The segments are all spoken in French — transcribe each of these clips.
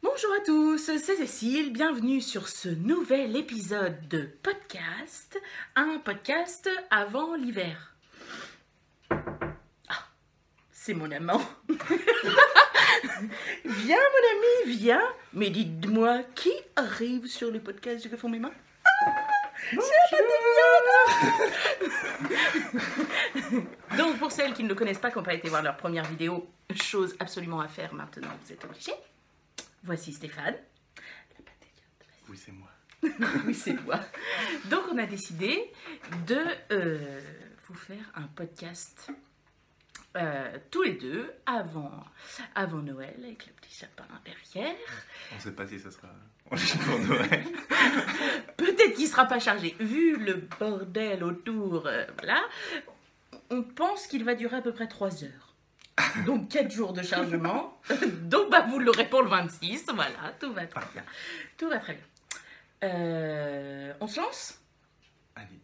Bonjour à tous, c'est Cécile, bienvenue sur ce nouvel épisode de podcast, un podcast avant l'hiver. Ah, c'est mon amant. Viens mon ami, viens, mais dites-moi qui arrive sur les podcasts que font mes mains? Donc pour celles qui ne le connaissent pas, qui n'ont pas été voir leur première vidéo, chose absolument à faire maintenant, vous êtes obligés. Voici Stéphane. Oui, c'est moi. Oui, c'est moi. Donc on a décidé de vous faire un podcast tous les deux avant Noël avec le petit sapin derrière. On ne sait pas si ça sera en ligne pour Noël. Peut-être qu'il ne sera pas chargé. Vu le bordel autour, voilà, on pense qu'il va durer à peu près 3 heures. Donc 4 jours de chargement. Donc bah, vous l'aurez pour le 26. Voilà, tout va très bien. Tout va très bien. On se lance? Allez.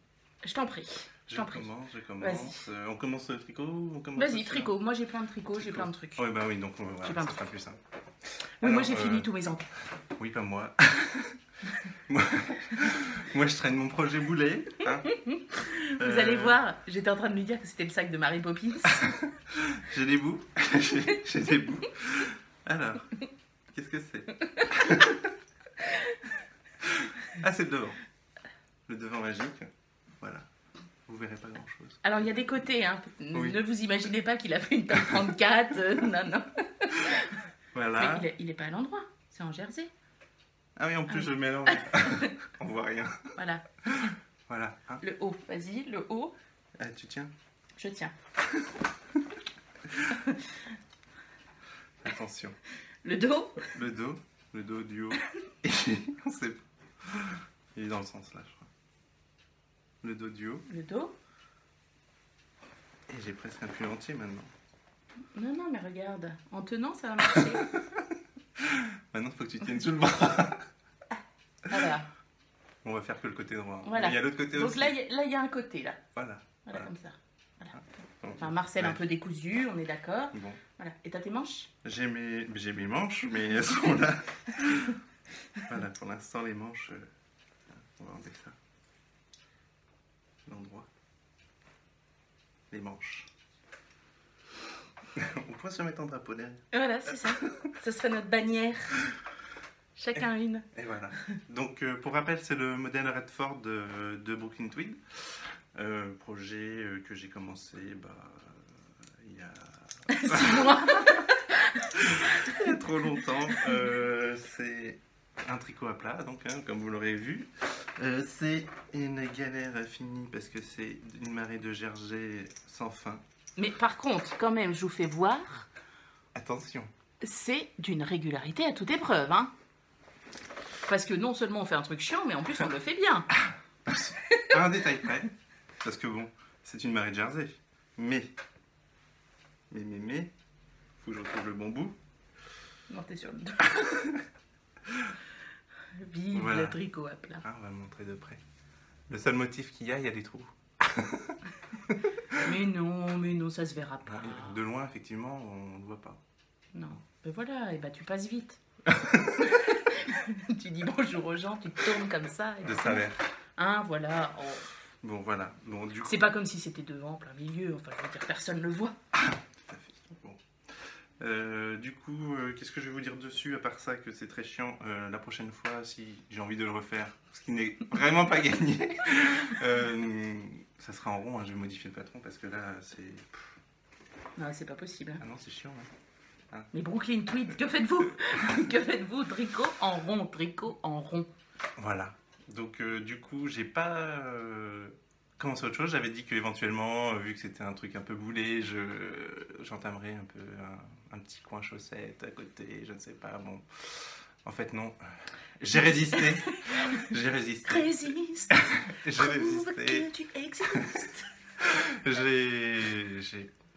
Je t'en prie. Je commence. On commence le tricot ou on commence? Vas-y, tricot. Moi j'ai plein de tricots, j'ai plein de trucs. Oui, bah oui, donc voilà, J'ai plein de ça sera trucs. plus simple. Oui, Alors, moi j'ai fini tous mes emplois. Oui, pas moi. Moi, je traîne mon projet boulet. Hein. Vous allez voir, j'étais en train de lui dire que c'était le sac de Mary Poppins. J'ai des bouts. J'ai des bouts. Alors, qu'est-ce que c'est? Ah, c'est le devant. Le devant magique. Voilà. Vous verrez pas grand-chose. Alors il y a des côtés, hein. Oui. Ne vous imaginez pas qu'il a fait une taille 34. Non, non. Voilà. Mais il est pas à l'endroit, c'est en jersey. Ah oui, en plus, je mélange. On voit rien. Voilà. Voilà. Hein. Le haut, vas-y, le haut. Ah, tu tiens? Je tiens. Attention. Le dos. Le dos du haut. Et on sait pas. Il est dans le sens là, je crois. Le dos du haut. Le dos. Et j'ai presque un pull entier maintenant. Non, non, mais regarde. En tenant, ça va marcher. Maintenant, il faut que tu tiennes sous le bras. Voilà. On va faire que le côté droit. Voilà. Mais il y a l'autre côté Donc aussi. là, il y a un côté, là. Voilà. Voilà, comme ça. Voilà. Bon. Enfin, Marcel un Ouais. peu décousu, on est d'accord. Bon. Voilà. Et t'as tes manches? J'ai mes manches, mais elles sont là. Voilà, pour l'instant, les manches... on va enlever ça. L'endroit. Les manches. On pourrait se mettre en drapeau derrière. Voilà, c'est ça. Ce serait notre bannière. Chacun une. Et voilà. Donc, pour rappel, c'est le modèle Redford de Brooklyn Tweed. Projet que j'ai commencé il y a 6 mois. trop longtemps. C'est un tricot à plat, donc, hein, comme vous l'aurez vu. C'est une galère finie parce que c'est une marée de jersey sans fin. Mais par contre, quand même, je vous fais voir, Attention. c'est d'une régularité à toute épreuve, hein. Parce que non seulement on fait un truc chiant, mais en plus on le fait bien. Un détail près, parce que bon, c'est une marée de jersey. Mais, faut que je retrouve le bon bout. Non, t'es sur le dos. Vive Voilà. le tricot à plat. Ah, on va le montrer de près. Le seul motif qu'il y a des trous. Mais non, ça se verra pas. De loin, effectivement, on ne voit pas. Non. Ben voilà, et ben tu passes vite. Tu dis bonjour aux gens, tu te tournes comme ça. Et De travers. hein, voilà. Oh. Bon, voilà. Bon, du coup... C'est pas comme si c'était devant, en plein milieu. Enfin, je veux dire, personne ne le voit. Tout à fait. Bon. Du coup, qu'est-ce que je vais vous dire dessus, à part ça, que c'est très chiant. La prochaine fois, si j'ai envie de le refaire, ce qui n'est vraiment pas gagné, ça sera en rond, hein, je vais modifier le patron, parce que là, c'est... Non, c'est pas possible. Ah non, c'est chiant, hein. Mais Brooklyn Tweed, que faites-vous? Que faites-vous? Tricot en rond, tricot en rond. Voilà. Donc, du coup, j'ai pas commencé autre chose. J'avais dit qu'éventuellement, vu que c'était un truc un peu boulé, j'entamerais un peu un petit coin chaussette à côté, je ne sais pas. Bon, en fait, non. J'ai résisté. J'ai résisté. Résiste. J'ai Prouve résisté. que tu existes.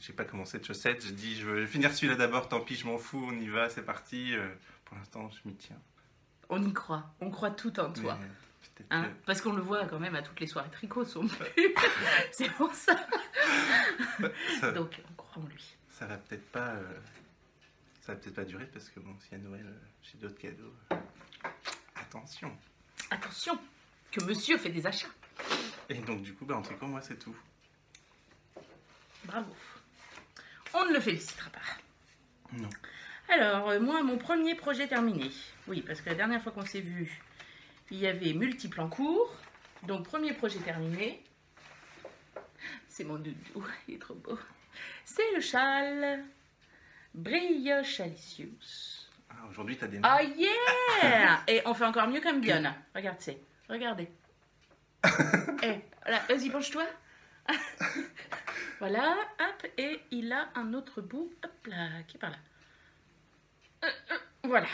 J'ai pas commencé de chaussettes. J'ai dit, je vais finir celui-là d'abord. Tant pis, je m'en fous. On y va, c'est parti. Pour l'instant, je m'y tiens. On y croit. On croit tout en toi. Mais, peut-être Hein, que- parce qu'on le voit quand même à toutes les soirées tricot, son plus. C'est pour ça. ça, Donc, on croit en lui. ça va peut-être pas Ça va peut-être pas durer parce que bon, si à Noël, j'ai d'autres cadeaux. Attention. Attention, que monsieur fait des achats. Et donc du coup, en tricot, moi c'est tout. Bravo. On ne le félicitera pas. Non. Alors, moi, mon premier projet terminé. Oui, parce que la dernière fois qu'on s'est vu, il y avait multiples en cours. Donc, premier projet terminé. C'est mon doudou, il est trop beau. C'est le châle Brioche Alicius. Ah, aujourd'hui, t'as des Oh yeah! Et on fait encore mieux comme Bionne. Regarde, c'est. Regardez. Eh, voilà, vas-y, penche-toi. Voilà, hop, et il a un autre bout, hop là, qui est par là. Voilà.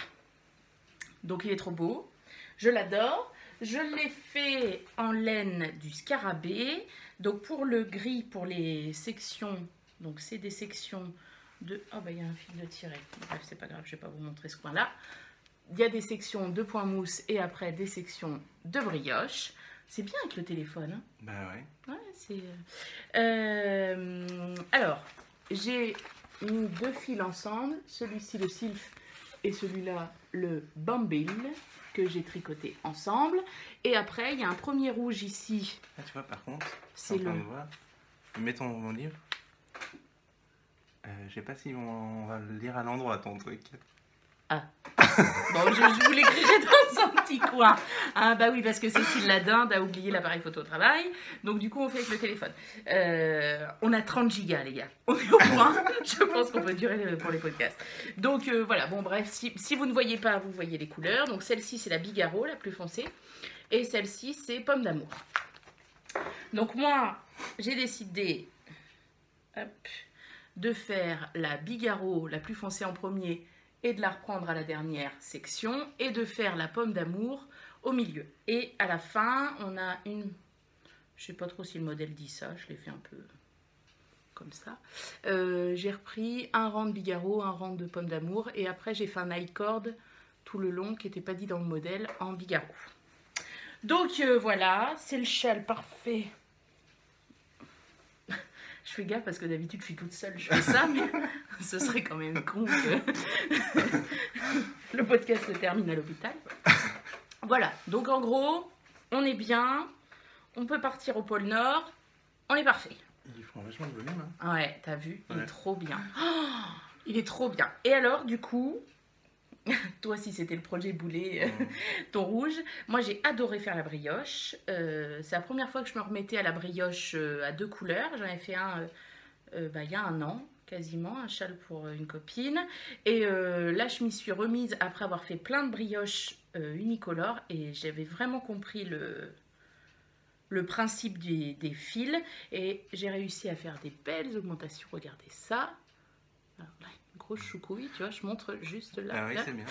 Donc il est trop beau. Je l'adore. Je l'ai fait en laine du scarabée. Donc pour le gris, pour les sections, donc c'est des sections de... Oh bah il y a un fil de tiret. Bref, c'est pas grave, je vais pas vous montrer ce coin-là. Il y a des sections de point mousse et après des sections de brioche. C'est bien avec le téléphone. Hein. Bah ouais. Ouais, c'est... alors, j'ai mis deux fils ensemble. Celui-ci, le sylph, et celui-là, le bambil, que j'ai tricoté ensemble. Et après, il y a un premier rouge ici. Ah, tu vois, par contre, C'est le... Mets mon livre. Je sais pas si on va le lire à l'endroit, ton truc. Ah. Bon, je vous l'écrirai dans un petit coin. Ah bah oui, parce que Cécile Ladinde a oublié l'appareil photo au travail. Donc du coup, on fait avec le téléphone. On a 30 gigas, les gars. On est au point. Je pense qu'on peut durer pour les podcasts. Donc voilà, bon bref, si vous ne voyez pas, vous voyez les couleurs. Donc celle-ci, c'est la Bigarro, la plus foncée. Et celle-ci, c'est Pomme d'amour. Donc moi, j'ai décidé de faire la Bigarro, la plus foncée en premier, et de la reprendre à la dernière section, et de faire la pomme d'amour au milieu. Et à la fin, on a une... Je sais pas trop si le modèle dit ça, je l'ai fait un peu comme ça. J'ai repris un rang de Bigarro, un rang de pomme d'amour, et après j'ai fait un high cord tout le long, qui n'était pas dit dans le modèle, en Bigarro. Donc voilà, c'est le châle parfait. Je fais gaffe parce que d'habitude je suis toute seule, je fais ça, mais ce serait quand même con que le podcast se termine à l'hôpital. Voilà, donc en gros, on est bien, on peut partir au pôle Nord, on est parfait. Ils font vachement de volume. Hein. Ouais, t'as vu, il ouais. est trop bien. Oh, il est trop bien. Et alors, du coup, toi si c'était le projet boulet, ton rouge, moi j'ai adoré faire la brioche. C'est la première fois que je me remettais à la brioche à deux couleurs. J'en ai fait un il y a un an quasiment, un châle pour une copine. Et là je m'y suis remise après avoir fait plein de brioches unicolores et j'avais vraiment compris le principe des fils et j'ai réussi à faire des belles augmentations. Regardez ça. Alors là, grosse choucouille, tu vois, je montre juste là. Ah oui, là. c'est bien.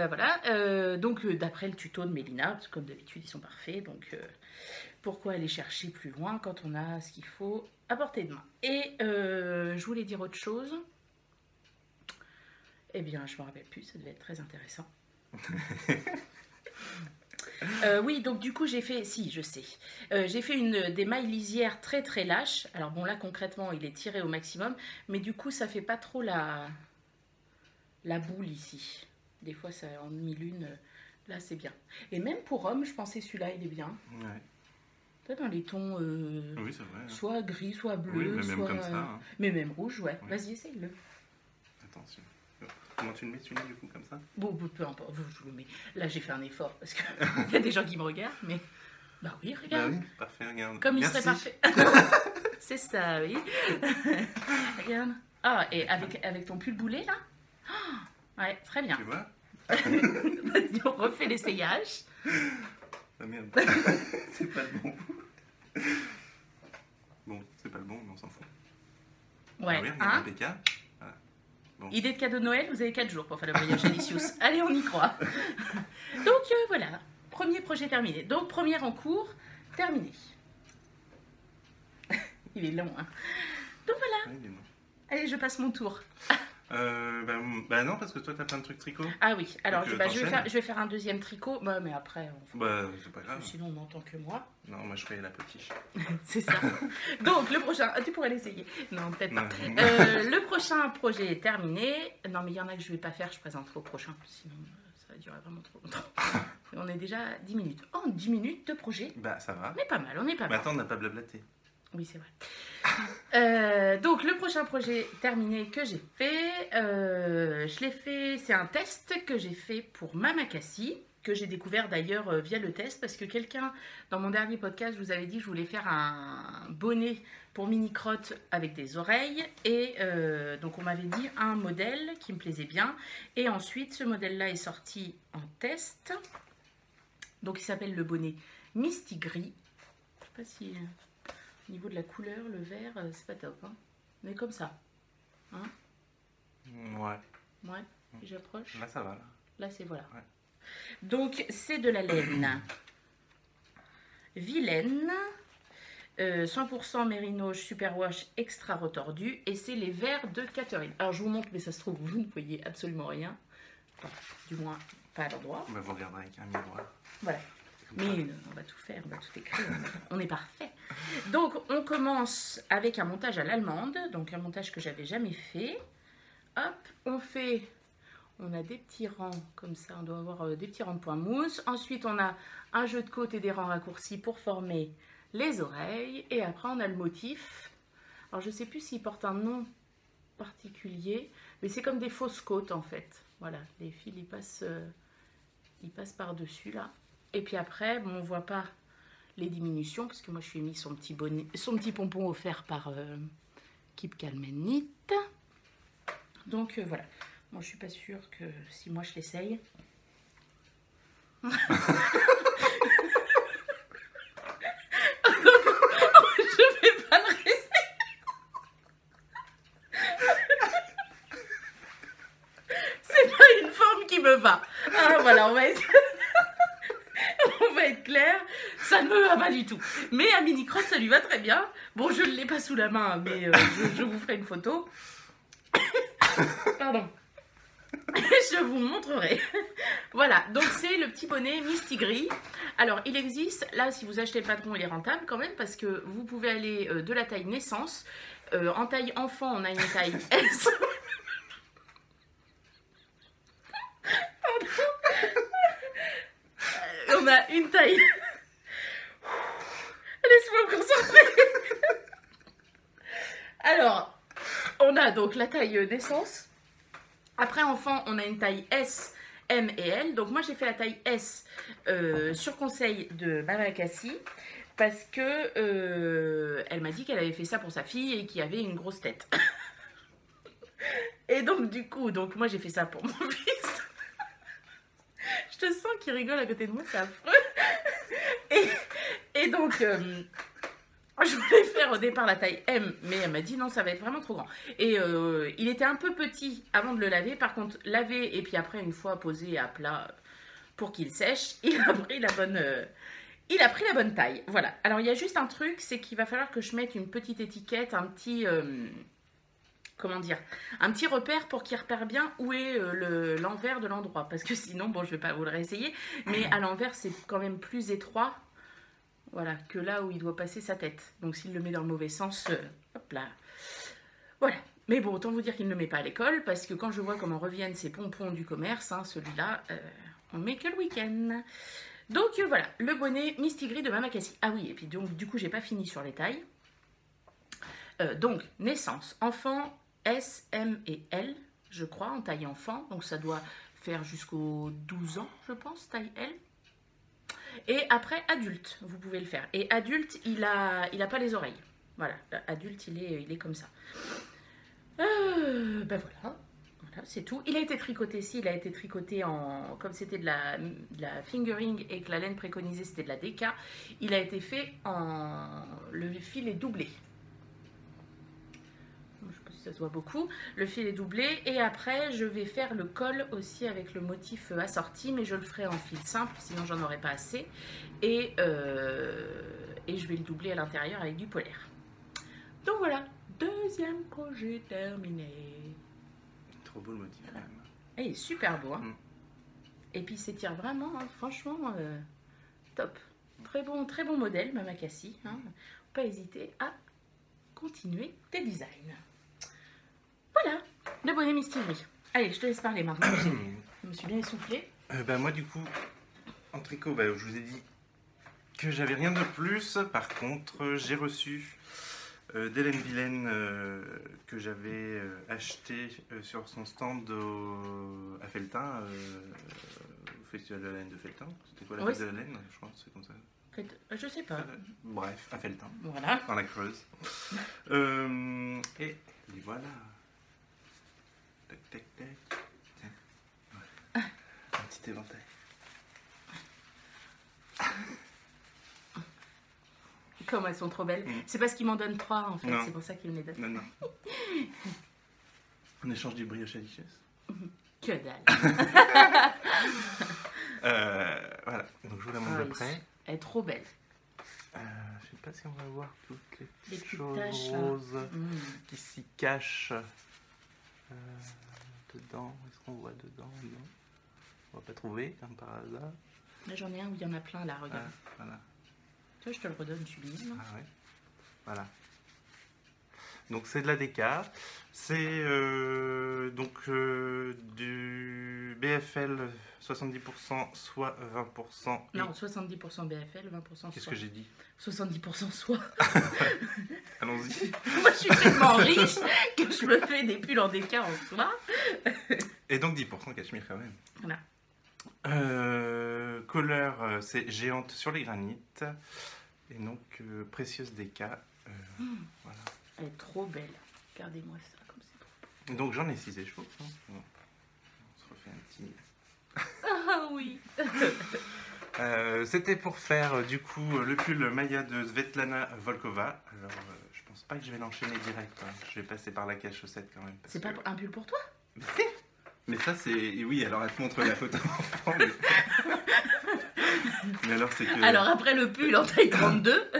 Voilà, donc d'après le tuto de Mélina, parce que comme d'habitude ils sont parfaits, donc pourquoi aller chercher plus loin quand on a ce qu'il faut à portée de main. Et je voulais dire autre chose. Eh bien, je me rappelle plus, ça devait être très intéressant. Oui, donc du coup j'ai fait, si je sais, j'ai fait des mailles lisières très très lâches. Alors bon là concrètement il est tiré au maximum, mais du coup ça fait pas trop la boule ici. Des fois ça en demi-lune, là c'est bien. Et même pour homme, je pensais celui-là il est bien. Ouais. Peut-être dans les tons Oui, c'est vrai. soit gris, soit bleu, oui, mais même soit... comme ça. Hein. Mais même rouge, ouais. Vas-y, essaye-le. Attention. Comment tu le mets celui-là du coup comme ça? Bon, peu importe, je le mets. Là j'ai fait un effort parce qu'il y a des gens qui me regardent, mais... Bah oui, regarde. Bah oui, parfait, regarde. Comme Merci. il serait parfait. C'est ça, oui. Regarde. Ah, et avec ton pull boulet, là oh, ouais, très bien. Tu vois? Vas-y, on refait l'essayage. Ah merde. C'est pas le bon. Bon, c'est pas le bon, mais on s'en fout. Ouais, ah oui, hein impeccable. Voilà. Bon. Idée de cadeau de Noël, vous avez 4 jours pour faire le brioche Alicius. Allez, on y croit. Donc voilà, premier projet terminé. Donc première en cours, terminé. Il est long, hein. Donc voilà. Ouais, il est long. Allez, je passe mon tour. Bah non, parce que toi, t'as plein de trucs tricot. Ah oui, alors Donc, je vais faire un deuxième tricot, bah, mais après, Bah, c'est pas grave. sinon on n'entend que moi. Non, moi, je ferai la potiche. C'est ça. Donc le prochain, tu pourrais l'essayer. Non, peut-être pas. Non. Le prochain projet est terminé. Non, mais il y en a que je vais pas faire, je présenterai au prochain, sinon ça va durer vraiment trop longtemps. On est déjà à 10 minutes. Oh, 10 minutes de projet. Bah, ça va. On est pas mal, on est pas Mais mal. attends, on n'a pas blablaté. Oui, c'est vrai. Donc, le prochain projet terminé que j'ai fait, je l'ai fait, c'est un test que j'ai fait pour Mamakassi, que j'ai découvert d'ailleurs via le test, parce que quelqu'un, dans mon dernier podcast, je vous avais dit que je voulais faire un bonnet pour mini-crotte avec des oreilles, et donc on m'avait dit un modèle qui me plaisait bien, et ensuite ce modèle-là est sorti en test, donc il s'appelle le bonnet Misty Gris. Je sais pas si... Au niveau de la couleur, le vert, c'est pas top. Hein. Mais comme ça. Hein? Ouais. Ouais, j'approche. Là, ça va. Là, c'est voilà. Ouais. Donc, c'est de la laine vilaine. 100% mérinoge superwash extra retordu. Et c'est les verres de Catherine. Alors, je vous montre, mais ça se trouve, vous ne voyez absolument rien. Enfin, du moins, pas à l'endroit. Bah, vous regarderez avec un miroir. Voilà. Mais on va tout faire, on va tout écrire, on est parfait. Donc on commence avec un montage à l'allemande, donc un montage que j'avais jamais fait. Hop, on a des petits rangs comme ça, on doit avoir des petits rangs de points mousse. Ensuite on a un jeu de côte et des rangs raccourcis pour former les oreilles. Et après on a le motif. Alors je sais plus s'il porte un nom particulier, mais c'est comme des fausses côtes en fait. Voilà, les fils ils passent par-dessus là. Et puis après, bon, on ne voit pas les diminutions, parce que moi je suis mis son petit bonnet, son petit pompon offert par Keep Calm and Knit. Donc voilà. Moi je suis pas sûre que si moi je l'essaye. Je vais pas le réessayer. C'est pas une forme qui me va. Ah voilà, on va être clair, ça ne me va pas du tout. Mais à mini crotte, ça lui va très bien. Bon, je ne l'ai pas sous la main, mais je vous ferai une photo. Pardon. Je vous montrerai. Voilà, donc c'est le petit bonnet Misty Gris. Alors, il existe, là, si vous achetez le patron, il est rentable quand même, parce que vous pouvez aller de la taille naissance. En taille enfant, on a une taille S. On a une taille... Laisse-moi me concentrer. Alors, on a donc la taille d'essence. Après, enfant, on a une taille S, M et L. Donc, moi, j'ai fait la taille S sur conseil de Mamakassi. Parce que elle m'a dit qu'elle avait fait ça pour sa fille et qu'il avait une grosse tête. Et donc, du coup, moi, j'ai fait ça pour mon fils. Je te sens qu'il rigole à côté de moi, c'est affreux. Et donc, je voulais faire au départ la taille M, mais elle m'a dit non, ça va être vraiment trop grand. Et il était un peu petit avant de le laver. Par contre, laver et puis après, une fois posé à plat pour qu'il sèche, il a pris la bonne taille. Voilà. Alors, il y a juste un truc, c'est qu'il va falloir que je mette une petite étiquette, un petit... comment dire, un petit repère pour qu'il repère bien où est l'envers de l'endroit. Parce que sinon, bon, je vais pas vous le réessayer, mais à l'envers, c'est quand même plus étroit, voilà, que là où il doit passer sa tête. Donc, s'il le met dans le mauvais sens, hop là. Voilà. Mais bon, autant vous dire qu'il ne le met pas à l'école, parce que quand je vois comment reviennent ces pompons du commerce, hein, celui-là, on met que le week-end. Donc, voilà, le bonnet Misty Gris de Mamakassi. Ah oui, et puis donc, du coup, j'ai pas fini sur les tailles. Donc, naissance, enfant, S, M et L, je crois, en taille enfant. Donc, ça doit faire jusqu'aux 12 ans, je pense, taille L. Et après, adulte, vous pouvez le faire. Et adulte, il a pas les oreilles. Voilà, adulte, il est comme ça. Ben voilà, c'est tout. Il a été tricoté ici, il a été tricoté en... Comme c'était de la fingering et que la laine préconisée, c'était de la DK, il a été fait en... Le fil est doublé. Je sais pas si ça se voit beaucoup. Le fil est doublé. Et après, je vais faire le col aussi avec le motif assorti, mais je le ferai en fil simple, sinon j'en aurai pas assez. Et je vais le doubler à l'intérieur avec du polaire. Donc voilà, deuxième projet terminé. trop beau le motif quand même. Et il est super beau. Hein. Mm. Et puis il s'étire vraiment, hein, franchement, top. Très bon modèle, Mama Cassie. Hein. Faut pas hésiter à continuer tes designs. Voilà, le bonnet Mystery. Allez, je te laisse parler maintenant. Je me suis bien essoufflée. Moi du coup, en tricot, je vous ai dit que j'avais rien de plus. Par contre, j'ai reçu d'Hélène Vilaine que j'avais acheté sur son stand à Felletin, au Festival de la laine de Felletin. C'était quoi la fête de la laine? Je pense c'est comme ça. Je sais pas. Bref, à Felletin. Voilà. Dans la Creuse. Et les voilà. Tac, tac, tac. Tiens. Voilà. Un petit éventail. Comme elles sont trop belles. C'est parce qu'ils m'en donnent 3 en fait, Non. c'est pour ça qu'ils me les donnent. Non. On échange des brioches à lichesse. Que dalle. Voilà, donc je vous la montre après. Elle est trop belle. Je sais pas si on va voir toutes les Les petites petites choses taches, là. roses qui s'y cachent dedans. Est-ce qu'on voit dedans? Non. On va pas trouver, comme par hasard. Là j'en ai un où il y en a plein là, regarde. Voilà. Tu vois, je te le redonne, sublime. Ah ouais. Voilà. Donc c'est de la DK. C'est du BFL 70%, soit 20%. Non, 70% BFL, 20% soie. Qu'est-ce que j'ai dit? 70% soie. Allons-y. Moi, je suis tellement riche que je me fais des pulls en DK en soie. Et donc 10% cachemire quand même. Voilà. Couleur, c'est géante sur les granites. Et donc précieuse DK. Voilà. Elle est trop belle. Regardez-moi ça, comme c'est beau. Donc j'en ai 6 échos. Hein. On se refait un petit... Ah oui. C'était pour faire du coup le pull Maya de Svetlana Volkova. Alors je pense pas que je vais l'enchaîner direct. Hein. Je vais passer par la cage chaussette quand même. C'est pas un pull pour toi? Mais ça c'est... Oui, alors elle te montre la photo enfant. Mais alors c'est que... Alors après le pull en taille 32.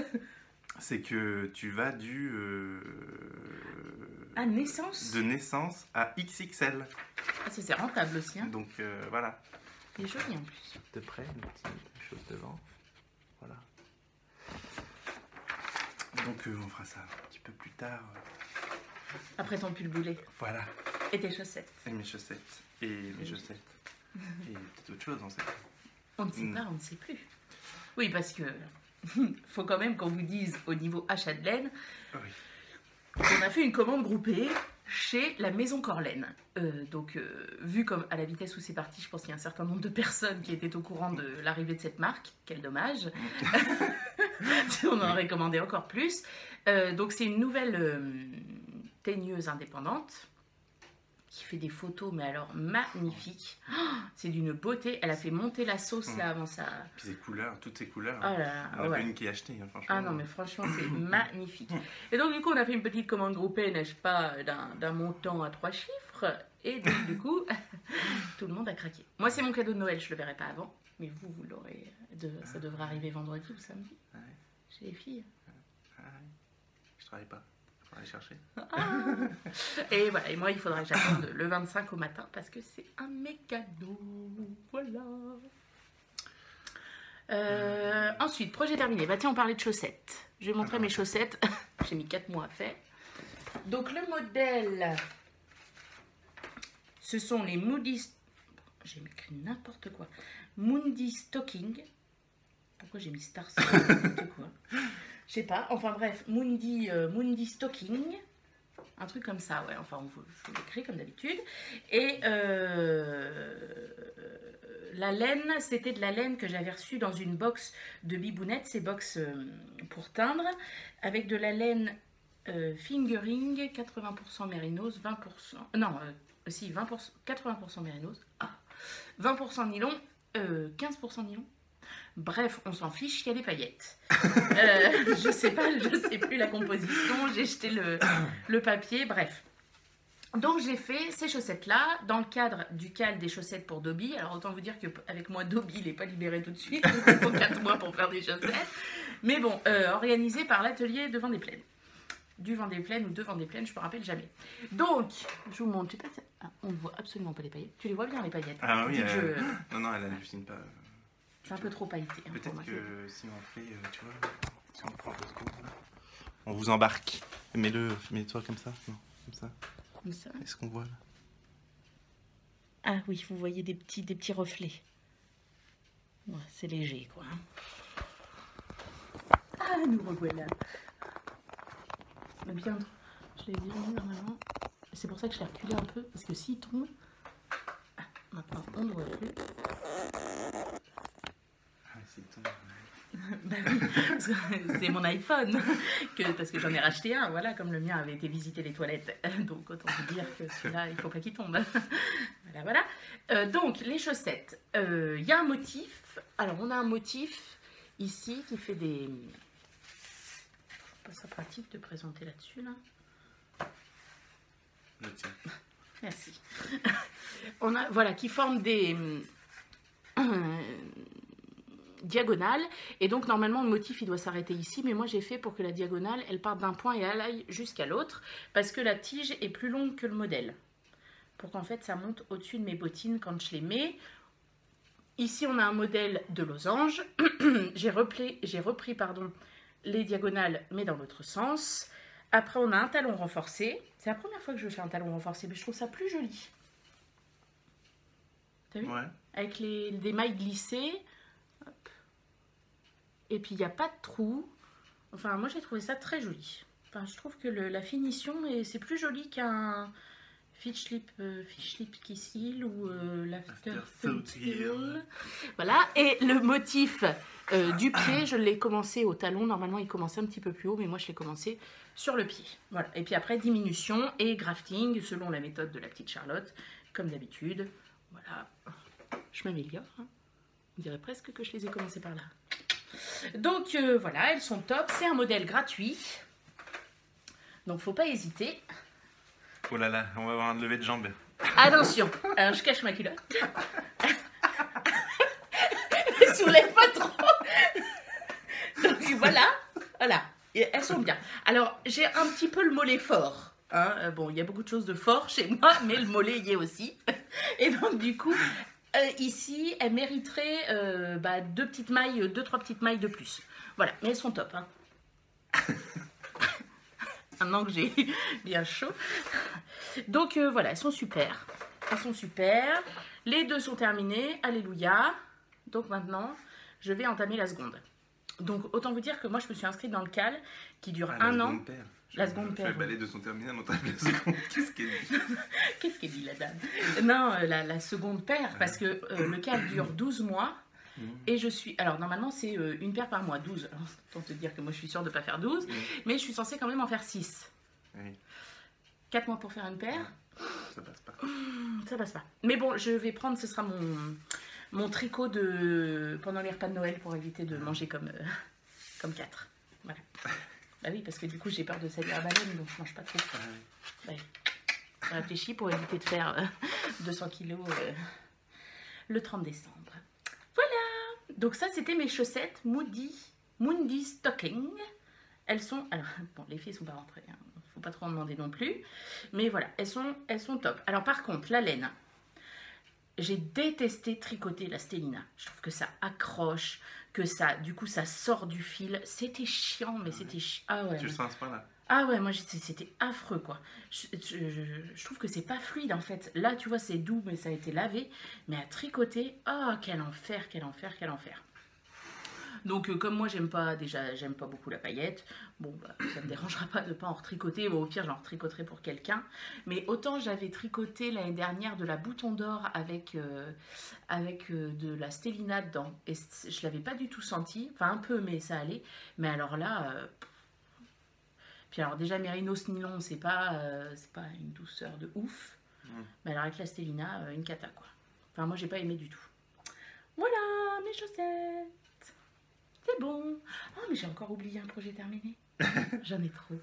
C'est que tu vas à naissance. de naissance à XXL. Ah, ça c'est rentable aussi. Hein. Donc voilà. Il est joli en plus. De près, une petite chose devant. Voilà. Donc on fera ça un petit peu plus tard. Après ton pull boulet. Voilà. Et tes chaussettes. Et mes chaussettes. Et mes chaussettes. Et peut-être autre chose, on sait pas. On ne sait pas, on ne sait plus. Oui, parce que faut quand même qu'on vous dise au niveau achat de laine. Oui. On a fait une commande groupée chez la Maison Corlaine. Vu comme à la vitesse où c'est parti, je pense qu'il y a un certain nombre de personnes qui étaient au courant de l'arrivée de cette marque. Quel dommage. On en aurait commandé encore plus. Donc c'est une nouvelle teigneuse indépendante qui fait des photos, mais alors magnifiques. Oh, c'est d'une beauté. Elle a fait monter la sauce là avant ça. Puis ces couleurs, toutes ces couleurs. Oh là là, on a ouais. pas une qui est achetée, hein, franchement. Ah non, mais franchement, c'est magnifique. Et donc, du coup, on a fait une petite commande groupée, n'est-ce pas, d'un montant à 3 chiffres. Et donc, du coup, tout le monde a craqué. Moi, c'est mon cadeau de Noël, je le verrai pas avant. Mais vous l'aurez. Ça devrait arriver vendredi ou samedi. Ouais. Chez les filles. Ah, ouais. Je travaille pas. Je vais aller chercher. Ah. Et voilà, et moi, il faudra que j'attende le 25 au matin parce que c'est un méga cadeau. Voilà. Ensuite, projet terminé. Bah tiens, on parlait de chaussettes. Je vais montrer mes chaussettes. J'ai mis 4 mois à faire. Donc le modèle, ce sont les Moody... J'ai écrit n'importe quoi. Mundi Stocking. Pourquoi j'ai mis Star n'importe quoi. Je sais pas. Enfin bref, Mundi Stocking. Un truc comme ça, ouais. Enfin, je vous l'écris comme d'habitude. Et la laine, c'était de la laine que j'avais reçue dans une box de Bibounette, ces box pour teindre, avec de la laine fingering, 80% mérinos, 20%... Non, si, 20%, 80% mérinos, 20% nylon, 15% nylon. Bref, on s'en fiche, il y a des paillettes. Je sais plus la composition, j'ai jeté le papier, bref. Donc j'ai fait ces chaussettes-là dans le cadre du cal des chaussettes pour Dobby. Alors autant vous dire qu'avec moi, Dobby, il n'est pas libéré tout de suite. Donc il faut 4 mois pour faire des chaussettes. Mais bon, organisé par l'atelier de Vendée-Plaine. Du Vendée-Plaine ou de Vendée-Plaine, je ne me rappelle jamais. Donc, je vous montre, je sais pas, Ah, on ne voit absolument pas les paillettes. Tu les vois bien les paillettes? Ah oui, Peut-être non, elle hallucine pas. c'est un peu trop pailleté. Hein, Peut-être que si on fait, tu vois, si on prend 2 secondes, là, on vous embarque. Mets-toi comme ça, non, comme ça. Comme ça. Est-ce qu'on voit là? Ah oui, vous voyez des petits reflets. Ouais, c'est léger, quoi. Ah, nous revoilà. Bien, je l'ai bien mis normalement. C'est pour ça que je l'ai reculé un peu, parce que s'il tombe... Ah, maintenant, on ne voit plus. Ah, s'il tombe... Bah oui, parce que c'est mon iPhone, parce que j'en ai racheté un, voilà, comme le mien avait été visiter les toilettes. Donc autant vous dire que celui-là, il ne faut pas qu'il tombe. Voilà, voilà. Donc les chaussettes, il y a un motif. Alors on a un motif ici qui fait des... Pas ça pratique de présenter là-dessus, là. Le tien. Merci. On a, voilà, qui forme des... diagonale, et donc normalement le motif il doit s'arrêter ici, mais moi j'ai fait pour que la diagonale elle parte d'un point et elle aille jusqu'à l'autre, parce que la tige est plus longue que le modèle, pour qu'en fait ça monte au-dessus de mes bottines quand je les mets. Ici on a un modèle de losange. j'ai repris pardon, les diagonales mais dans l'autre sens. Après on a un talon renforcé, c'est la première fois que je fais un talon renforcé, mais je trouve ça plus joli. T'as vu? Ouais. Avec des mailles glissées. Et puis il n'y a pas de trou. Enfin, moi j'ai trouvé ça très joli. Enfin, je trouve que la finition, c'est plus joli qu'un Fish Slip Kiss Heel ou l'Afterthought Heel. Voilà. Et le motif du pied, je l'ai commencé au talon. Normalement, il commençait un petit peu plus haut, mais moi je l'ai commencé sur le pied. Voilà. Et puis après, diminution et grafting selon la méthode de la petite Charlotte, comme d'habitude. Voilà. Je m'améliore. Hein. On dirait presque que je les ai commencés par là. Donc voilà, elles sont top. C'est un modèle gratuit. Donc faut pas hésiter. Oh là là, on va avoir un lever de jambes. Attention, alors je cache ma culotte. Soulève pas trop. Donc voilà, voilà. Et elles sont bien. Alors j'ai un petit peu le mollet fort. Hein. Bon, il y a beaucoup de choses de fort chez moi, mais le mollet y est aussi. Et donc du coup... ici, elle mériterait 2 petites mailles, 2-3 petites mailles de plus. Voilà, mais elles sont top. Hein. Maintenant que j'ai bien chaud. Donc voilà, elles sont super. Elles sont super. Les 2 sont terminées. Alléluia. Donc maintenant, je vais entamer la seconde. Donc autant vous dire que moi, je me suis inscrite dans le CAL qui dure 1 an. La seconde paire. Les balais de son terminal, on tape la seconde. Qu'est-ce qu'elle dit? Qu'est-ce qu'elle dit la dame? Non, la seconde paire, parce que le CAL dure 12 mois. Et je suis... Alors normalement c'est une paire par mois, 12. Alors, autant te dire que moi je suis sûre de ne pas faire 12. Mais je suis censée quand même en faire 6. Oui. 4 mois pour faire une paire. Ça passe pas. Ça passe pas. Mais bon, je vais prendre, ce sera mon tricot pendant les repas de Noël pour éviter de manger comme 4. Voilà. Bah oui, parce que du coup, j'ai peur de salir la baleine, donc je mange pas trop. Ouais. Je réfléchis pour éviter de faire 200 kilos le 30 décembre. Voilà. Donc ça, c'était mes chaussettes Mundi Stocking. Elles sont... Alors, bon, les filles sont pas rentrées. Hein. Faut pas trop en demander non plus. Mais voilà, elles sont top. Alors par contre, la laine... J'ai détesté tricoter la Stellina. Je trouve que ça accroche, que ça, du coup, ça sort du fil. C'était chiant, mais c'était chiant. Ah ouais. Tu le sens à ce point-là? Ah ouais, moi, c'était affreux, quoi. Je trouve que c'est pas fluide, en fait. Là, tu vois, c'est doux, mais ça a été lavé. Mais à tricoter, oh, quel enfer, quel enfer, quel enfer. Donc, comme moi, j'aime pas beaucoup la paillette. Bon, bah, ça me dérangera pas de pas en retricoter. Bon, au pire, j'en retricoterai pour quelqu'un. Mais autant j'avais tricoté l'année dernière de la bouton d'or avec de la Stellina dedans. Et je l'avais pas du tout senti. Enfin, un peu, mais ça allait. Mais alors là... Puis alors, déjà, Mérinos nylon, c'est pas une douceur de ouf. Mais alors, avec la Stellina, une cata, quoi. Enfin, moi, j'ai pas aimé du tout. Voilà, mes chaussettes. C'est bon. Oh, mais j'ai encore oublié un projet terminé. J'en ai trop.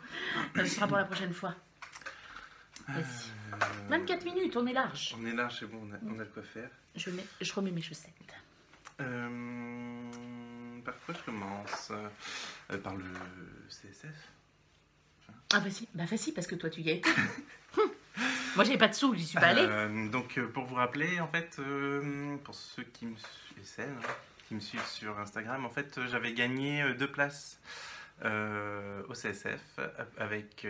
Ce sera pour la prochaine fois. Vas-y. 24 minutes, on est large. On est large, c'est bon, on a de quoi faire. Je remets mes chaussettes. Par quoi je commence? Par le CSF. Ah, vas-y, parce que toi, tu y as été. Moi, j'ai pas de sous, j'y suis pas allée. Donc, pour vous rappeler, en fait, pour ceux qui me suivent, et celles, hein, qui me suivent sur Instagram, en fait, j'avais gagné 2 places au CSF avec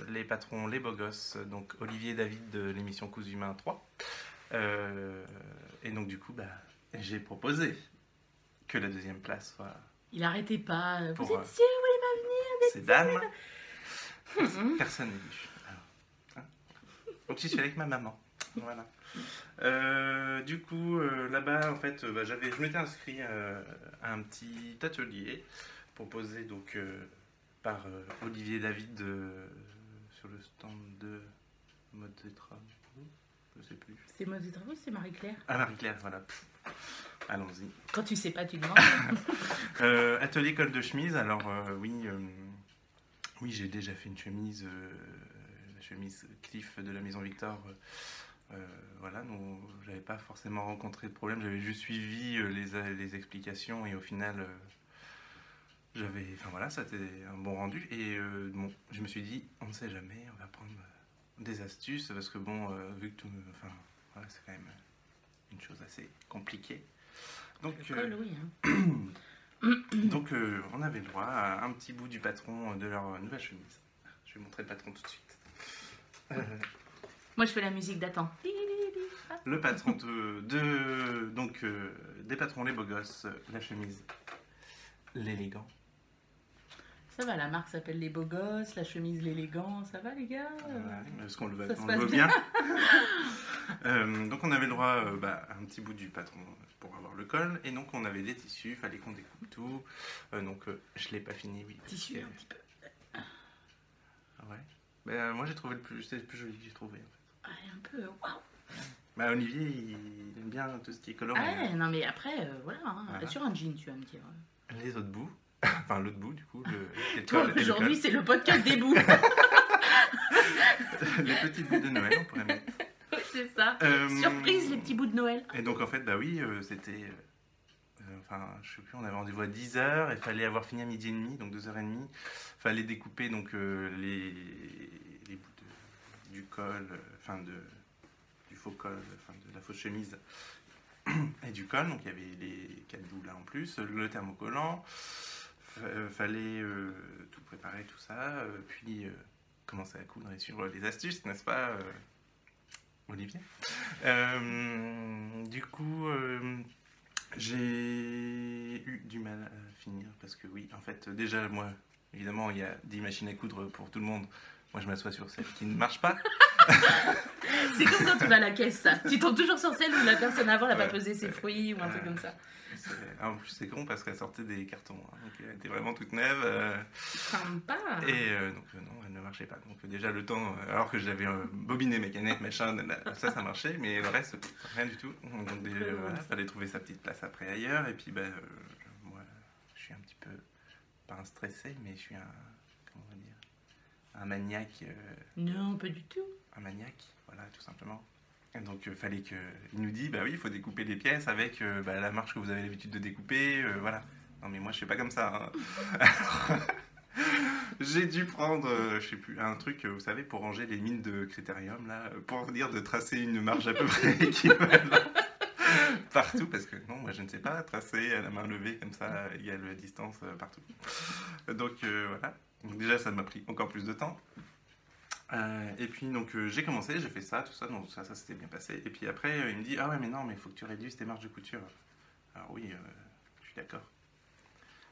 les patrons Les Beaux Gosses, donc Olivier et David de l'émission Cousu Humain 3. Et donc, du coup, j'ai proposé que la 2e place soit Il arrêtait pas. Vous pour, êtes sûr, vous voulez pas ces dames. Personne n'est venu. Alors, hein. Donc, j'y suis avec ma maman. Voilà. Du coup, là-bas, en fait, je m'étais inscrit à un petit atelier proposé donc par Olivier David sur le stand de Mode et Travaux. Je sais plus. C'est Mode et Travaux, c'est Marie-Claire. Ah, Marie-Claire, voilà. Allons-y. Quand tu sais pas, tu demandes. Atelier col de chemise. Alors, oui, j'ai déjà fait une chemise, la chemise Cliff de la Maison Victor. Voilà, donc j'avais pas forcément rencontré de problème, j'avais juste suivi les explications et au final voilà, ça c'était un bon rendu et bon, je me suis dit on ne sait jamais, on va prendre des astuces parce que bon, vu que voilà, c'est quand même une chose assez compliquée. Donc, Oui, hein. donc on avait le droit à un petit bout du patron de leur nouvelle chemise. Je vais montrer le patron tout de suite. Moi, je fais la musique d'attente. Le patron donc des patrons Les Beaux Gosses, la chemise l'élégant. Ça va, la marque s'appelle Les Beaux Gosses, la chemise l'élégant, ça va les gars? Ouais, est-ce qu'on le Ça se on passe le veut bien. Donc on avait le droit à un petit bout du patron pour avoir le col et donc on avait des tissus, fallait qu'on découpe tout. Donc je l'ai pas fini, oui. Tissu un petit peu. Ouais. Moi j'ai trouvé c'est le plus joli que j'ai trouvé en fait. Ah, un peu, waouh. Olivier il aime bien tout ce qui est coloré. Ah ouais, non mais après, voilà, hein. Voilà. Sur un jean, tu vas me dire. Les autres bouts, enfin l'autre bout du coup, le Toi, col et le aujourd'hui, col. c'est le podcast des bouts. Les petits bouts de Noël on pourrait mettre. Oui, c'est ça. Surprise, les petits bouts de Noël. Et donc en fait, oui, c'était... je sais plus, on avait rendez-vous à 10h, il fallait avoir fini à 12h30, donc 2h30. Il fallait découper donc les bouts du col, du faux col, de la fausse chemise et du col. Donc il y avait les 4 bouts là en plus, le thermocollant. Fallait tout préparer, tout ça, puis commencer à coudre et suivre les astuces, n'est-ce pas Olivier. Du coup, j'ai eu du mal à finir parce que oui, en fait, déjà, moi, évidemment, il y a 10 machines à coudre pour tout le monde. Moi, je m'assois sur celle qui ne marche pas. C'est comme quand tu vas à la caisse, ça. Tu tombes toujours sur celle où la personne avant n'a pas Ouais. pesé ses fruits ou un truc comme ça. En plus, c'est con parce qu'elle sortait des cartons. Hein, donc, elle était vraiment toute neuve. Sympa. Et donc, non, elle ne marchait pas. Donc, déjà, le temps, alors que j'avais bobiné mes canettes, machin, ça marchait, mais le reste, rien du tout. Donc, voilà, fallait trouver sa petite place après ailleurs. Et puis, moi, je suis un petit peu, pas un stressé, mais je suis comment on va dire, un maniaque. Non, pas du tout. Un maniaque, voilà, tout simplement. Et donc, fallait que. Il nous dit, oui, il faut découper les pièces avec la marche que vous avez l'habitude de découper, voilà. Non, mais moi, je suis pas comme ça. Hein. Alors, j'ai dû prendre, je sais plus, un truc, vous savez, pour ranger les mines de critérium, là, pour dire de tracer une marge à peu près équivalente partout, parce que non, moi, je ne sais pas tracer à la main levée comme ça, égale distance partout. Donc, voilà. Donc, déjà, ça m'a pris encore plus de temps. Et puis donc j'ai commencé, j'ai fait ça, tout ça, donc ça s'était bien passé. Et puis après il me dit ah ouais mais non mais il faut que tu réduises tes marges de couture. Alors oui, je suis d'accord.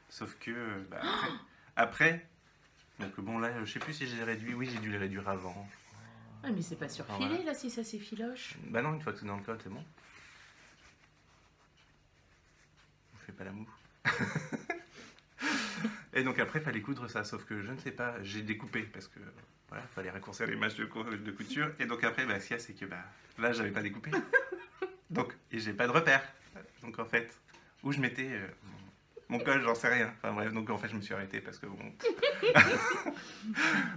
Sauf que après, donc bon là je sais plus si j'ai réduit, oui j'ai dû les réduire avant. Ouais mais c'est pas surfilé voilà. là si ça s'effiloche. Bah non, une fois que c'est dans le col c'est bon. On fait pas la moue. Et donc après, il fallait coudre ça, sauf que je ne sais pas, j'ai découpé parce que voilà, il fallait raccourcir les manches de couture. Et donc après, ce qu'il y a, c'est que là, j'avais pas découpé. Donc, et j'ai pas de repère. Donc en fait, où je mettais mon col, j'en sais rien. Enfin bref, donc en fait, je me suis arrêté parce que bon.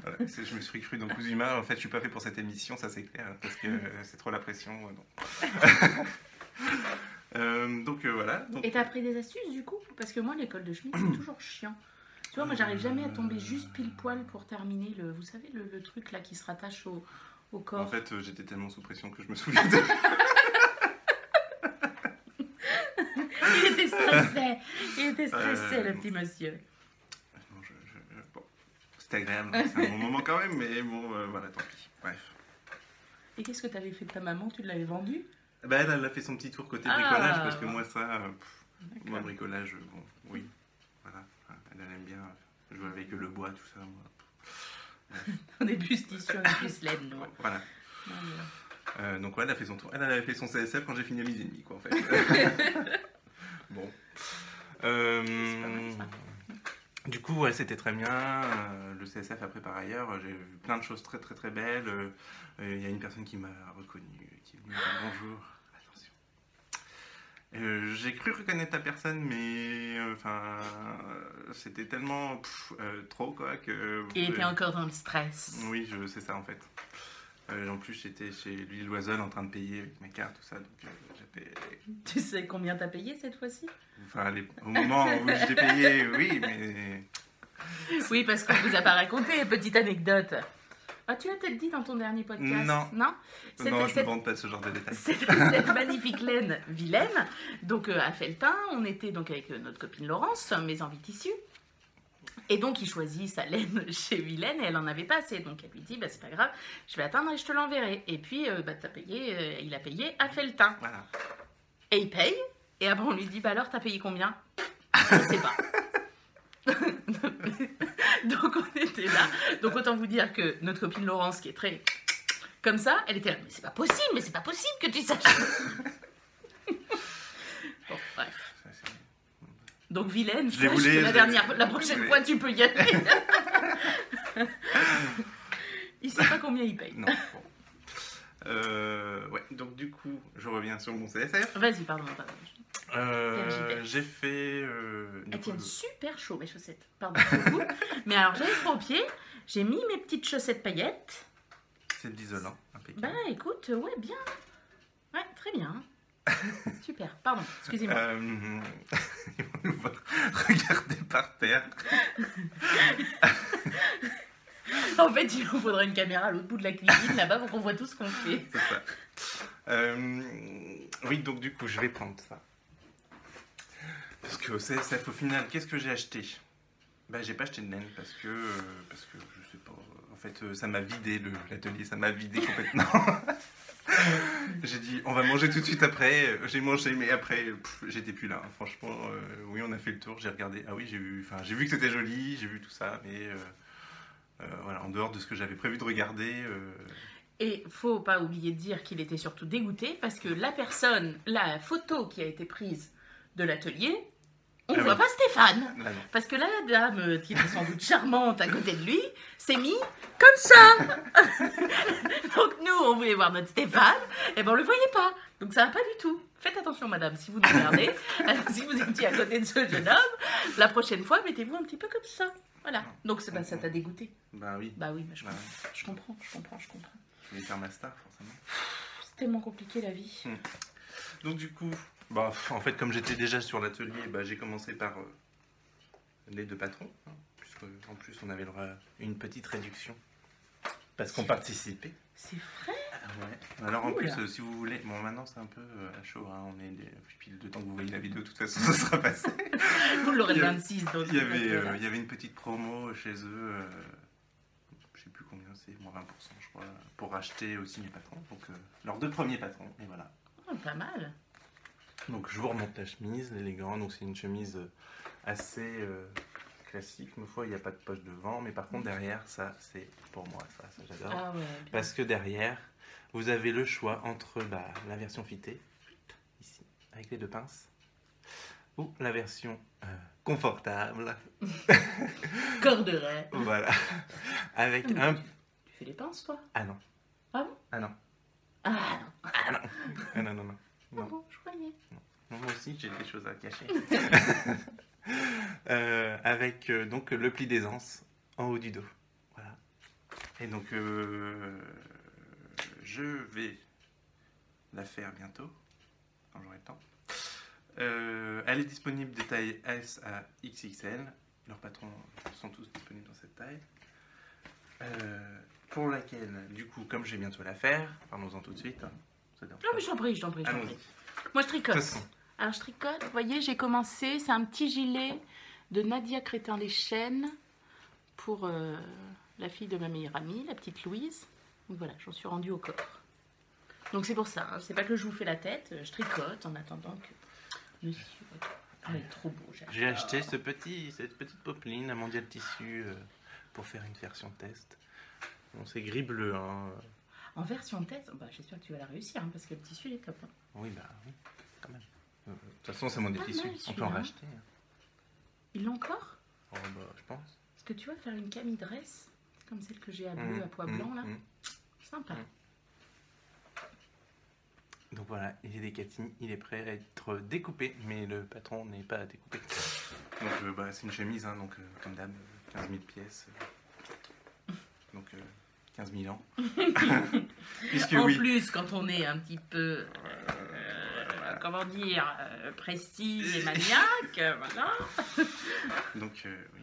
Voilà, je me suis cru dans Cousu Humain. En fait, je suis pas fait pour cette émission, ça c'est clair, parce que c'est trop la pression. Donc voilà. Donc... Et t'as pris des astuces du coup? Parce que moi, l'école de chemise, c'est toujours chiant. Tu vois, moi, j'arrive jamais à tomber juste pile poil pour terminer vous savez, le truc là qui se rattache au corps? En fait, j'étais tellement sous pression que je me souviens de... Il était stressé. Il était stressé, le petit monsieur. Non, bon, c'était agréable, hein. C'est un bon moment quand même, mais bon, voilà, tant pis. Bref. Et qu'est-ce que tu avais fait de ta maman? Tu l'avais vendue? Bah, elle a fait son petit tour côté Ah. bricolage, parce que moi, ça, D'accord. moi, bricolage, bon, oui, voilà. Elle aime bien jouer avec le bois, tout ça, moi. On est plus tissu, on est plus laine, nous. Voilà. Voilà. Donc ouais, elle a fait son tour. Elle avait fait son CSF quand j'ai fini à midi et demi, quoi, en fait. Bon. C'est pas mal, ça. Du coup, ouais, c'était très bien. Le CSF après, par ailleurs, j'ai vu plein de choses très très très belles. Il y a une personne qui m'a reconnu, qui est venue me dire bonjour. Attention. J'ai cru reconnaître la personne, mais enfin, c'était tellement trop, quoi, que... Il était encore dans le stress. Oui, c'est ça, en fait. En plus, j'étais chez L'Huile Loisel en train de payer avec ma carte, tout ça, donc j'étais... Tu sais combien t'as payé cette fois-ci? Enfin, au moment où j'ai payé, oui, mais... Oui, parce qu'on vous a pas raconté, petite anecdote. Ah, tu l'as peut-être dit dans ton dernier podcast. Non. Non, Non, je ne vante pas ce genre de détails. C'était cette magnifique laine vilaine, donc à Felletin, on était donc avec notre copine Laurence, maison Vitissu, et donc il choisit sa laine chez Vilaine et elle en avait pas assez, donc elle lui dit bah c'est pas grave, je vais attendre et je te l'enverrai. Et puis t'as payé, il a payé à Felletin. Voilà. Et il paye, et après on lui dit bah alors t'as payé combien? Je sais pas. Donc on était là, donc autant vous dire que notre copine Laurence qui est très comme ça, elle était là, mais c'est pas possible que tu saches. Bon, bref. Ça, c'est- Donc Vilaine, Je les sache voulais, que je- la prochaine je- fois tu peux y aller. Il sait pas combien il paye. Non, bon. Ouais, donc du coup, je reviens sur mon CSF. Vas-y, pardon. J'ai fait... du Elles coup, tiennent super chaud mes chaussettes. Pardon. Beaucoup. Mais alors j'avais froid aux pieds, j'ai mis mes petites chaussettes paillettes. c'est de l'isolant, impeccable. Bah écoute, ouais, bien. Ouais, très bien. Super, pardon, excusez-moi. Ils vont nous voir regarder par terre. En fait, il nous faudrait une caméra à l'autre bout de la cuisine là-bas pour qu'on voit tout ce qu'on fait. C'est ça. Oui, donc du coup, je vais prendre ça. Parce que au CSF, au final, qu'est-ce que j'ai acheté? Bah, j'ai pas acheté de laine parce que je sais pas. En fait, ça m'a vidé l'atelier, ça m'a vidé complètement. J'ai dit, on va manger tout de suite après. J'ai mangé, mais après, j'étais plus là. Franchement, oui, on a fait le tour. J'ai regardé. Ah oui, j'ai vu que c'était joli, j'ai vu tout ça, mais voilà, en dehors de ce que j'avais prévu de regarder. Et faut pas oublier de dire qu'il était surtout dégoûté parce que la photo qui a été prise de l'atelier, on ne voit pas Stéphane. Là, non. Parce que la dame, qui était sans doute charmante à côté de lui, s'est mise comme ça. Donc nous, on voulait voir notre Stéphane, et ben on le voyait pas. Donc ça va pas du tout. Faites attention, madame, si vous nous regardez, si vous étiez à côté de ce jeune homme, la prochaine fois, mettez-vous un petit peu comme ça. Voilà. Donc ça t'a dégoûté. Bah oui. Bah oui, je Bah, comprends. je vais faire ma star, forcément. C'est tellement compliqué la vie. Donc du coup, bah, en fait, comme j'étais déjà sur l'atelier, bah, j'ai commencé par les deux patrons, hein, puisque en plus on avait le droit à une petite réduction parce qu'on participait. C'est vrai. Ah ouais. Alors en Oula. plus, si vous voulez, bon maintenant c'est un peu à chaud, hein, on est puis le temps que vous voyez la vidéo, de toute façon, ça sera passé. Vous l'aurez Il y le a- 26. Donc Il y avait une petite promo chez eux, je sais plus combien c'est, moins 20% je crois, pour acheter aussi mes patrons, donc leurs deux premiers patrons, et voilà. Oh, pas mal. Donc je vous remonte la chemise, l'élégant, donc c'est une chemise assez classique, ma foi, il n'y a pas de poche devant, mais par contre derrière, ça c'est pour moi, ça j'adore. Ah ouais. bien. Parce que derrière, vous avez le choix entre la version fitée, ici, avec les deux pinces, ou la version confortable, Corderet. voilà, avec Ah, mais un... tu fais les pinces, toi? Ah non. Ah bon? Ah non. Ah non. Ah non. Ah non, non, non. Ah Non. bon, je croyais. Moi aussi, j'ai des choses à cacher. Avec donc le pli d'aisance en haut du dos. Voilà. Et donc, je vais la faire bientôt, quand j'aurai le temps. Elle est disponible des tailles S à XXL. Leurs patrons sont tous disponibles dans cette taille. pour laquelle, du coup, comme je vais bientôt la faire, parlons-en tout de suite. Hein, ça dérange Non, pas. mais je t'en prie, je t'en prie, je t'en Allons-y. prie. Moi, je tricote. De toute façon. Alors, je tricote. Vous voyez, j'ai commencé. C'est un petit gilet de Nadia Crétin-les-Chênes pour la fille de ma meilleure amie, la petite Louise. Donc voilà, j'en suis rendue au corps. Donc c'est pour ça. Hein. C'est pas que je vous fais la tête. Je tricote en attendant que monsieur... Ah, il est trop beau. J'ai acheté cette petite popeline à Mondial Tissu pour faire une version test. Bon, c'est gris bleu. Hein. En version test, bah, j'espère que tu vas la réussir hein, parce que le tissu il est top. Hein. Oui, bah oui, quand même. De toute façon, c'est Mondial Pas Tissu. mal, On peut en celui-là. racheter. Hein. Il l'a encore? Oh, bah, je pense. Est-ce que tu vas faire une camille dress comme celle que j'ai à bleu, à pois blanc là? Sympa. Donc voilà, il est décatini, il est prêt à être découpé, mais le patron n'est pas découpé. Donc bah, c'est une chemise, hein, donc comme d'hab, 15 000 pièces. Donc 15 000 ans. Puisque En oui. plus, quand on est un petit peu, comment dire, prestige et maniaque, voilà. Donc oui.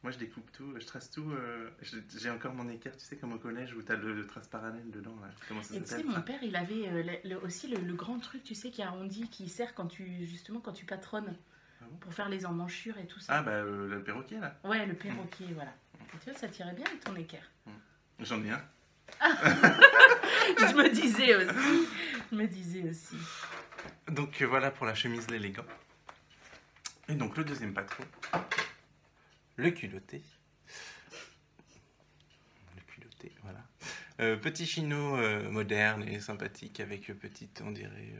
Moi je découpe tout, je trace tout. J'ai encore mon équerre, tu sais, comme au collège où tu as le trace parallèle dedans. Là. Comment ça Et tu sais, s'appelle mon père, il avait aussi le grand truc, tu sais, qui arrondit, qui sert quand quand tu patronnes, Ah bon? pour faire les emmanchures et tout ça. Ah bah le perroquet là. Ouais, le perroquet, voilà. Et tu vois, ça tirait bien avec ton équerre. J'en ai un. Je me disais aussi. Donc voilà pour la chemise l'élégant. Et donc le deuxième patron, le culotté. Le culotté, voilà. Petit chino moderne et sympathique avec petite, on dirait,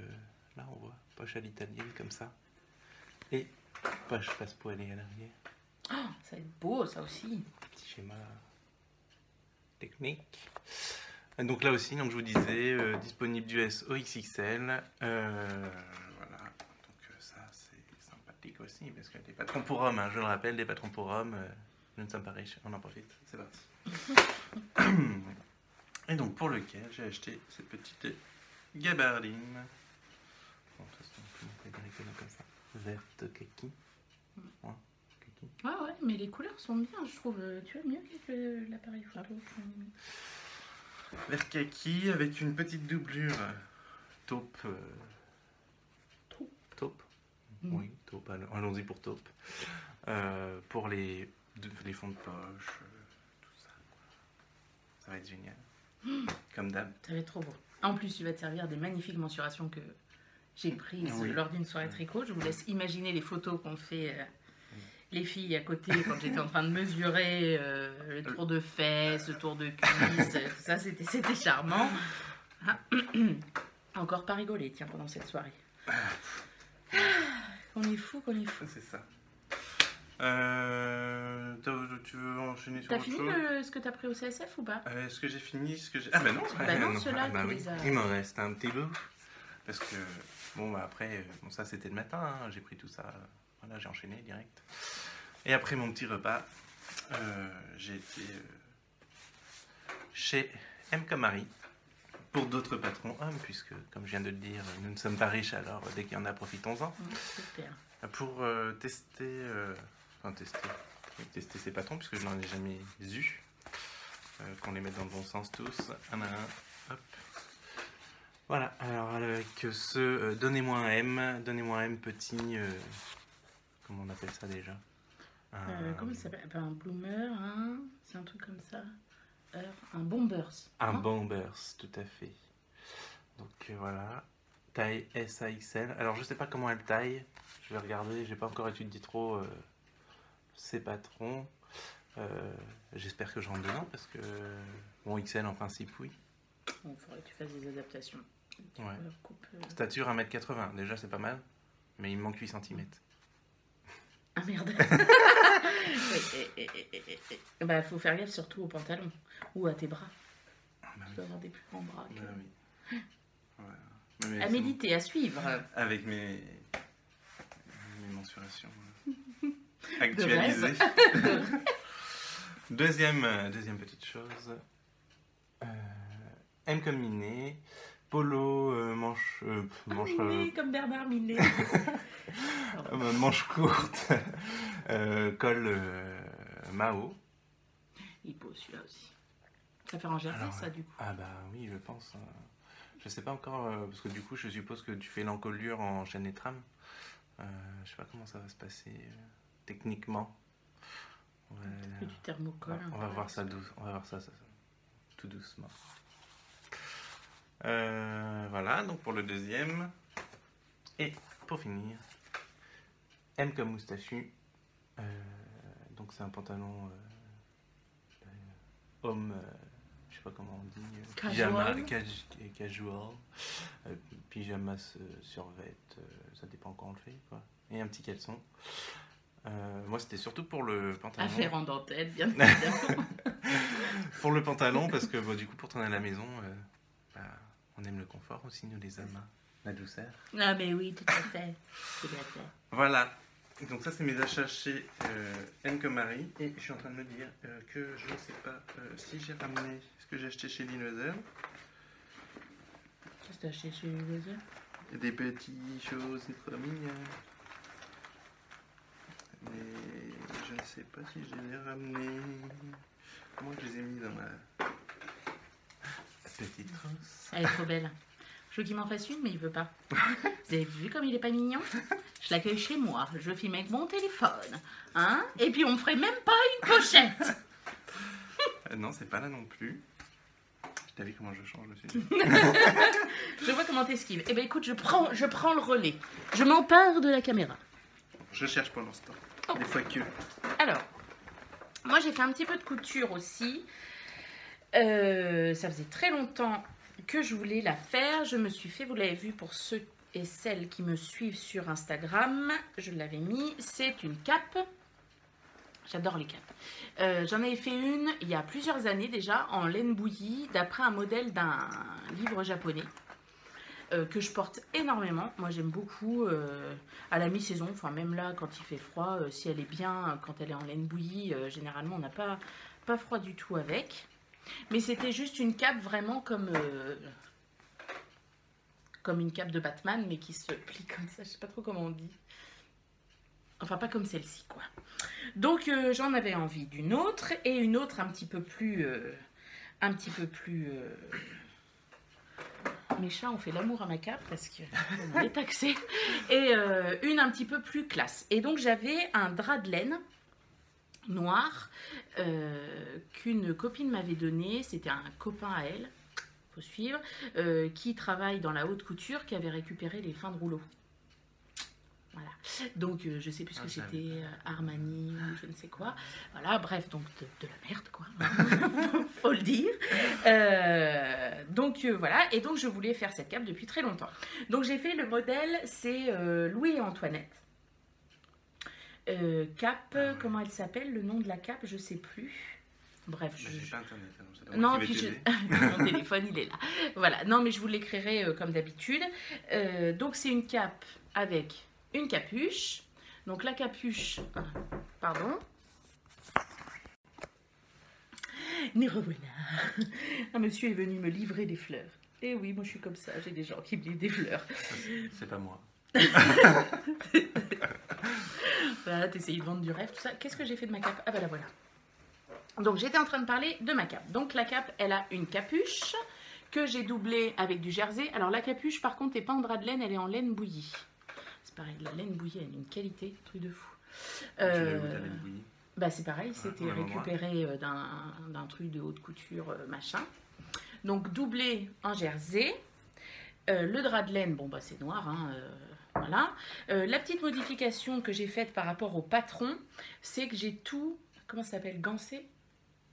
là on voit, poche à l'italienne comme ça. Et poche passe-poilée à l'arrière. Oh, ça va être beau, ça aussi. Petit schéma technique. Donc là aussi, donc je vous disais, disponible du S au XXL. Voilà, donc ça c'est sympathique aussi, parce que des patrons pour hommes, hein, je le rappelle, des patrons pour hommes, nous ne sommes pas riches, on en profite, c'est parti. Et donc pour lequel j'ai acheté cette petite gabardine. Bon, de toute façon, on peut directement comme ça. Verte kaki. Ouais, kaki. Ouais, mais les couleurs sont bien, je trouve. Tu vois, mieux que l'appareil photo. Vert kaki avec une petite doublure taupe. Taupe. Oui, taupe, allons-y pour taupe. Pour les fonds de poche, tout ça. Ça va être génial. Comme d'hab. Ça va être trop beau. En plus, tu vas te servir des magnifiques mensurations que j'ai prises lors d'une soirée tricot. Je vous laisse imaginer les photos qu'ont fait les filles à côté quand j'étais en train de mesurer le tour de fesses, le tour de cuisse, tout ça, c'était charmant. Ah, encore pas rigolé, tiens, pendant cette soirée. Qu'on est fou. C'est ça. Tu veux enchaîner sur T'as autre fini chose ce que t'as pris au CSF ou pas? Est-ce que j'ai fini Ah bah non, non, ceux-là, tu oui. les as... Il m'en reste un petit bout. Parce que, bon, bah après, bon, ça c'était le matin, hein, j'ai pris tout ça, voilà, j'ai enchaîné direct. Et après mon petit repas, j'ai été chez M comme Marie, pour d'autres patrons hommes, puisque, comme je viens de le dire, nous ne sommes pas riches, alors dès qu'il y en a, profitons-en. Super. Pour tester ces patrons, puisque je n'en ai jamais eu. Qu'on les mette dans le bon sens tous, un à un, hop. Voilà, alors avec ce donnez-moi un M petit, comment on appelle ça déjà? Comment ça s'appelle? Un bloomer, hein? C'est un truc comme ça. Un bombers. Un bombers, tout à fait. Donc voilà, taille S à XL. Alors je sais pas comment elle taille, je vais regarder, j'ai pas encore étudié trop ces patrons. J'espère que je rentre dedans parce que bon, XL en principe oui. Bon, faudrait que tu fasses des adaptations. Ouais. Stature 1m80, déjà c'est pas mal, mais il me manque 8 cm. Ah merde. Bah faut faire gaffe surtout aux pantalons ou à tes bras. Tu dois avoir des plus grands bras. Bah oui. Voilà. À méditer, à suivre. Avec mes mensurations actualisées. Deuxième petite chose. M comme Minet. Polo, manche... Minet, comme Bernard Minet. manche courte. Col Mao. Il est beau celui-là aussi. Ça fait en jersey, Alors, ça, du coup. ah bah oui, je pense. Je sais pas encore, parce que du coup, je suppose que tu fais l'encolure en chaîne et trame. Je sais pas comment ça va se passer techniquement. Ouais, Que du thermocol. on va voir ça on va voir ça tout doucement. Voilà, donc pour le deuxième. Et pour finir, M comme moustachu. Donc c'est un pantalon homme, je sais pas comment on dit, pyjama, casual, pyjama survêt, ça dépend quand on le fait, quoi. Et un petit caleçon. Moi c'était surtout pour le pantalon. Affaire en dentelle, bien évidemment. Pour le pantalon, parce que bon, du coup pour tourner à la maison, on aime le confort aussi, nous les hommes, hein. La douceur. Ah mais oui, tout à fait. Tout à fait. Voilà. Donc ça c'est mes achats chez M comme Marie. Et je suis en train de me dire que je ne sais pas si j'ai ramené ce que j'ai acheté chez Dinosaur. Qu'est-ce que t'as acheté chez Dinosaur? Des petites choses trop mignonnes. Mais je ne sais pas si je les ai ramenés. Comment je les ai mis dans ma petite trousse? Elle est trop belle. Je veux qu'il m'en fasse une, mais il veut pas. Vous avez vu comme il est pas mignon? Je l'accueille chez moi, je filme avec mon téléphone. Hein? Et puis on me ferait même pas une pochette. Non, c'est pas là non plus. T'as vu comment je change le sujet? Je vois comment t'esquives. Eh ben écoute, je prends le relais. Je m'empare de la caméra. Je cherche pour l'instant. Oh. Des fois que... Alors, moi j'ai fait un petit peu de couture aussi. Ça faisait très longtemps que je voulais la faire. Je me suis fait, vous l'avez vu pour ceux et celles qui me suivent sur Instagram, je l'avais mis, c'est une cape. J'adore les capes. J'en avais fait une il y a plusieurs années déjà en laine bouillie d'après un modèle d'un livre japonais que je porte énormément. Moi j'aime beaucoup à la mi-saison, enfin même là quand il fait froid, si elle est bien, quand elle est en laine bouillie, généralement on n'a pas froid du tout avec. Mais c'était juste une cape vraiment comme une cape de Batman, mais qui se plie comme ça, je sais pas trop comment on dit. Enfin, pas comme celle-ci, quoi. Donc, j'en avais envie d'une autre, et une autre un petit peu plus... Mes chats ont fait l'amour à ma cape, parce qu'on est taxé. Et une un petit peu plus classe. Et donc, j'avais un drap de laine noir qu'une copine m'avait donné. C'était un copain à elle, faut suivre, qui travaille dans la haute couture, qui avait récupéré les fins de rouleau. Voilà. Donc je sais plus ce que c'était, Armani ou je ne sais quoi. Voilà, bref, donc de la merde, quoi. Faut le dire. Donc voilà, et donc je voulais faire cette cape depuis très longtemps. Donc j'ai fait le modèle, c'est Louis et Antoinette. Cape, comment elle s'appelle? Le nom de la cape, je sais plus. Bref, j'ai pas internet. Alors non, puis mon téléphone il est là. Voilà, non mais je vous l'écrirai comme d'habitude. Donc c'est une cape avec une capuche. Donc la capuche, pardon. Nous revoilà. Un monsieur est venu me livrer des fleurs. Et oui, moi je suis comme ça, j'ai des gens qui me livrent des fleurs. C'est pas moi. Voilà, t'essayes de vendre du rêve, tout ça. Qu'est-ce que j'ai fait de ma cape? Ah bah la voilà. Donc j'étais en train de parler de ma cape. Donc la cape, elle a une capuche que j'ai doublée avec du jersey. Alors la capuche par contre n'est pas en drap de laine, elle est en laine bouillie. C'est pareil, la laine bouillie elle a une qualité, truc de fou. Tu l'as vu ta laine bouillie? Bah c'est pareil, c'était récupéré d'un truc de haute couture machin. Donc doublé en jersey. Le drap de laine, bon bah c'est noir, hein, voilà. La petite modification que j'ai faite par rapport au patron, c'est que j'ai tout, comment ça s'appelle, gancé?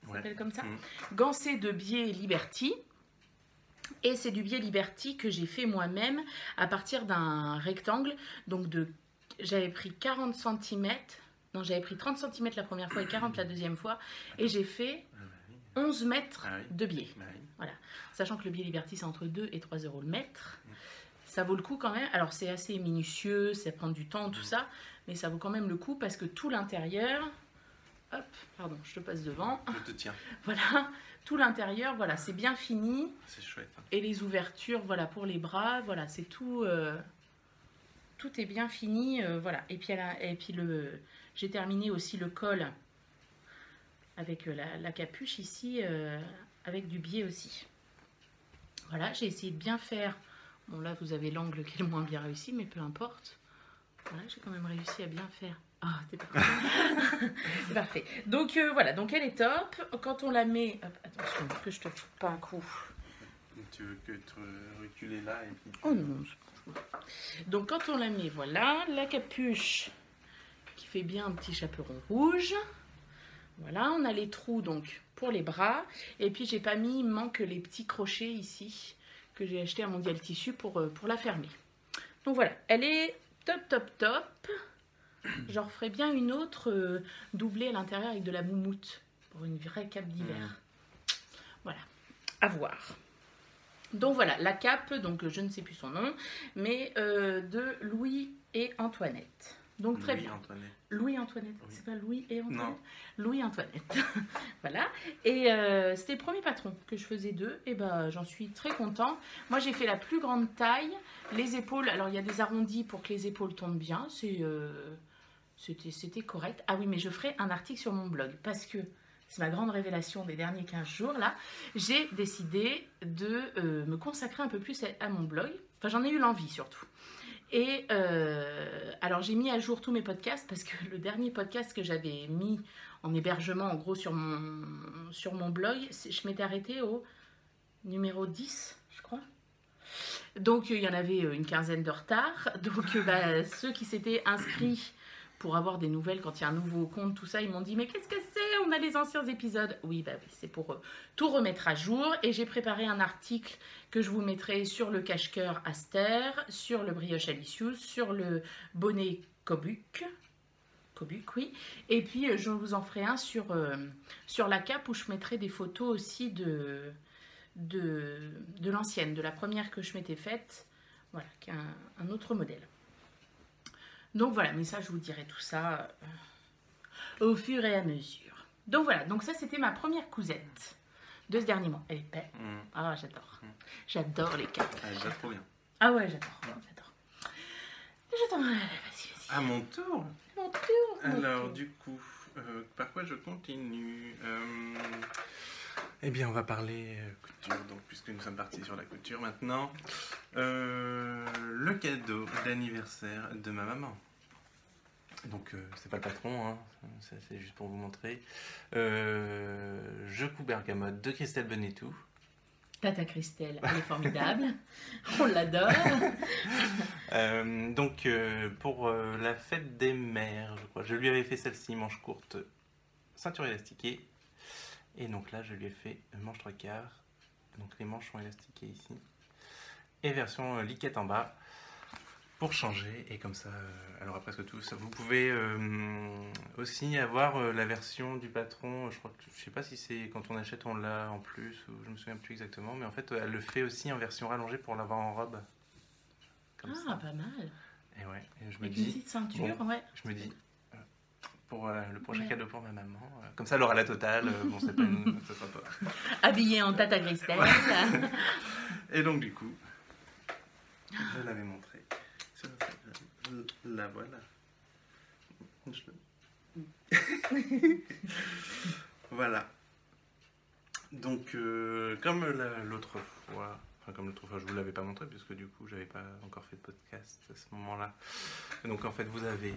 Ça s'appelle comme ça, gancé de biais Liberty. Et c'est du biais Liberty que j'ai fait moi-même à partir d'un rectangle. Donc j'avais pris 40 cm, non j'avais pris 30 cm la première fois et 40 la deuxième fois. Et j'ai fait 11 mètres de biais. Voilà. Sachant que le biais Liberty c'est entre 2 et 3 € le mètre. Ça vaut le coup quand même. Alors c'est assez minutieux, ça prend du temps, tout ça. Mais ça vaut quand même le coup parce que tout l'intérieur... Hop, pardon, je te passe devant. Je te tiens. Voilà, tout l'intérieur, voilà, c'est bien fini. C'est chouette. Hein. Et les ouvertures, voilà, pour les bras, voilà, c'est tout. Tout est bien fini, voilà. Et puis, j'ai terminé aussi le col avec la capuche ici avec du biais aussi. Voilà, j'ai essayé de bien faire. Bon, là, vous avez l'angle qui est le moins bien réussi, mais peu importe. Voilà, j'ai quand même réussi à bien faire. Ah, c'est parfait. C'est parfait. Donc, voilà, donc elle est top. Quand on la met... Hop, attention, que je te foute pas un coup. Tu veux que tu recules là et puis... Oh non. Donc, quand on la met, voilà, la capuche qui fait bien un petit chaperon rouge. Voilà, on a les trous donc pour les bras. Et puis, j'ai pas mis, il manque les petits crochets ici que j'ai acheté à Mondial Tissu pour la fermer. Donc voilà, elle est top, top, top. J'en referai bien une autre doublée à l'intérieur avec de la moumoute pour une vraie cape d'hiver. Voilà, à voir. Donc voilà, la cape, donc je ne sais plus son nom, mais de Louis et Antoinette. Donc très bien. Antoinette. Louis-Antoinette, Oui. c'est pas Louis et Antoinette? Non. Louis-Antoinette. Voilà. Et c'était le premier patron que je faisais d'eux. Et ben j'en suis très content. Moi j'ai fait la plus grande taille. Les épaules, alors il y a des arrondis pour que les épaules tombent bien. C'était correct. Ah oui, mais je ferai un article sur mon blog parce que c'est ma grande révélation des derniers 15 jours là. J'ai décidé de me consacrer un peu plus à mon blog. Enfin, j'en ai eu l'envie surtout. Et alors j'ai mis à jour tous mes podcasts parce que le dernier podcast que j'avais mis en hébergement en gros sur mon blog, je m'étais arrêtée au numéro 10, je crois. Donc il y en avait une quinzaine de retard. Donc ceux qui s'étaient inscrits pour avoir des nouvelles quand il y a un nouveau compte, tout ça, ils m'ont dit mais qu'est-ce que c'est? On a les anciens épisodes. Oui, bah oui, c'est pour tout remettre à jour. Et j'ai préparé un article que je vous mettrai sur le cache-cœur Aster, sur le brioche Alicious, sur le bonnet Cobuc. Cobuc, oui. Et puis je vous en ferai un sur la cape où je mettrai des photos aussi de l'ancienne, de la première que je m'étais faite. Voilà, qui est un autre modèle. Donc voilà, mais ça je vous dirai tout ça au fur et à mesure. Donc voilà, donc ça c'était ma première cousette de ce dernier mois. Elle est belle. Ah, j'adore. J'adore les capes. Ah, déjà trop bien. Ah ouais, j'adore. J'adore. Vas-y, vas-y. À mon tour. Mon tour. Alors du coup, par quoi je continue Eh bien, on va parler couture, donc puisque nous sommes partis sur la couture maintenant. Le cadeau d'anniversaire de ma maman. Donc, c'est pas le patron, hein, c'est juste pour vous montrer. Je couds bergamote de Christelle Benetou. Tata Christelle, elle est formidable. On l'adore. Donc, pour la fête des mères, je crois, je lui avais fait celle-ci, manche courte, ceinture élastiquée. Et donc là, je lui ai fait manche 3/4. Donc les manches sont élastiquées ici. Et version liquette en bas pour changer. Et comme ça, elle aura presque tout. Vous pouvez aussi avoir la version du patron. Je sais pas si c'est quand on achète, on l'a en plus. Ou je me souviens plus exactement. Mais en fait, elle le fait aussi en version rallongée pour l'avoir en robe. Comme ça. Pas mal. Et ouais. Et je me Avec dis, une petite ceinture, bon, ouais. Je me dis. Pour le prochain cadeau pour ma maman. Comme ça, elle aura la totale. Bon, c'est pas une... ça sera pas... Habillée en Tata Christelle. Et donc, du coup, je l'avais montré. La voilà. Voilà. Donc, comme l'autre fois... Enfin, comme l'autre fois, je vous l'avais pas montré, puisque du coup, j'avais pas encore fait de podcast à ce moment-là. Donc, en fait, vous avez...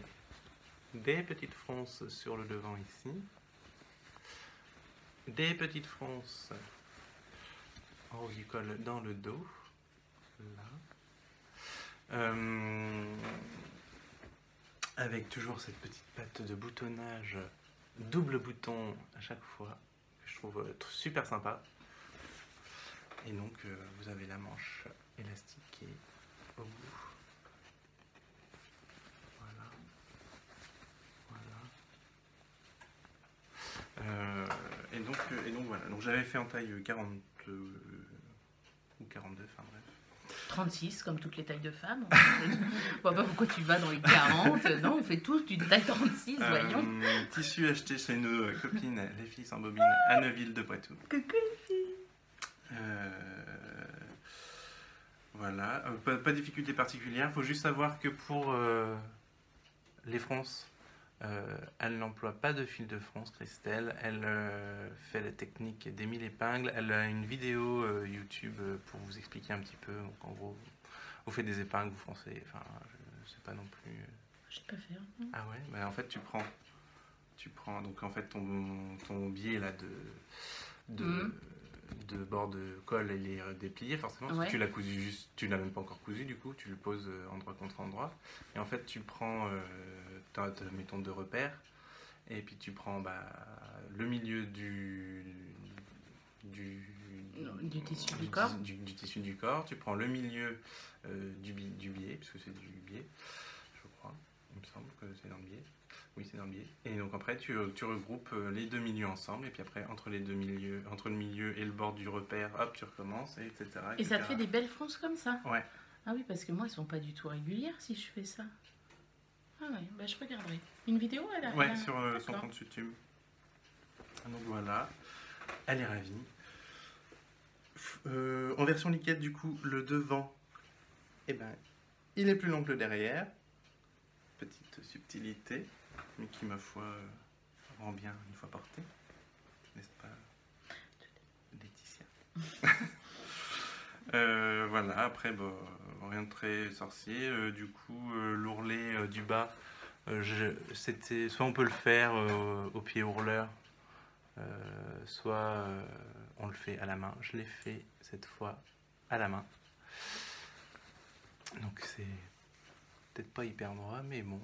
des petites fronces sur le devant ici, des petites fronces en haut du col dans le dos, là, avec toujours cette petite patte de boutonnage, double bouton à chaque fois, que je trouve super sympa. Et donc vous avez la manche élastiquée au bout. Et donc voilà, donc j'avais fait en taille 40 ou 42, enfin bref. 36, comme toutes les tailles de femmes. Je vois pas pourquoi tu vas dans les 40. Non, on fait tous d'une taille 36, voyons. Tissu acheté chez nos copines, les filles sans bobine, à Neuville de Poitou. Coucou les filles. Voilà, pas de difficulté particulière. Il faut juste savoir que pour les fronces, Elle n'emploie pas de fil de France, Christelle. Elle fait la technique des 1000 épingles. Elle a une vidéo YouTube pour vous expliquer un petit peu. Donc en gros, vous faites des épingles, vous foncez. Enfin, je sais pas non plus. Je sais pas faire. Ah ouais, bah en fait tu prends donc en fait ton biais là de bord de colle, il est déplié forcément parce que tu l'as cousu juste, tu l'as même pas encore cousu du coup, tu le poses endroit contre endroit et en fait tu prends mettons deux repères et puis tu prends le milieu du tissu du corps, du tissu du corps, tu prends le milieu du biais puisque c'est du biais, je crois, il me semble que c'est dans le biais. Oui, c'est dans le biais. Et donc après, tu regroupes les deux milieux ensemble. Et puis après, entre le milieu et le bord du repère, hop, tu recommences, et etc. Et ça te fait des belles fronces comme ça? Ouais. Ah oui, parce que moi, elles sont pas du tout régulières si je fais ça. Ah ouais, bah je regarderai. Une vidéo, elle a... Ouais, sur son compte YouTube. Donc voilà, elle est ravie. En version liquette, du coup, le devant, il est plus long que le derrière. Petite subtilité, mais qui, ma foi, rend bien une fois porté. N'est-ce pas, Laetitia? Voilà, après, rien de très sorcier. Du coup, l'ourlet du bas, soit on peut le faire au pied ourleur, soit on le fait à la main. Je l'ai fait cette fois à la main. Donc c'est peut-être pas hyper droit, mais bon,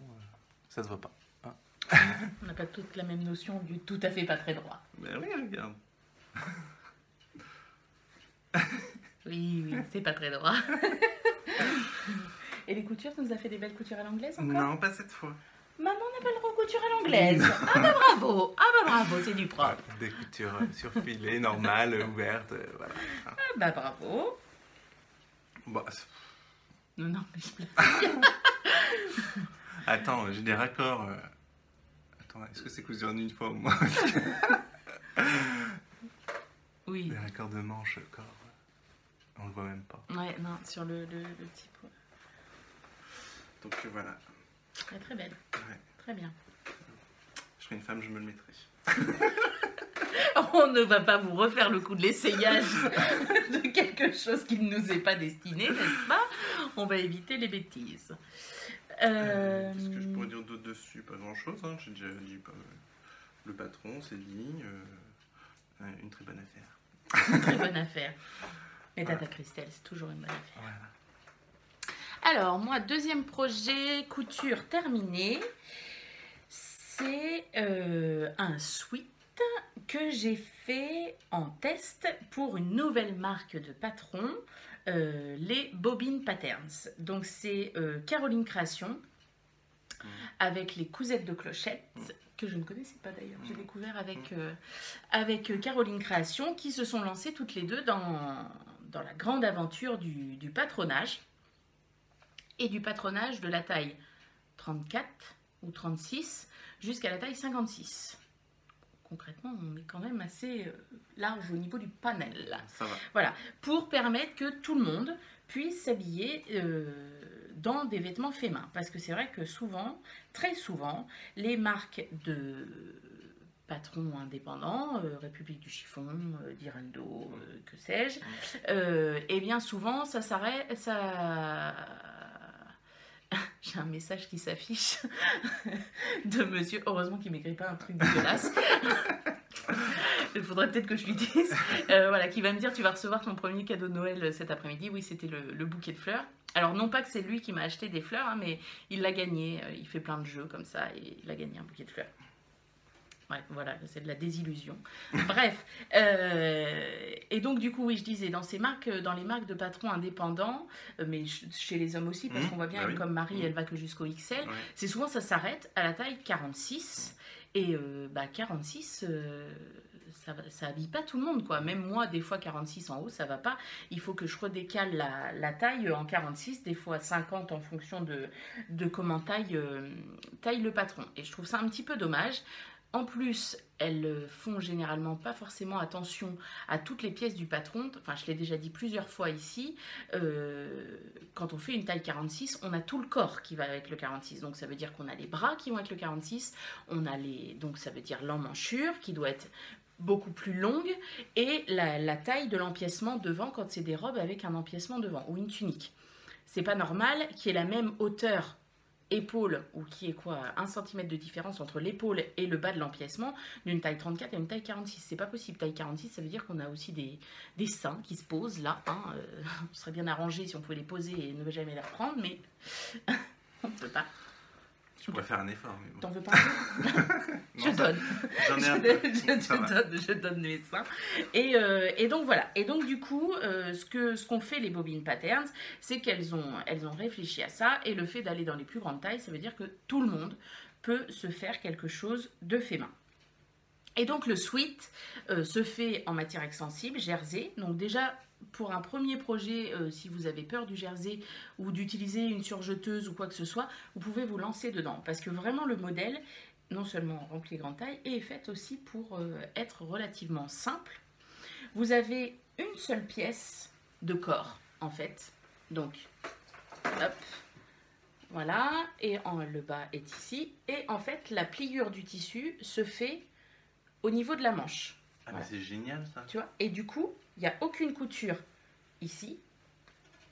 ça se voit pas. Hein. On n'a pas toute la même notion du tout à fait pas très droit. Ben oui, regarde. Oui, c'est pas très droit. Et les coutures, tu nous as fait des belles coutures à l'anglaise encore? Non, pas cette fois. Maman n'a pas le recouture à l'anglaise. Ah bah bravo, c'est du propre. Des coutures surfilées, normales, ouvertes, voilà. Ah bah bravo. Bon, Non, mais je blague. Attends, j'ai des raccords. Attends, est-ce que c'est cousu en une fois au moins? Oui. Des raccords de manche, corps. On le voit même pas. Ouais, non, sur le petit pot. Donc voilà. Elle est très belle. Ouais. Très bien. Je serai une femme, je me le mettrai. On ne va pas vous refaire le coup de l'essayage de quelque chose qui ne nous est pas destiné, n'est-ce pas? On va éviter les bêtises. Qu'est-ce que je pourrais dire d'autre dessus? Pas grand-chose, hein. J'ai déjà dit le patron, c'est dit. Une très bonne affaire. Une très bonne affaire. Et Tata Christelle, c'est toujours une bonne affaire. Voilà. Alors, moi, deuxième projet, couture terminée. C'est un sweat que j'ai fait en test pour une nouvelle marque de patron, les Bobbin Patterns. Donc c'est Caroline Création avec les cousettes de clochette que je ne connaissais pas d'ailleurs. J'ai découvert avec Caroline Création qui se sont lancées toutes les deux dans la grande aventure du patronage et du patronage de la taille 34 ou 36 jusqu'à la taille 56. Concrètement, on est quand même assez large au niveau du panel. Ça va. Voilà, pour permettre que tout le monde puisse s'habiller dans des vêtements faits main. Parce que c'est vrai que souvent, très souvent, les marques de patrons indépendants, République du chiffon, Dirando, que sais-je, et bien souvent, ça s'arrête, ça... J'ai un message qui s'affiche de monsieur, heureusement qu'il ne m'écrit pas un truc dégueulasse. Il faudrait peut-être que je lui dise. Voilà, qui va me dire, tu vas recevoir ton premier cadeau de Noël cet après-midi. Oui, c'était le bouquet de fleurs. Alors non pas que c'est lui qui m'a acheté des fleurs, hein, mais il l'a gagné. Il fait plein de jeux comme ça et il a gagné un bouquet de fleurs. Ouais, voilà, c'est de la désillusion. Bref, et donc du coup, oui, je disais, dans les marques de patrons indépendants, mais chez les hommes aussi, parce qu'on voit bien, comme Marie, elle va que jusqu'au XL, c'est souvent, ça s'arrête à la taille 46, et 46, ça habille pas tout le monde, quoi. Même moi, des fois, 46 en haut, ça va pas. Il faut que je redécale la taille en 46, des fois 50 en fonction de comment taille le patron. Et je trouve ça un petit peu dommage. En plus, elles font généralement pas forcément attention à toutes les pièces du patron. Enfin, je l'ai déjà dit plusieurs fois ici, quand on fait une taille 46, on a tout le corps qui va avec le 46. Donc ça veut dire qu'on a les bras qui vont avec le 46, on a donc ça veut dire l'emmanchure qui doit être beaucoup plus longue et la taille de l'empiècement devant quand c'est des robes avec un empiècement devant ou une tunique. C'est pas normal qu'il y ait la même hauteur épaule, ou qui est quoi, 1 cm de différence entre l'épaule et le bas de l'empiècement d'une taille 34 et une taille 46. C'est pas possible. Taille 46, ça veut dire qu'on a aussi des seins qui se posent là. Hein. On serait bien arrangé si on pouvait les poser et ne jamais les reprendre, mais on ne peut pas. Je pourrais faire un effort. Mais bon. T'en veux pas un peu? Je donne. J'en ai un peu. Je donne mes seins. Et donc voilà. Et donc du coup, ce qu'ont fait les bobines patterns, c'est qu'elles ont réfléchi à ça. Et le fait d'aller dans les plus grandes tailles, ça veut dire que tout le monde peut se faire quelque chose de fait main. Et donc le sweat se fait en matière extensible, jersey. Donc déjà, pour un premier projet, si vous avez peur du jersey ou d'utiliser une surjeteuse ou quoi que ce soit, vous pouvez vous lancer dedans. Parce que vraiment le modèle, non seulement rempli grande taille, est fait aussi pour être relativement simple. Vous avez une seule pièce de corps, en fait. Donc, hop, voilà. Et le bas est ici. Et en fait, la pliure du tissu se fait au niveau de la manche. Ah, voilà. Mais c'est génial ça. Tu vois? Et du coup, il n'y a aucune couture ici,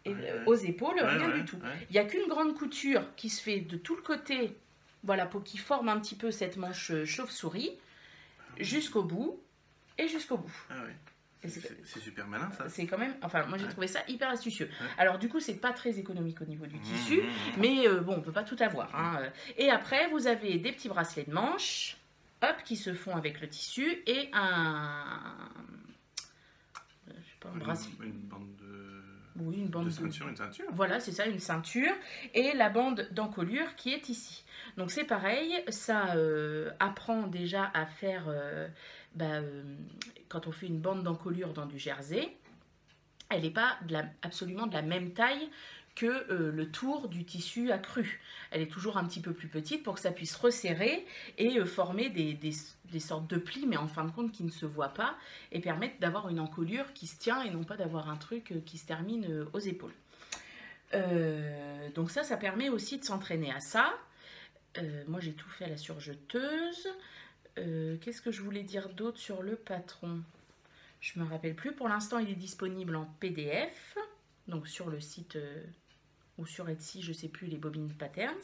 et aux épaules, rien du tout. Il n'y a qu'une grande couture qui se fait de tout le côté, voilà, pour qui forme un petit peu cette manche chauve-souris, jusqu'au bout, et jusqu'au bout. Ah oui. C'est super malin ça. C'est quand même, enfin moi j'ai trouvé ça hyper astucieux. Alors du coup c'est pas très économique au niveau du tissu, mais bon on peut pas tout avoir. Hein. Et après vous avez des petits bracelets de manche, hop, qui se font avec le tissu et une bande de... Oui, une bande de ceinture, une ceinture. Voilà, c'est ça, une ceinture. Et la bande d'encolure qui est ici. Donc c'est pareil, ça apprend déjà à faire, quand on fait une bande d'encolure dans du jersey, elle n'est pas absolument de la même taille que le tour du tissu accru. Elle est toujours un petit peu plus petite pour que ça puisse resserrer et former des sortes de plis, mais en fin de compte qui ne se voient pas, et permettre d'avoir une encolure qui se tient et non pas d'avoir un truc qui se termine aux épaules. Donc ça permet aussi de s'entraîner à ça. Moi j'ai tout fait à la surjeteuse. Qu'est-ce que je voulais dire d'autre sur le patron? Je ne me rappelle plus. Pour l'instant il est disponible en PDF, donc sur le site... ou sur Etsy, je ne sais plus, les bobines patterns.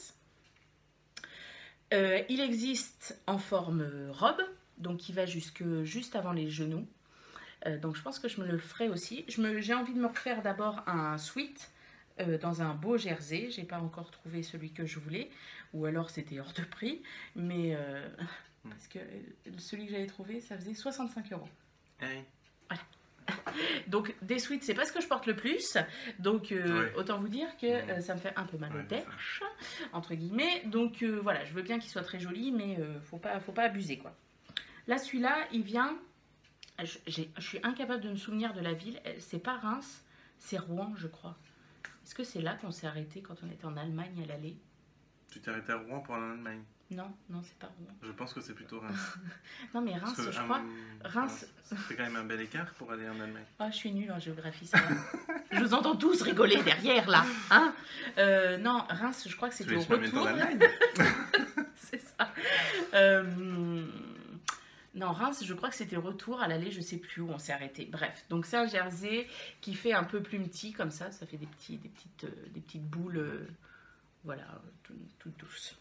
Il existe en forme robe, donc qui va juste avant les genoux. Donc je pense que je me le ferai aussi. J'ai envie de me refaire d'abord un sweat dans un beau jersey. Je n'ai pas encore trouvé celui que je voulais, ou alors c'était hors de prix. Mais parce que celui que j'avais trouvé, ça faisait 65 €. Hey. Voilà. Donc des sweats c'est pas ce que je porte le plus, donc autant vous dire que ça me fait un peu mal aux dèches entre guillemets, donc voilà, je veux bien qu'il soit très joli, mais faut pas abuser quoi. Là celui-là il vient, je suis incapable de me souvenir de la ville, c'est pas Reims, c'est Rouen je crois. Est-ce que c'est là qu'on s'est arrêté quand on était en Allemagne à l'aller? Tu t'es arrêté à Rouen pour l'Allemagne? Non, c'est pas Rouen. Je pense que c'est plutôt Reims. Non mais Reims, je crois. Reims. C'est quand même un bel écart pour aller en Allemagne. Ah, je suis nulle en géographie, ça va. Je vous entends tous rigoler derrière là. Hein non, Reims, je crois que c'était au retour. C'est ça. Non, Reims, je crois que c'était retour. À l'aller, je sais plus où on s'est arrêté. Bref, donc c'est un jersey qui fait un peu plumetis comme ça. Ça fait des petites boules, voilà, toutes douces.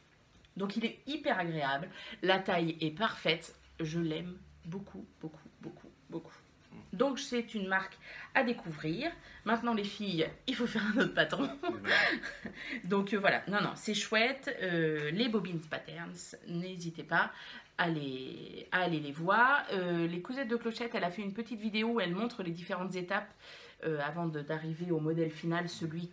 Donc il est hyper agréable, la taille est parfaite, je l'aime beaucoup, beaucoup, beaucoup, beaucoup. Donc c'est une marque à découvrir. Maintenant les filles, il faut faire un autre patron. Donc voilà, non, c'est chouette. Les bobines patterns, n'hésitez pas à aller les voir. Les cousettes de Clochette, elle a fait une petite vidéo où elle montre les différentes étapes avant d'arriver au modèle final, celui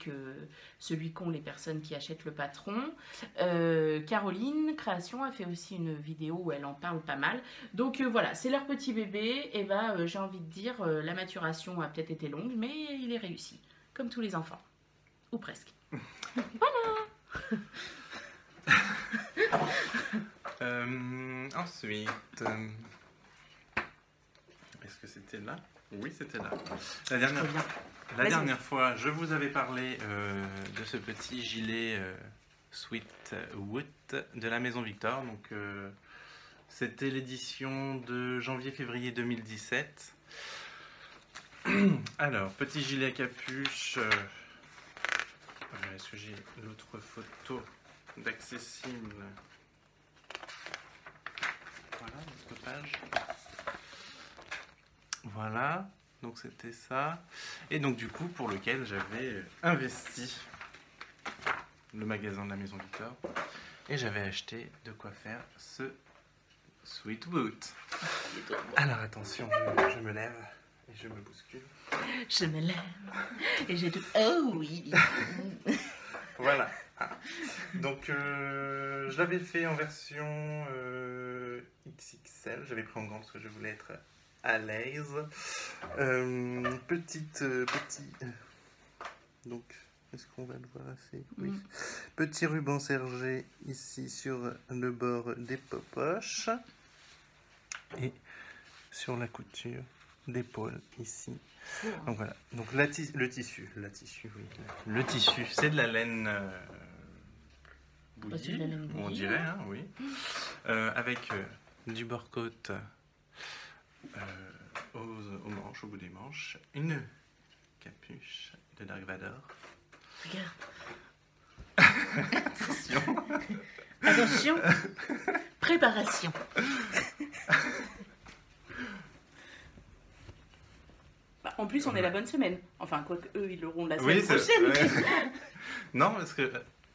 qu'ont les personnes qui achètent le patron. Caroline Création a fait aussi une vidéo où elle en parle pas mal. Donc voilà, c'est leur petit bébé. Et j'ai envie de dire, la maturation a peut-être été longue, mais il est réussi, comme tous les enfants. Ou presque. Voilà. Ensuite, est-ce que c'était là? Oui, c'était là. La dernière fois, je vous avais parlé de ce petit gilet Sweet Wood de la Maison Victor. Donc, c'était l'édition de janvier-février 2017. Alors, petit gilet à capuche. Est-ce que j'ai l'autre photo d'accessible? Voilà, l'autre page. Voilà, donc c'était ça. Et donc du coup, pour lequel j'avais investi le magasin de la Maison Victor. Et j'avais acheté de quoi faire ce Sweet Boot. Alors attention, je me lève et je me bouscule. Je me lève et j'ai tout... Oh oui. Voilà. Donc je l'avais fait en version XXL. J'avais pris en grand parce que je voulais être à l'aise. Petit. Donc, est-ce qu'on va le voir assez? Oui. Petit ruban sergé ici sur le bord des poches. Et sur la couture d'épaule ici. Donc voilà. Donc le tissu, oui. Le tissu, c'est de la laine bouillie, on dirait, hein, oui. Avec du bord-côte aux manches, au bout des manches, une capuche de Dark Vador. Regarde. Attention. Attention. Préparation. Bah, en plus, on est la bonne semaine. Enfin, quoique eux, ils l'auront la semaine prochaine. Ouais. Non, parce que...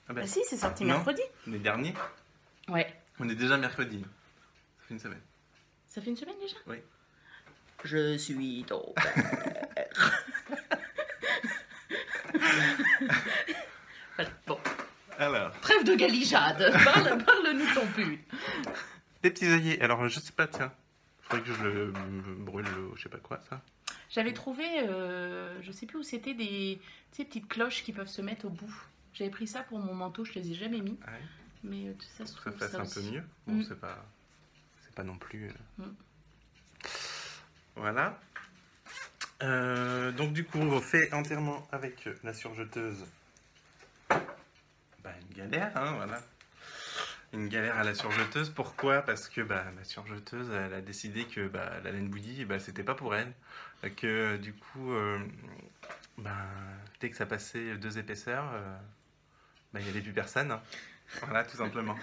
Ah si, c'est sorti mercredi. Les derniers. Ouais. On est déjà mercredi. Ça fait une semaine. Ça fait une semaine déjà? Oui. Je suis ton père. Voilà, bon. Alors. Trêve de galijade. Parle-nous de ton pull. Des petits œillets. Alors, je sais pas, tiens. Faudrait que je le brûle, je sais pas quoi, ça. J'avais trouvé, je sais plus où c'était, des petites cloches qui peuvent se mettre au bout. J'avais pris ça pour mon manteau, je les ai jamais mis. Ah ouais. Mais ça se trouve ça fasse un aussi. peu mieux. Bon, c'est pas non plus... Voilà. Donc du coup, on fait entièrement avec la surjeteuse. Une galère, hein, voilà. Une galère à la surjeteuse. Pourquoi? Parce que la surjeteuse, elle a décidé que la laine bouillie, c'était pas pour elle. Que du coup, dès que ça passait 2 épaisseurs, il n'y avait plus personne. Hein. Voilà, tout simplement.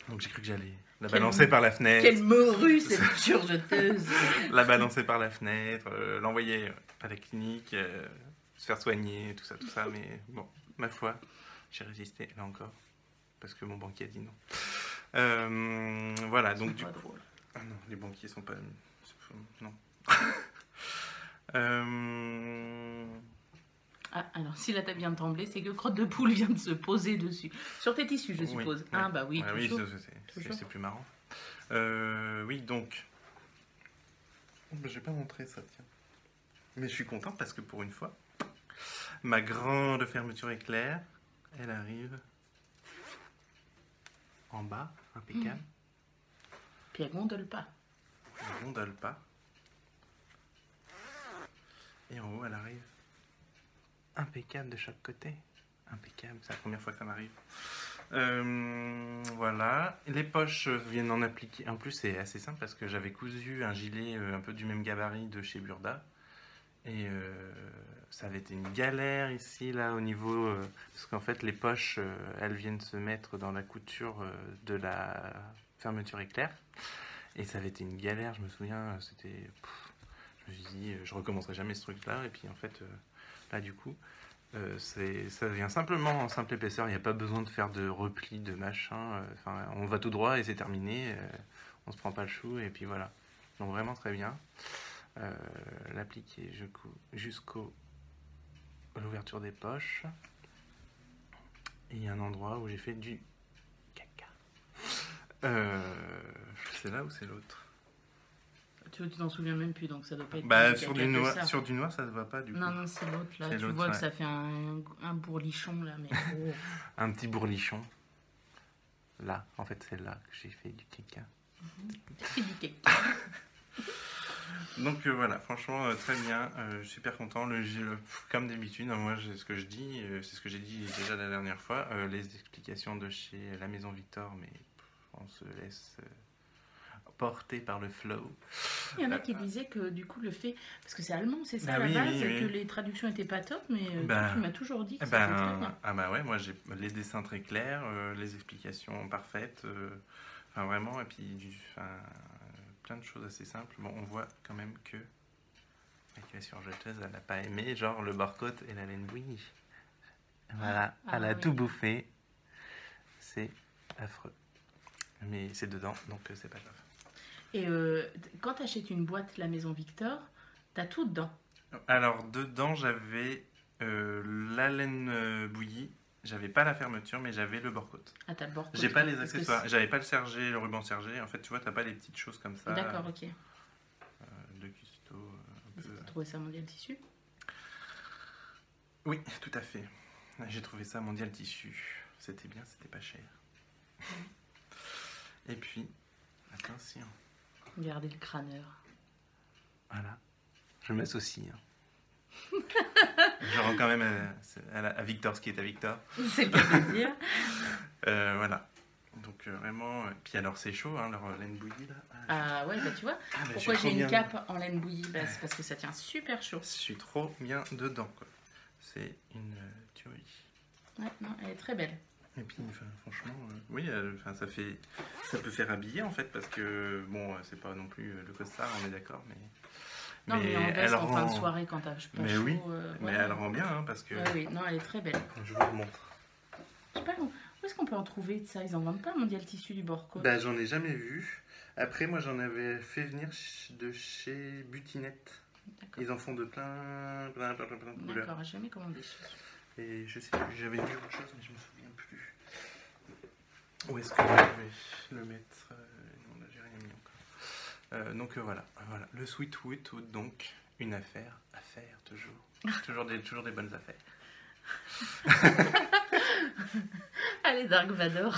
Donc j'ai cru que j'allais la balancer par la fenêtre. Quelle morue, cette surjeteuse. La balancer par la fenêtre, l'envoyer à la clinique, se faire soigner, tout ça. Mais bon, ma foi, j'ai résisté, là encore. Parce que mon banquier a dit non. Voilà, donc du coup... Ah non, les banquiers sont pas... Non. Ah, alors, si là t'as bien tremblé, c'est que Crotte de Poule vient de se poser dessus. Sur tes tissus, je suppose. Oui, ah bah oui, toujours. Oui, c'est plus marrant. Oui, donc... Je vais pas montrer ça, tiens. Mais je suis content parce que pour une fois, ma grande fermeture éclair, elle arrive en bas, impeccable. Puis elle gondole pas. Elle gondole pas. Et en haut, elle arrive impeccable de chaque côté. Impeccable, c'est la première fois que ça m'arrive. Voilà, les poches viennent en appliquer. En plus, c'est assez simple parce que j'avais cousu un gilet un peu du même gabarit de chez Burda. Et ça avait été une galère ici, là, au niveau... parce qu'en fait, les poches, elles viennent se mettre dans la couture de la fermeture éclair. Et ça avait été une galère, je me souviens, c'était... Je me suis dit, je recommencerai jamais ce truc-là. Et puis, en fait, là, du coup... ça vient simplement en simple épaisseur, il n'y a pas besoin de faire de repli, de machin, on va tout droit et c'est terminé, on se prend pas le chou et puis voilà. Donc vraiment très bien. L'appliquer jusqu'à l'ouverture des poches. Et il y a un endroit où j'ai fait du caca. C'est là ou c'est l'autre? Tu t'en souviens même plus, donc ça doit pas être... sur du noir, ça se voit pas du coup. Non, c'est l'autre là. Tu vois que ça fait un bourlichon là, mais... Oh. Un petit bourlichon. Là, en fait, c'est là que j'ai fait du caca. C'est du cake. Donc voilà, franchement, très bien. Je suis super content. Comme d'habitude, hein, moi, c'est ce que je dis, c'est ce que j'ai dit déjà la dernière fois. Les explications de chez la Maison Victor, mais on se laisse porter par le flow. Il y en a qui disaient que du coup le fait, parce que c'est allemand, c'est ça Bah à la oui, base, oui, oui. que les traductions étaient pas top, mais Bah, toi, tu m'as toujours dit que c'était très bien. ah bah ouais, moi j'ai les dessins très clairs, les explications parfaites, enfin vraiment, et puis plein de choses assez simples. Bon, on voit quand même que la création jeteuse, elle n'a pas aimé, genre le barcode et la laine bouillie. Voilà, Ah, elle a oui. tout bouffé. C'est affreux. Mais c'est dedans, donc c'est pas grave. Et quand tu achètes une boîte La Maison Victor, t'as tout dedans. Alors, dedans, j'avais la laine bouillie. J'avais pas la fermeture, mais j'avais le barcode. Ah, t'as le barcode. J'ai pas les Parce que accessoires. J'avais pas le sergé, le ruban sergé. En fait, tu vois, t'as pas les petites choses comme ça. D'accord, ok. De custo. Un peu. T'as trouvé ça Mondial Tissu? Oui, tout à fait. J'ai trouvé ça à Mondial Tissu. C'était bien, c'était pas cher. Et puis, attention. Regardez le crâneur. Voilà. Je m'associe. Hein. Je rends quand même à Victor ce qui est à Victor. C'est le cas de dire. Voilà. Donc vraiment. Puis alors c'est chaud, hein, leur laine bouillie là. Ah ouais, bah tu vois. Ah, bah, Pourquoi je suis j'ai trop une bien. cape en laine bouillie? Bah, c'est parce que ça tient super chaud. Je suis trop bien dedans, quoi. C'est une tuerie. Ouais, non, elle est très belle. Et puis, franchement, oui, ça peut faire habiller en fait, parce que bon, c'est pas non plus le costard, on est d'accord, mais. Non, mais en veste, en fin de rend- soirée, quand t'as pas Mais chaud. oui, ouais. mais elle rend bien, hein, parce que. Ouais, oui, non, elle est très belle. Je vous le montre. Je sais pas, où est-ce qu'on peut en trouver de ça? Ils en vendent pas, Mondial Tissu du Borco. Bah, j'en ai jamais vu. Après, moi, j'en avais fait venir de chez Butinette. D'accord. Ils en font de plein de couleurs. D'accord, j'ai jamais commandé. Et je sais plus, j'avais vu autre chose, mais je me souviens plus. Où est-ce que je vais le mettre? Non, là, j'ai rien mis encore. Donc voilà, le Sweet Wood, donc une affaire à faire toujours. toujours des bonnes affaires. Allez, Dark Vador.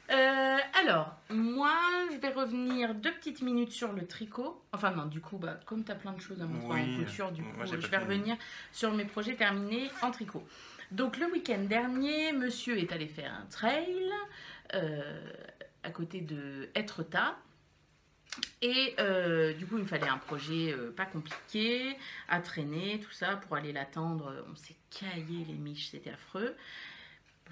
Alors, moi, je vais revenir 2 petites minutes sur le tricot. Enfin, non, du coup, bah, comme tu as plein de choses à montrer Oui, en couture, du coup, moi, j'ai je pas vais fini. revenir sur mes projets terminés en tricot. Donc, le week-end dernier, monsieur est allé faire un trail à côté de Étretat. Et du coup, il me fallait un projet pas compliqué, à traîner, tout ça, pour aller l'attendre. On s'est caillé les miches, c'était affreux.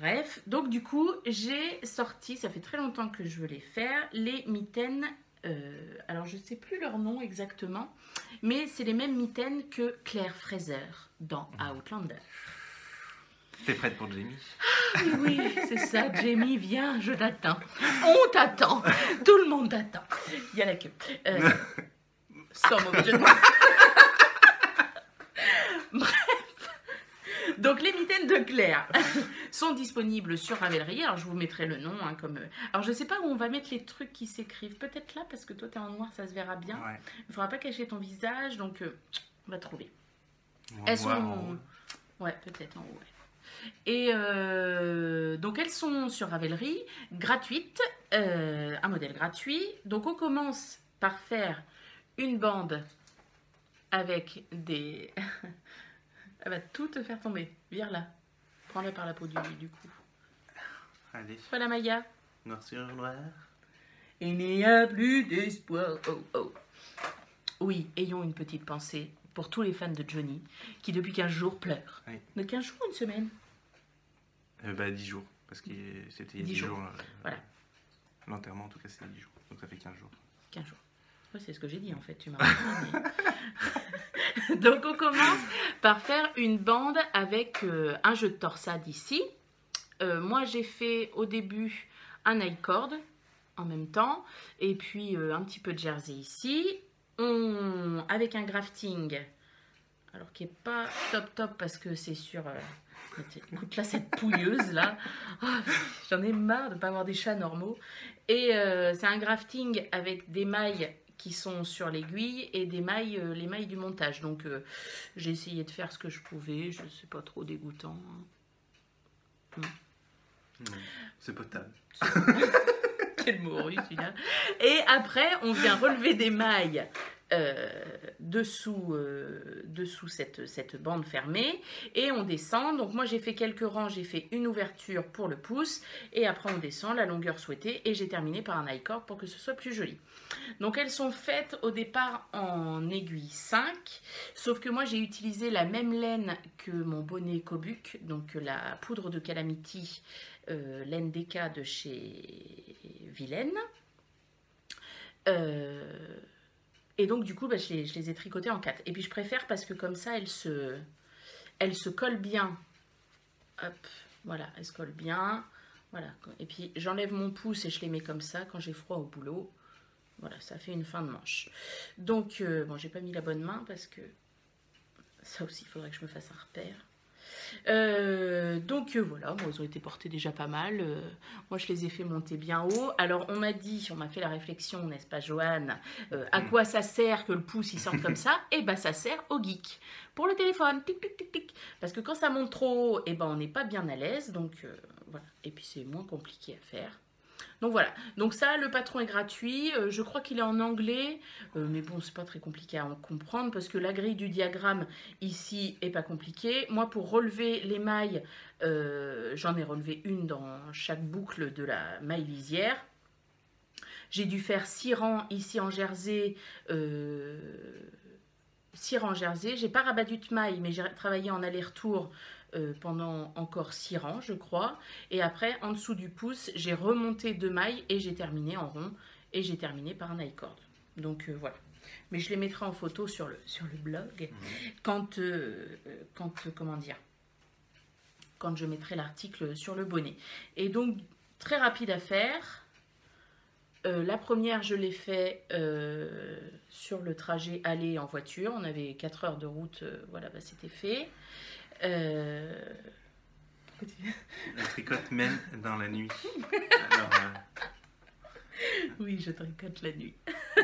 Bref, donc du coup, j'ai sorti, ça fait très longtemps que je veux les faire, les mitaines. Alors, je ne sais plus leur nom exactement, mais c'est les mêmes mitaines que Claire Fraser dans Outlander. T'es prête pour Jamie? Oui, oui, c'est ça, Jamie, viens, je t'attends. On t'attend, tout le monde t'attend. Il y a la queue. Sans mauvais jeu de mots. Bref. Donc les mitaines de Claire sont disponibles sur Ravelry. Alors je vous mettrai le nom hein, comme. Alors je sais pas où on va mettre les trucs qui s'écrivent. Peut-être là parce que toi t'es en noir, ça se verra bien. Ouais. Il faudra pas cacher ton visage, donc on va trouver. On Elles voit sont. en haut. Ouais, peut-être en haut. Ouais. Et donc elles sont sur Ravelry, gratuites, un modèle gratuit. Donc on commence par faire une bande avec des. Elle va tout te faire tomber. Vire là. Prends-la par la peau du cou. Allez, Voilà Maya. noir sur noir. Il n'y a plus d'espoir. Oh, oh. Oui, ayons une petite pensée pour tous les fans de Johnny qui depuis 15 jours pleurent. Oui. De 15 jours ou une semaine? 10 jours, parce que c'était il y a 10 10 jours. jours. Voilà. L'enterrement, en tout cas, c'est 10 jours. Donc ça fait 15 jours. 15 jours. Ouais, c'est ce que j'ai dit en fait, tu m'as compris, mais... Donc on commence par faire une bande avec un jeu de torsade ici. Moi j'ai fait au début un I-cord en même temps et puis un petit peu de jersey ici. Avec un grafting, alors qui est pas top parce que c'est sur... écoute là cette pouilleuse là, oh, j'en ai marre de ne pas avoir des chats normaux. Et c'est un grafting avec des mailles qui sont sur l'aiguille et des mailles, les mailles du montage. Donc j'ai essayé de faire ce que je pouvais, je sais pas trop dégoûtant. C'est potable. Quel mot original. Et après, on vient relever des mailles dessous cette bande fermée et on descend. Donc moi j'ai fait quelques rangs, j'ai fait une ouverture pour le pouce et après on descend la longueur souhaitée et j'ai terminé par un I-cord pour que ce soit plus joli. Donc elles sont faites au départ en aiguille 5, sauf que moi j'ai utilisé la même laine que mon bonnet Kobuk, donc la poudre de Calamity, laine DK de chez Vilaine. Et donc du coup je les ai tricotées en 4. Et puis je préfère parce que comme ça elles se collent bien. Hop, voilà, elles se collent bien. Voilà. Et puis j'enlève mon pouce et je les mets comme ça quand j'ai froid au boulot. Voilà, ça fait une fin de manche. Donc, bon, j'ai pas mis la bonne main parce que ça aussi, il faudrait que je me fasse un repère. Donc voilà, bon, ils ont été portés déjà pas mal. Moi, je les ai fait monter bien haut. Alors, on m'a fait la réflexion, n'est-ce pas, Joanne, à quoi ça sert que le pouce il sorte comme ça? Eh ben, ça sert au geek. Pour le téléphone, tic, tic, tic, tic. Parce que quand ça monte trop haut, eh ben, on n'est pas bien à l'aise. Donc, voilà. Et puis, c'est moins compliqué à faire. Donc voilà, donc ça le patron est gratuit, je crois qu'il est en anglais, mais bon c'est pas très compliqué à en comprendre parce que la grille du diagramme ici est pas compliquée. Moi pour relever les mailles, j'en ai relevé une dans chaque boucle de la maille lisière. J'ai dû faire 6 rangs ici en jersey, 6 rangs jersey, j'ai pas rabattu de mailles mais j'ai travaillé en aller-retour pendant encore 6 rangs je crois, et après en dessous du pouce j'ai remonté 2 mailles et j'ai terminé en rond et j'ai terminé par un I-cord. Donc voilà, mais je les mettrai en photo sur le blog quand comment dire, quand je mettrai l'article sur le bonnet. Et donc très rapide à faire. La première je l'ai fait sur le trajet aller en voiture, on avait 4 heures de route, voilà, bah, c'était fait. Je tricote même dans la nuit. Alors, oui, je tricote la nuit.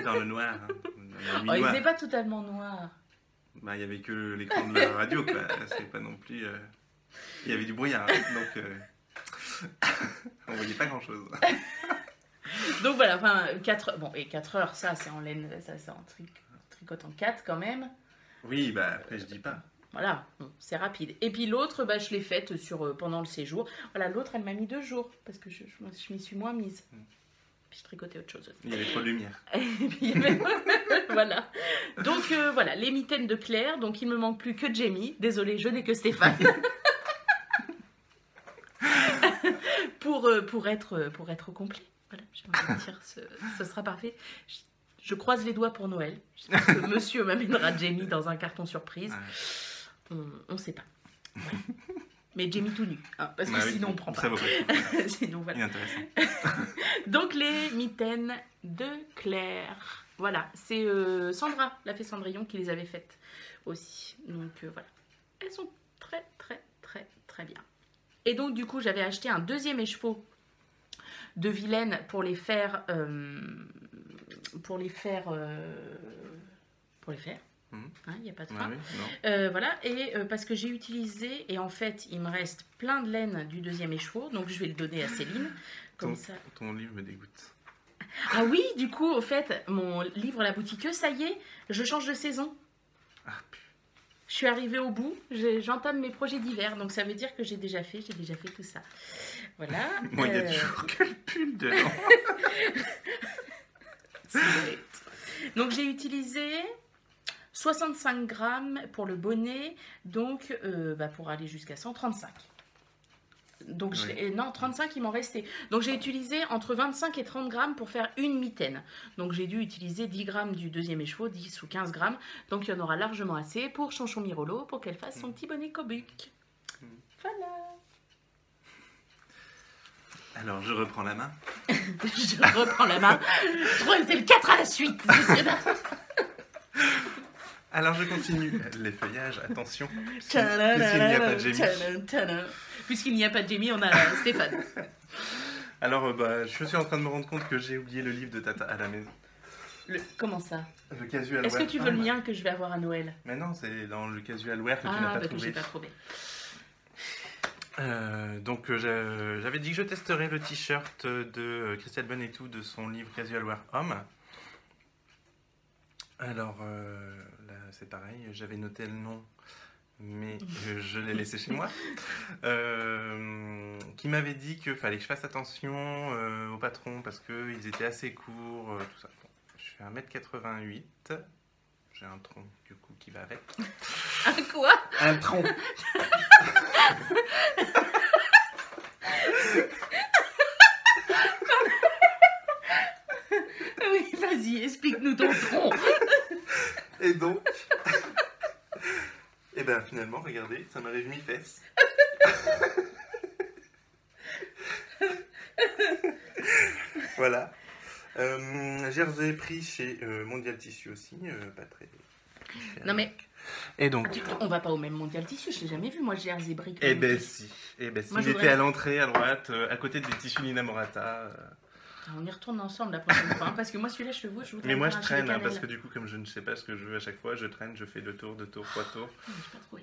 Dans le noir. Hein. Dans la nuit il noire. n'est pas totalement noir. Bah, il n'y avait que l'écran de la radio, quoi. C'est pas non plus. Il y avait du brouillard, hein. Donc on voyait pas grand chose. Donc voilà, enfin 4 bon, et 4 heures, ça c'est en laine, ça c'est en tricote en 4 quand même. Oui, bah après je dis pas. Voilà, bon, c'est rapide. Et puis l'autre, bah, je l'ai faite pendant le séjour. Voilà, l'autre, elle m'a mis 2 jours, parce que je m'y suis moins mise. Puis je tricotais autre chose aussi. Il y avait trop de lumière. Et puis, il y avait... voilà. Donc voilà, les mitaines de Claire. Donc il me manque plus que Jamie. Désolée, je n'ai que Stéphane. pour être complet. Voilà, j'ai envie de dire, ce sera parfait. Je croise les doigts pour Noël. J'espère que monsieur m'amènera Jamie dans un carton surprise. On ne sait pas. Voilà. Mais Jamie tout nu, hein, parce que bah oui, sinon on prend pas. Très beau. Sinon, voilà. Inintéressant. Donc les mitaines de Claire. Voilà, c'est Sandra, la fée Cendrillon, qui les avait faites aussi. Donc voilà. Elles sont très très très très bien. Et donc du coup j'avais acheté un deuxième écheveau de Vilaine pour les faire il n'y a pas de fin. Voilà, et parce que j'ai utilisé, et en fait il me reste plein de laine du deuxième écheveau, donc je vais le donner à Céline comme ça. Ton livre me dégoûte. Ah oui, du coup au fait mon livre La Boutiqueuse, ça y est, je change de saison. Je suis arrivée au bout, j'entame mes projets d'hiver, donc ça veut dire que j'ai déjà fait tout ça. Voilà. Moi, il y a toujours que le pull dedans. Donc j'ai utilisé 65 grammes pour le bonnet, donc pour aller jusqu'à 135. Donc oui. Non, 35 il m'en restait. Donc j'ai utilisé entre 25 et 30 grammes pour faire une mitaine. Donc j'ai dû utiliser 10 grammes du deuxième écheveau, 10 ou 15 grammes. Donc il y en aura largement assez pour Chonchon Mirolo pour qu'elle fasse son petit bonnet Kobuk. Voilà. Alors je reprends la main. Je reprends la main. 3 et le 4 à la suite. Alors je continue les feuillages, attention. Puisqu'il n'y a pas de Jamie. Puisqu'il n'y a pas de Jamie, on a Stéphane. Alors je suis en train de me rendre compte que j'ai oublié le livre de Tata à la maison. Comment ça? Le casual wear. Est-ce que tu veux le mien que je vais avoir à Noël? Mais non, c'est dans le casual wear que tu n'as pas trouvé. Que j'ai pas trouvé. J'avais dit que je testerais le t-shirt de Christelle Bonnetou de son livre Casual Wear Homme. Alors là c'est pareil, j'avais noté le nom mais je l'ai laissé chez moi. Qui m'avait dit qu'il fallait que je fasse attention au patron parce qu'ils étaient assez courts, tout ça. Bon, je fais 1m88, j'ai un tronc du coup qui va avec. Un quoi? Un tronc. Oui, vas-y, explique-nous ton tronc. Et donc, et ben finalement, regardez, ça m'arrive mi-fesse. Voilà. Jersey pris chez Mondial Tissu aussi, pas très cher. Non mais, Et donc, on va pas au même Mondial Tissu, je l'ai jamais vu moi, Jersey Brick. eh ben si, Moi, il je était voudrais- à l'entrée à droite, à côté des tissus Nina Morata. On y retourne ensemble la prochaine fois, hein, parce que moi celui-là je le vois, je voudrais Mais moi me je faire un gilet traîne, hein, parce cannelle. que du coup, comme je ne sais pas ce que je veux à chaque fois, je traîne, je fais 2 tours, 3 tours. Non, mais j'ai pas trouvé.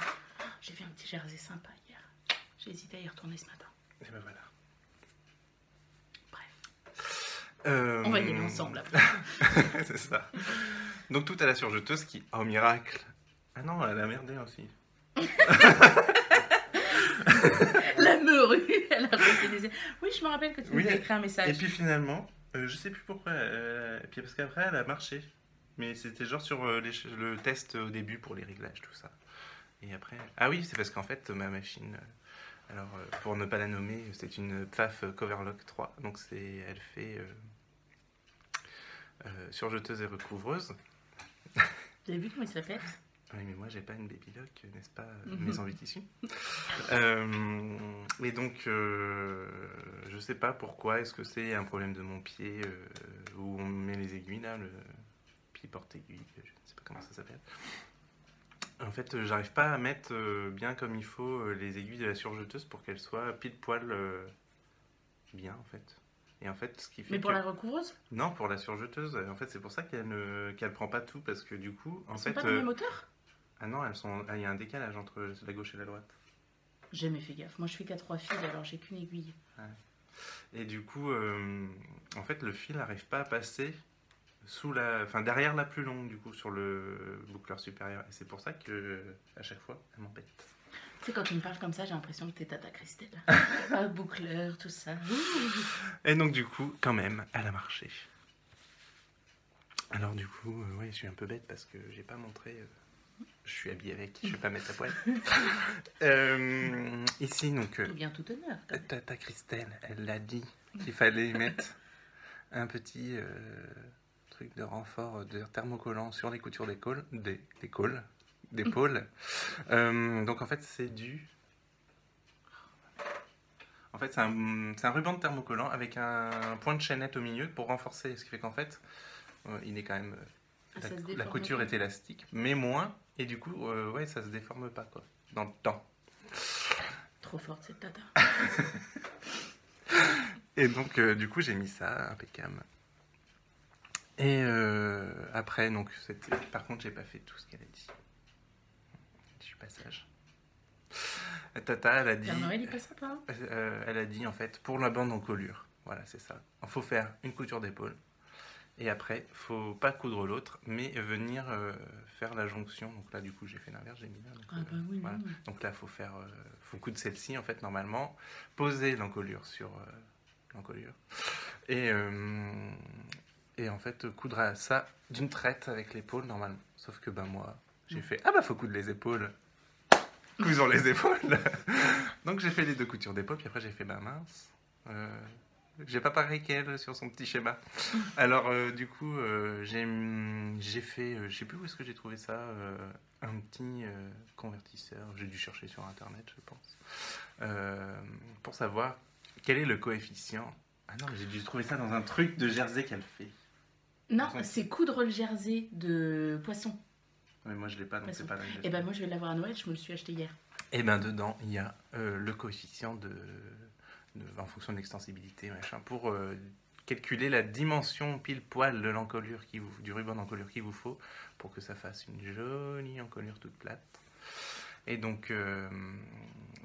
J'ai vu un petit Jersey sympa hier. J'ai hésité à y retourner ce matin. Et ben voilà. Bref, on va y aller ensemble après. C'est ça. Donc tout à la surjeteuse qui, oh miracle. Ah non, elle a merdé aussi. La meurue, elle a refait des... Oui, je me rappelle que tu nous Oui, as écrit un message. Et puis finalement, je sais plus pourquoi, et puis parce qu'après elle a marché. Mais c'était genre sur le test au début pour les réglages, tout ça. Et après... Ah oui, c'est parce qu'en fait, ma machine... alors, pour ne pas la nommer, c'est une PFAF Coverlock 3. Donc elle fait surjeteuse et recouvreuse. Vous avez vu comment il s'appelle? Oui, mais moi j'ai pas une Babylock, n'est-ce pas, Mhm. maison du tissu. Et donc, je sais pas pourquoi, est-ce que c'est un problème de mon pied où on met les aiguilles là, le pied porte-aiguille, je ne sais pas comment ça s'appelle. En fait, j'arrive pas à mettre bien comme il faut les aiguilles de la surjeteuse pour qu'elles soient pile poil bien en fait. Et en fait, ce qui fait Mais pour que... la recouvreuse? Non, pour la surjeteuse. En fait, c'est pour ça qu'elle prend pas tout parce que du coup, en Elles fait. sont pas dans le même hauteur? Ah non, il y a un décalage entre la gauche et la droite. J'ai jamais fait gaffe. Moi je fais qu'à 3 fils, alors j'ai qu'une aiguille. Et du coup, en fait, le fil n'arrive pas à passer derrière la plus longue, du coup, sur le boucleur supérieur. Et c'est pour ça que à chaque fois, elle m'embête. Tu sais, quand tu me parles comme ça, j'ai l'impression que t'es Tata Christelle. Ah, boucleur, tout ça. Et donc, du coup, quand même, elle a marché. Alors, du coup, ouais, je suis un peu bête parce que j'ai pas montré. Je suis habillée avec, je vais pas mettre à poil. Ici, donc, Tout bien, tout honneur. quand même. Tata Christelle, elle l'a dit qu'il fallait mettre un petit truc de renfort de thermocollant sur les coutures d'épaule. Donc en fait, c'est En fait, c'est un ruban de thermocollant avec un point de chaînette au milieu pour renforcer. Ce qui fait qu'en fait, il est quand même... Ah, ça se la déforme couture pas. est élastique, mais moins. Et du coup, ouais, ça se déforme pas, quoi. Dans le temps. Trop forte cette Tata. Et donc, du coup, j'ai mis ça, impeccable. Et après, donc, par contre, j'ai pas fait tout ce qu'elle a dit. Je suis pas sage. Tata, elle a dit... Père Noël, il passe pas. elle a dit, en fait, pour la bande encolure. Voilà, c'est ça. Il faut faire une couture d'épaule. Et après, faut pas coudre l'autre, mais venir faire la jonction. Donc là, du coup, j'ai fait l'inverse, j'ai mis là. Donc, Ah bah oui, voilà. non. Donc là, faut coudre celle-ci, en fait, normalement. Poser l'encolure sur l'encolure. Et en fait, coudre à ça d'une traite avec l'épaule, normalement. Sauf que, ben, moi, j'ai fait, ah bah, faut coudre les épaules. Cousons les épaules. Donc, j'ai fait les 2 coutures d'épaule, puis après, j'ai fait, bah, mince. J'ai pas pareil qu'elle sur son petit schéma. Alors, du coup, j'ai fait, je sais plus où est-ce que j'ai trouvé ça, un petit convertisseur. J'ai dû chercher sur internet, je pense, pour savoir quel est le coefficient. Ah non, mais j'ai dû trouver ça dans un truc de Jersey qu'elle fait. Non, c'est coudre le jersey de poisson. Mais moi, je l'ai pas, donc c'est pas là. Et ben moi je vais l'avoir à Noël, je me le suis acheté hier. Et ben dedans, il y a le coefficient en fonction de l'extensibilité, machin, pour calculer la dimension pile poil de l'encolure du ruban d'encolure qu'il vous faut pour que ça fasse une jolie encolure toute plate. Et donc,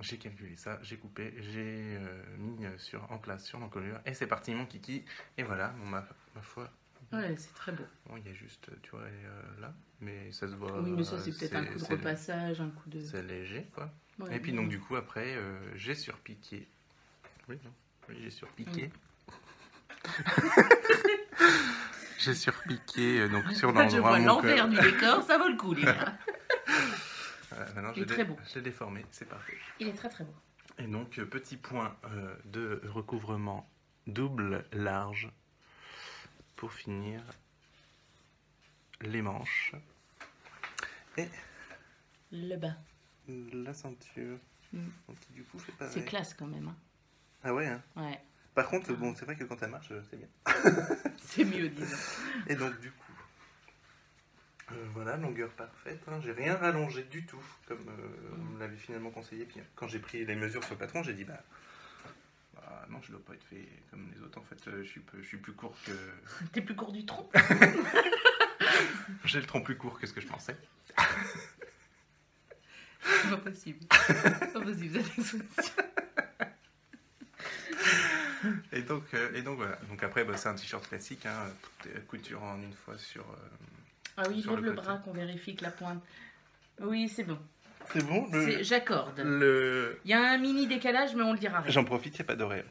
j'ai calculé ça, j'ai coupé, j'ai mis en place sur l'encolure. Et c'est parti, mon kiki. Et voilà, bon, ma foi. Ouais, c'est très beau. Bon, il y a juste, tu vois, là. Mais ça se voit. Oui, mais ça, c'est peut-être un coup de repassage, un coup de... C'est léger, quoi. Ouais, et puis, donc, du coup, après, j'ai surpiqué. Oui, non. Oui, j'ai surpiqué. J'ai surpiqué donc sur Quand je l'endroit. vois l'envers du décor, ça vaut le coup, les gars. Maintenant, Il est très beau. Je l'ai déformé, c'est parfait. Il est très très beau. Et donc, petit point de recouvrement double large pour finir les manches. Et le bas. La ceinture. Mm. Donc, du coup, fait pareil. C'est classe quand même. Hein. Ah ouais, hein. Ouais. Par contre, bon, c'est vrai que quand elle marche, c'est bien. C'est mieux, disons. Et donc, du coup, voilà, longueur parfaite. Hein. J'ai rien rallongé du tout, comme on me l'avait finalement conseillé. Puis quand j'ai pris les mesures sur le patron, j'ai dit, bah non, je ne dois pas être fait comme les autres. En fait, je suis plus court que... T'es plus court du tronc. J'ai le tronc plus court que ce que je pensais. C'est pas possible. C'est pas possible, cette expression. Et donc voilà. Donc après, bah, c'est un t-shirt classique, hein, couture en une fois sur... Ah oui, sur lève le côté. bras qu'on vérifie que la pointe... Oui, c'est bon. C'est bon J'accorde. Le... Il y a un mini décalage, mais on le dira rien. J'en profite, il n'y a pas d'horaire.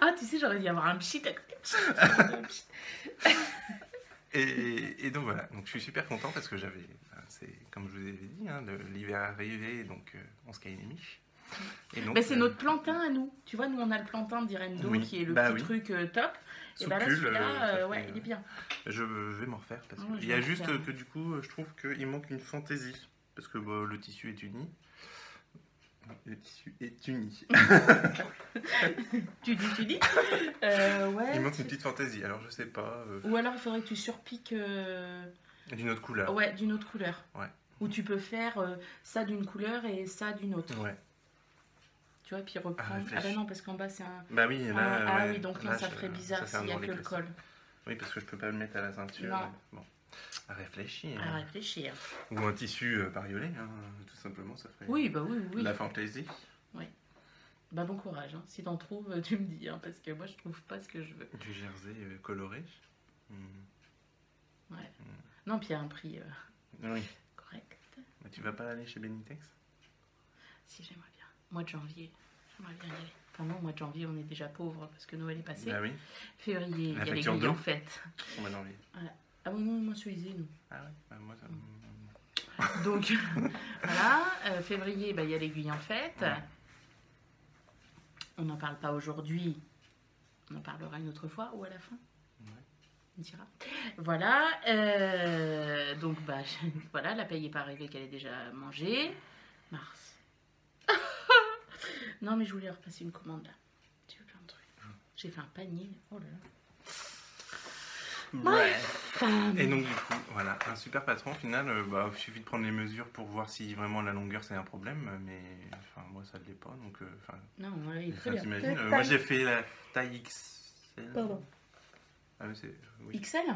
Ah, tu sais, j'aurais dû avoir un pchit. Et donc voilà, donc je suis super content parce que j'avais, c'est comme je vous avais dit, hein, l'hiver arrivé, donc on se caille les miches. Mais c'est notre plantain à nous. Tu vois, nous on a le plantain d'Irendo oui, qui est le bah petit oui. truc top. Et bah là, Sous celui-là, ouais, il est bien. Je vais m'en refaire parce Ouais, qu'il y a juste que du coup, je trouve qu'il manque une fantaisie parce que bah, le tissu est uni. Le tissu est uni. Tu dis ouais. Il manque une petite fantaisie, alors je sais pas. Ou alors il faudrait que tu surpiques. D'une autre couleur. Ouais, d'une autre couleur. Ouais. Ou tu peux faire ça d'une couleur et ça d'une autre. Ouais. Tu vois, puis reprendre. Ah bah non, parce qu'en bas c'est un. Bah oui, là. Ah ouais, oui, donc là, non, ça ferait bizarre s'il n'y a que le col. Oui, parce que je peux pas le mettre à la ceinture. Non. Bon. À réfléchir. À réfléchir. Ou un tissu bariolé, hein, tout simplement, ça ferait. Oui, bah oui, oui. La fantaisie. Oui. Bah bon courage, hein. Si t'en trouves, tu me dis, hein, parce que moi je trouve pas ce que je veux. Du jersey coloré. Ouais. Non, puis il y a un prix Oui. correct. Mais tu vas pas aller chez Benitex? Si, j'aimerais bien. Mois de janvier, j'aimerais bien y aller. Enfin non, mois de janvier, on est déjà pauvre parce que Noël est passé. Bah oui. Février, il y a les facture guilles d'eau. en fête. On va janvier. Voilà. Ah bon, non, moi Suizé, nous. Ah ouais, bah moi ça. Donc, voilà. Février, bah, il y a l'aiguille en fête. Ouais. On n'en parle pas aujourd'hui. On en parlera une autre fois ou à la fin. Ouais. On dira. Voilà. Donc, bah, voilà, la paye n'est pas arrivée qu'elle est déjà mangée. Mars. Non, mais je voulais repasser une commande là. J'ai eu plein de trucs. J'ai fait un panier. Oh là là. Bref. Et donc du coup, voilà, un super patron. Au final, bah, il suffit de prendre les mesures pour voir si vraiment la longueur c'est un problème. Mais enfin, moi ça ne l'est pas. Donc, non, voilà, il est très bien. t'imagines, moi j'ai fait la taille XL. Pardon. Ah oui, c'est. Oui. XL.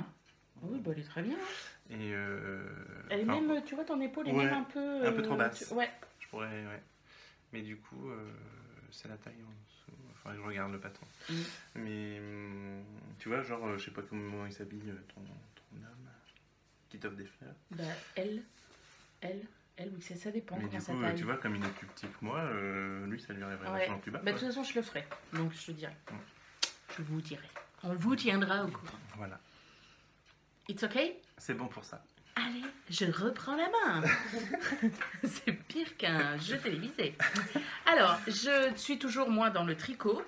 Oui, bah, elle est très bien. Et Elle est même, tu vois, ton épaule est ouais, même un peu... un peu trop basse. Ouais. Je pourrais, ouais. Mais du coup, c'est la taille en dessous. Enfin, je regarde le patron. Mais tu vois, genre, je sais pas comment il s'habille ton homme qui t'offre des fleurs. Bah, elle, oui, ça dépend Mais comment du ça coup, taille. tu vois, comme il est plus petit que moi, lui, ça lui arriverait Ouais. vachement plus bas. Bah, de quoi. toute façon, je le ferai. Donc, je te dirai. Je vous dirai. On vous tiendra au courant. Voilà. It's okay? C'est bon pour ça. Allez, je reprends la main. C'est pire qu'un jeu télévisé. Alors, je suis toujours moi dans le tricot.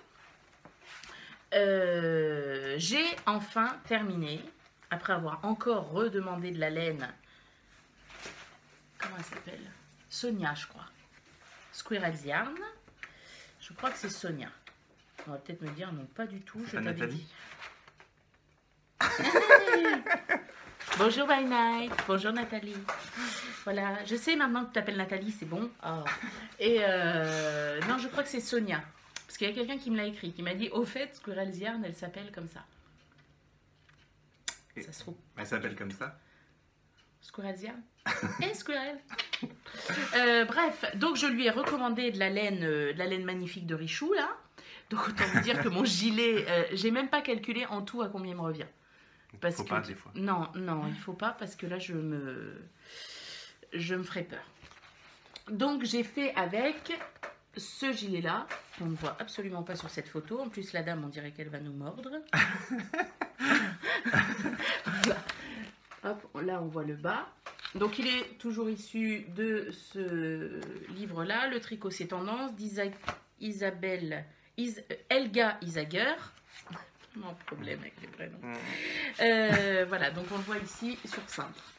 J'ai enfin terminé, après avoir encore redemandé de la laine. Comment elle s'appelle? Sonia, je crois. Squirrel's Yarn. Je crois que c'est Sonia. On va peut-être me dire non, pas du tout. Je Pas t'avais Nathalie dit. Bonjour By Night, bonjour Nathalie. Voilà, je sais maintenant que tu t'appelles Nathalie, c'est bon. Oh. Et non, je crois que c'est Sonia. Parce qu'il y a quelqu'un qui me l'a écrit, qui m'a dit au fait, Squirrel's Yarn, elle s'appelle comme ça. Ça se trouve. Elle s'appelle comme ça. Squirrelsia. Et Squirrel. Bref, donc je lui ai recommandé de la laine magnifique de Richou là. Donc autant vous dire que mon gilet, j'ai même pas calculé en tout à combien il me revient. Parce Faut que pas des fois. non, il faut pas parce que là je me ferais peur. Donc j'ai fait avec ce gilet là, on ne voit absolument pas sur cette photo. En plus la dame on dirait qu'elle va nous mordre. Voilà. Hop, là on voit le bas. Donc il est toujours issu de ce livre là, Le tricot c'est tendance, Helga Isager. Vraiment un problème avec les prénoms. Voilà, donc on le voit ici sur cintre.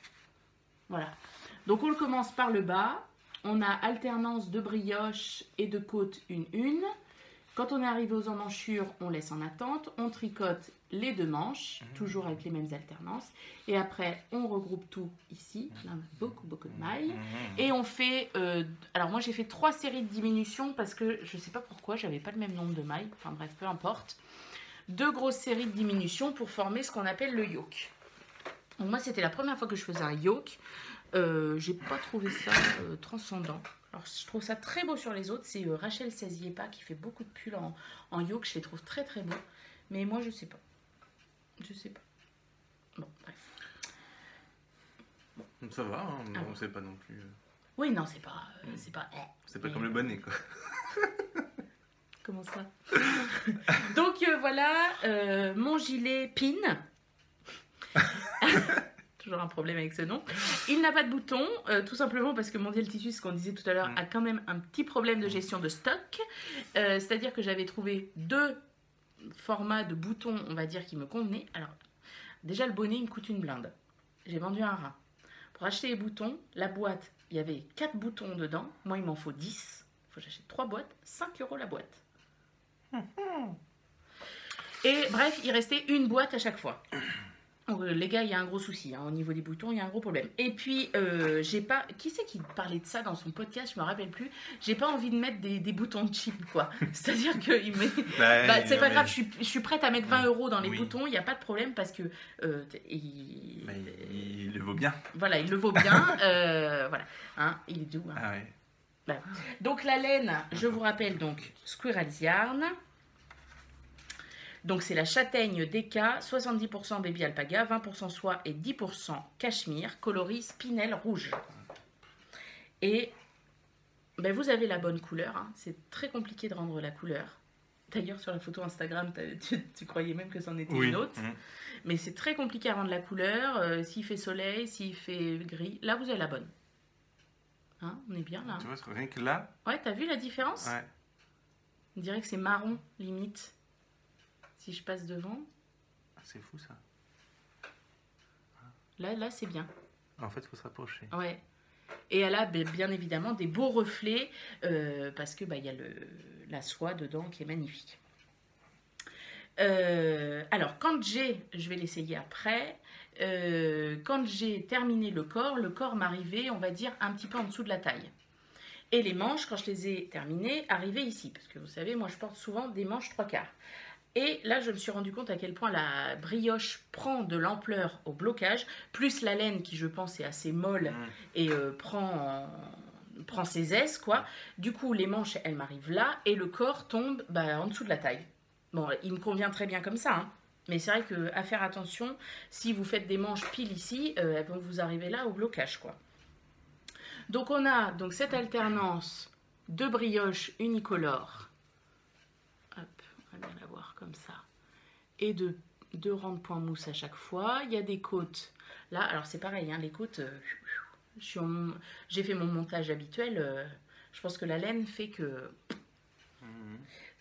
Voilà. Donc on le commence par le bas. On a alternance de brioche et de côte une. Quand on est arrivé aux emmanchures, on laisse en attente. On tricote les 2 manches, toujours avec les mêmes alternances. Et après, on regroupe tout ici. Là, on a beaucoup de mailles. Et on fait... alors moi, j'ai fait 3 séries de diminution parce que je ne sais pas pourquoi, j'avais pas le même nombre de mailles. Enfin bref, peu importe. 2 grosses séries de diminution pour former ce qu'on appelle le yoke. Donc moi, c'était la première fois que je faisais un yoke. J'ai pas trouvé ça transcendant. Alors je trouve ça très beau sur les autres. C'est Rachel Saziepa qui fait beaucoup de pulls en yoke. Je les trouve très beaux. Mais moi, je sais pas. Bon, bref. Bon. Ça va, hein, on sait pas non plus. Oui, non, c'est pas... C'est pas comme le bonnet, quoi. Comment ça? Donc voilà, mon gilet pin. Toujours un problème avec ce nom. Il n'a pas de bouton, tout simplement parce que Mondial Tissu, ce qu'on disait tout à l'heure, a quand même un petit problème de gestion de stock. C'est-à-dire que j'avais trouvé 2 formats de boutons, on va dire, qui me convenaient. Alors, déjà, le bonnet, il me coûte une blinde. J'ai vendu un rat. Pour acheter les boutons, la boîte, il y avait 4 boutons dedans. Moi, il m'en faut 10. Il faut que j'achète 3 boîtes, 5 € la boîte. Et bref, il restait une boîte à chaque fois. Donc, les gars, il y a un gros souci hein, au niveau des boutons, il y a un gros problème. Et puis, j'ai pas... Qui c'est qui parlait de ça dans son podcast? Je me rappelle plus. J'ai pas envie de mettre des boutons cheap, quoi. C'est-à-dire que c'est pas grave, je suis prête à mettre 20 € dans les boutons, il n'y a pas de problème parce que... il le vaut bien. Voilà, il le vaut bien. Voilà, hein, il est doux. Hein. Ah ouais. Voilà. Donc, la laine, je vous rappelle, donc, Squirrel's Yarn. Donc c'est la châtaigne DK, 70% baby alpaga, 20% soie et 10% cachemire, coloris spinel rouge. Et ben, vous avez la bonne couleur, hein. C'est très compliqué de rendre la couleur. D'ailleurs sur la photo Instagram, tu croyais même que c'en était une autre. Mais c'est très compliqué à rendre la couleur, s'il fait soleil, s'il fait gris. Là vous avez la bonne. Hein, on est bien là. Tu vois, rien que là. Ouais, t'as vu la différence? Ouais. On dirait que c'est marron limite. Si je passe devant. C'est fou ça. Là c'est bien. En fait, il faut se rapprocher. Ouais. Et elle a bien évidemment des beaux reflets parce que y a la soie dedans qui est magnifique. Alors, je vais l'essayer après. Quand j'ai terminé le corps m'arrivait, on va dire, un petit peu en dessous de la taille. Et les manches, quand je les ai terminées, arrivaient ici. Parce que vous savez, moi je porte souvent des manches 3/4. Et là, je me suis rendu compte à quel point la brioche prend de l'ampleur au blocage, plus la laine qui, je pense, est assez molle et prend ses aises, quoi. Du coup, les manches, elles m'arrivent là et le corps tombe en dessous de la taille. Bon, il me convient très bien comme ça, hein. Mais c'est vrai qu'à faire attention, si vous faites des manches pile ici, elles vont vous arriver là au blocage, quoi. Donc, on a cette alternance de brioche unicolore. Bien la voir comme ça, et de 2 rangs de points mousse à chaque fois. Il y a des côtes là, alors c'est pareil, hein, les côtes, j'ai fait mon montage habituel, je pense que la laine fait que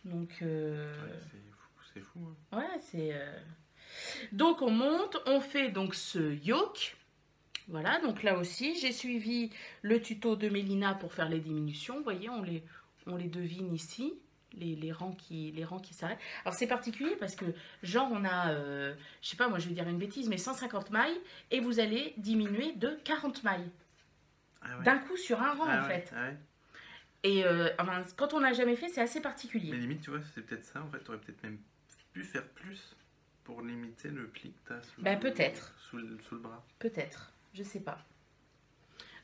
donc c'est fou hein. Ouais, c'est donc on monte, on fait donc ce yoke. Voilà, donc là aussi j'ai suivi le tuto de Mélina pour faire les diminutions. Vous voyez, on les devine ici. Les rangs qui s'arrêtent. Alors c'est particulier parce que genre on a, je sais pas, moi je vais dire une bêtise, mais 150 mailles et vous allez diminuer de 40 mailles. Ah ouais. D'un coup sur un rang en fait. Ah ouais. Et quand on n'a jamais fait, c'est assez particulier. Mais limite, tu vois, c'est peut-être ça en fait, tu aurais peut-être même pu faire plus pour limiter le pli que tu as sous, Bah, peut-être. Sous le bras. Peut-être, je sais pas.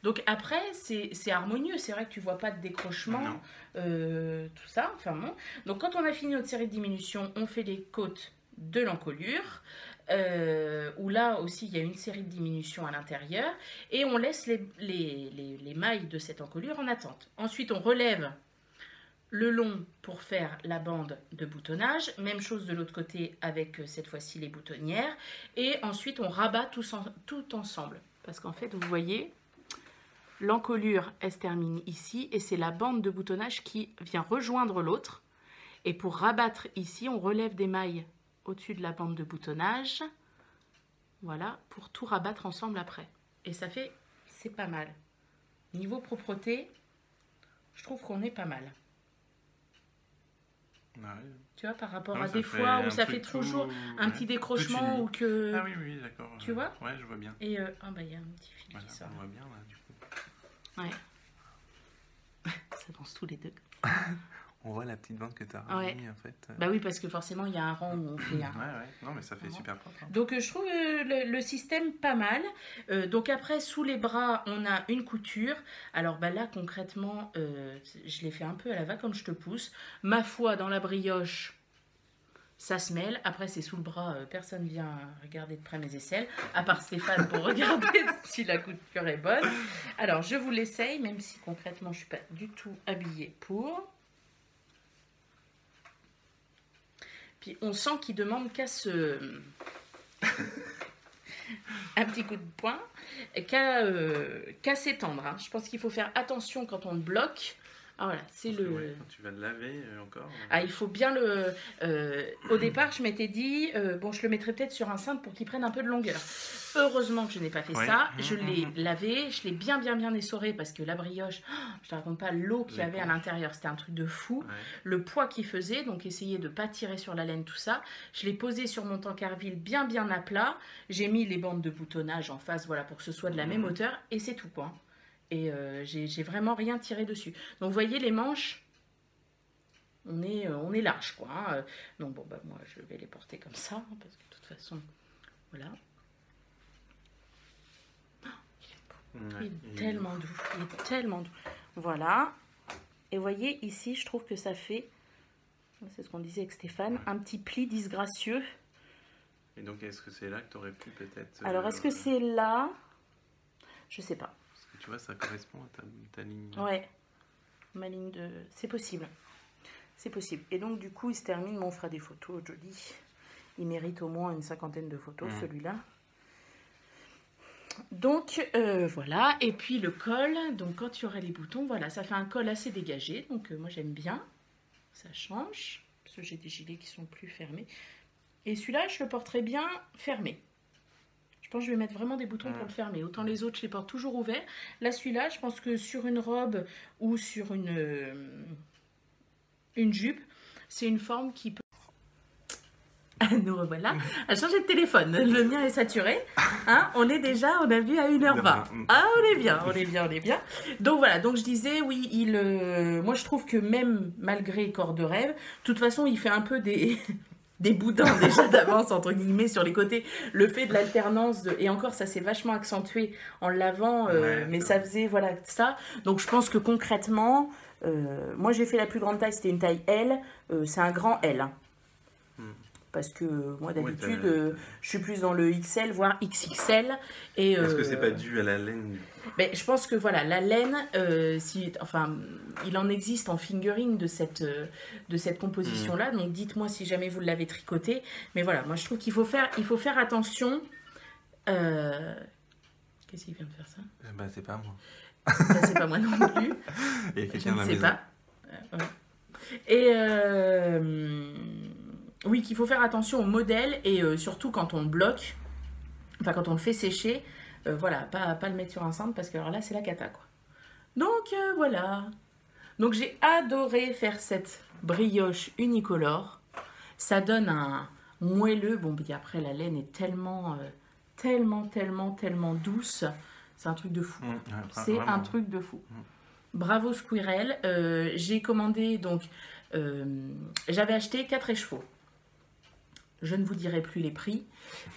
Donc après, c'est harmonieux, c'est vrai que tu vois pas de décrochement, tout ça, enfin bon. Donc quand on a fini notre série de diminutions, on fait les côtes de l'encolure, où là aussi il y a une série de diminutions à l'intérieur, et on laisse les mailles de cette encolure en attente. Ensuite on relève le long pour faire la bande de boutonnage, même chose de l'autre côté avec cette fois-ci les boutonnières, et ensuite on rabat tout ensemble, parce qu'en fait vous voyez, l'encolure elle se termine ici, et c'est la bande de boutonnage qui vient rejoindre l'autre, et pour rabattre ici on relève des mailles au-dessus de la bande de boutonnage, voilà, pour tout rabattre ensemble après, et ça fait, c'est pas mal. Niveau propreté, je trouve qu'on est pas mal. Ah oui. Tu vois, par rapport à des fois où ça fait toujours un petit décrochement ou que... Ah oui, d'accord. Tu vois? Ouais, je vois bien. Et ah bah il y a un petit fil Voilà, qui sort. on voit bien là, du coup. Ouais. Ça danse tous les deux. On voit la petite bande que tu as Ouais. remis en fait. Bah oui, parce que forcément il y a un rang où on fait un... Ouais, non mais ça fait super propre. Hein. Donc je trouve le système pas mal. Donc après, sous les bras, on a une couture. Alors bah là, concrètement, je l'ai fait un peu à la va comme je te pousse. Ma foi, dans la brioche, ça se mêle. Après, c'est sous le bras, personne vient regarder de près mes aisselles, à part Stéphane pour regarder si la couture est bonne. Alors, je vous l'essaye, même si concrètement, je ne suis pas du tout habillée pour. Puis, on sent qu'il demande qu'à se... un petit coup de poing, qu'à s'étendre. Hein. Je pense qu'il faut faire attention quand on le bloque. Ah voilà, c'est le... Ouais, quand tu vas le laver encore... Ah, il faut bien le... au départ, je m'étais dit, bon, je le mettrais peut-être sur un cintre pour qu'il prenne un peu de longueur. Heureusement que je n'ai pas fait ça. Je l'ai lavé, je l'ai bien essoré parce que la brioche, je ne te raconte pas l'eau qu'il y avait à l'intérieur. C'était un truc de fou. Ouais. Le poids qu'il faisait, donc essayer de ne pas tirer sur la laine, tout ça. Je l'ai posé sur mon tankerville bien à plat. J'ai mis les bandes de boutonnage en face, voilà, pour que ce soit de la même hauteur. Et c'est tout, quoi. Et j'ai vraiment rien tiré dessus. Donc vous voyez les manches, on est large quoi. Hein. Donc bon bah moi je vais les porter comme ça hein, parce que de toute façon voilà. Oh, il est tellement doux, il est tellement doux. Voilà. Et vous voyez ici je trouve que ça fait, c'est ce qu'on disait avec Stéphane, un petit pli disgracieux. Et donc est-ce que c'est là que tu aurais pu peut-être... Alors est-ce que c'est là? Je sais pas. Tu vois, ça correspond à ta ligne. Ouais, ma ligne de... C'est possible. C'est possible. Et donc, du coup, il se termine. On fera des photos jolies. Il mérite au moins une 50aine de photos, celui-là. Donc, voilà. Et puis, le col. Donc, quand il y aura les boutons, voilà. Ça fait un col assez dégagé. Donc, moi, j'aime bien. Ça change. Parce que j'ai des gilets qui sont plus fermés. Et celui-là, je le porterai bien fermé. Je pense que je vais mettre vraiment des boutons pour le fermer. Autant les autres, je les porte toujours ouverts. Là, celui-là, je pense que sur une robe ou sur une jupe, c'est une forme qui peut... Nous revoilà. À changer de téléphone. Le mien est saturé. Hein, on est déjà, on a vu à 1h20. Ah, on est bien. Donc voilà, donc je disais, oui, moi je trouve que même malgré corps de rêve, de toute façon, il fait un peu des... des boudins déjà d'avance entre guillemets sur les côtés, le fait de l'alternance et encore ça s'est vachement accentué en l'avant mais ça faisait voilà ça, donc je pense que concrètement moi j'ai fait la plus grande taille, c'était une taille L, c'est un grand L hein. Parce que moi d'habitude je suis plus dans le XL voire XXL et est-ce que c'est pas dû à la laine? Mais je pense que voilà, la laine, il en existe en fingering de cette composition-là. Donc dites-moi si jamais vous l'avez tricoté. Mais voilà, moi je trouve qu'il faut faire attention. Qu'est-ce qu'il vient de faire ça? Bah c'est pas moi. Bah, c'est pas moi non plus. Il y a quelqu'un à la maison. Pas. Et oui, qu'il faut faire attention au modèle et surtout quand on le bloque, enfin quand on le fait sécher. Voilà, pas le mettre sur un cintre parce que alors là c'est la cata quoi. Donc voilà. Donc j'ai adoré faire cette brioche unicolore. Ça donne un moelleux. Bon, puis après la laine est tellement douce. C'est un truc de fou. C'est un truc de fou. Bravo Squirrel. J'ai commandé donc j'avais acheté 4 écheveaux. Je ne vous dirai plus les prix.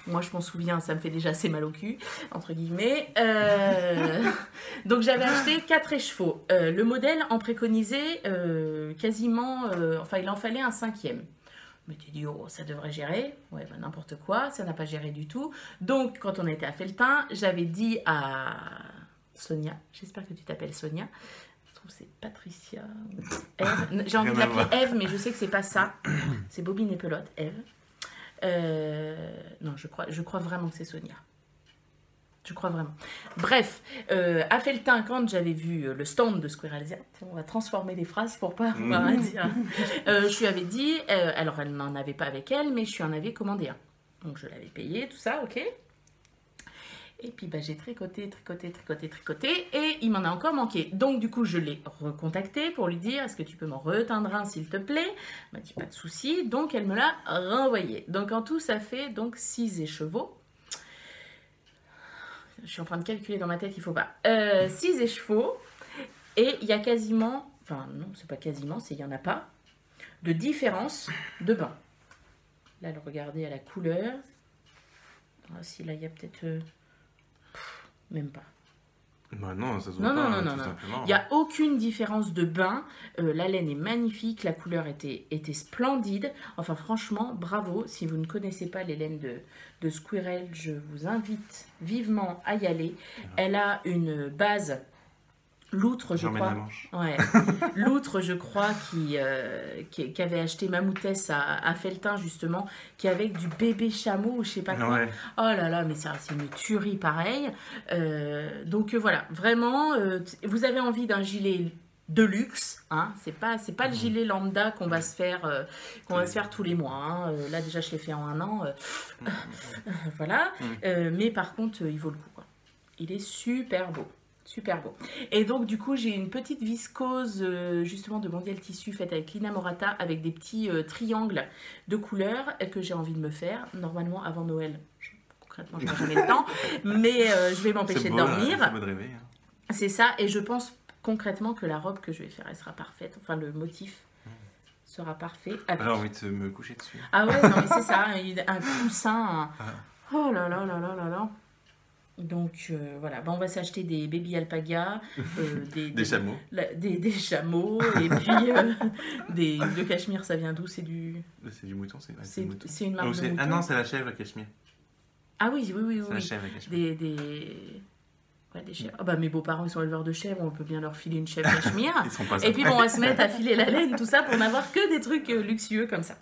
Moi, je m'en souviens, ça me fait déjà assez mal au cul, entre guillemets. Donc, j'avais acheté 4 écheveaux. Le modèle en préconisait quasiment... enfin, il en fallait un 5e. Mais tu dis, oh, ça devrait gérer. Ouais, ben, n'importe quoi, ça n'a pas géré du tout. Donc, quand on était à Felletin, j'avais dit à Sonia, j'espère que tu t'appelles Sonia, je trouve que c'est Patricia, Eve. J'ai envie de l'appeler Eve, mais je sais que c'est pas ça. C'est Bobine et Pelote, Eve. Non, je crois vraiment que c'est Sonia. Je crois vraiment. Bref, à Felletin, quand j'avais vu le stand de Squirrelsia, on va transformer les phrases pour pas avoir à dire. Je lui avais dit, alors elle n'en avait pas avec elle, mais je lui en avais commandé un. Donc je l'avais payé, tout ça, ok. Et puis bah, j'ai tricoté, et il m'en a encore manqué. Donc du coup, je l'ai recontacté pour lui dire, est-ce que tu peux m'en reteindre un s'il te plaît? Elle m'a dit, pas de souci. Donc elle me l'a renvoyé. Donc en tout, ça fait donc 6 écheveaux. Je suis en train de calculer dans ma tête, il faut pas. 6 écheveaux. Et il y a quasiment, enfin non, c'est pas quasiment, c'est il y en a pas, de différence de bain. Là, regardez à la couleur. Ah, si là, il y a peut-être... même pas. Bah non, ça se Non, voit pas, non. simplement. Il n'y a aucune différence de bain. La laine est magnifique, la couleur était splendide. Enfin, franchement, bravo. Si vous ne connaissez pas les laines de Squirrel, je vous invite vivement à y aller. Elle a une base... L'outre, je crois. Ouais. L'outre, je crois, qui avait acheté Mamoutès à Felletin, justement, qui avait du bébé chameau ou je sais pas quoi. Ouais. Oh là là, mais c'est une tuerie pareille. Donc voilà, vraiment, vous avez envie d'un gilet de luxe, hein. C'est pas le gilet lambda qu'on va se faire tous les mois. Hein. Là déjà, je l'ai fait en 1 an. Voilà. Mais par contre, il vaut le coup, quoi. Il est super beau. Super beau. Et donc, du coup, j'ai une petite viscose, justement, de Mondial Tissu faite avec Lina Morata, avec des petits triangles de couleurs que j'ai envie de me faire. Normalement, avant Noël, concrètement, je n'ai jamais le temps, mais je vais m'empêcher de dormir. C'est beau de rêver. C'est ça, et je pense concrètement que la robe que je vais faire, elle sera parfaite. Enfin, le motif sera parfait. J'ai envie de me coucher dessus. Ah ouais, non, mais c'est ça, un coussin. Oh là là là là là là. Donc voilà, on va s'acheter des baby alpagas, des chameaux, des chameaux, et puis le cachemire, ça vient d'où? C'est du mouton, c'est une marque de mouton. Ah non, c'est la chèvre cachemire. Ah oui. C'est la chèvre cachemire. Des chèvres. Ah bah mes beaux-parents ils sont éleveurs de chèvres, on peut bien leur filer une chèvre cachemire. Et puis on va se mettre à filer la laine, tout ça, pour n'avoir que des trucs luxueux comme ça.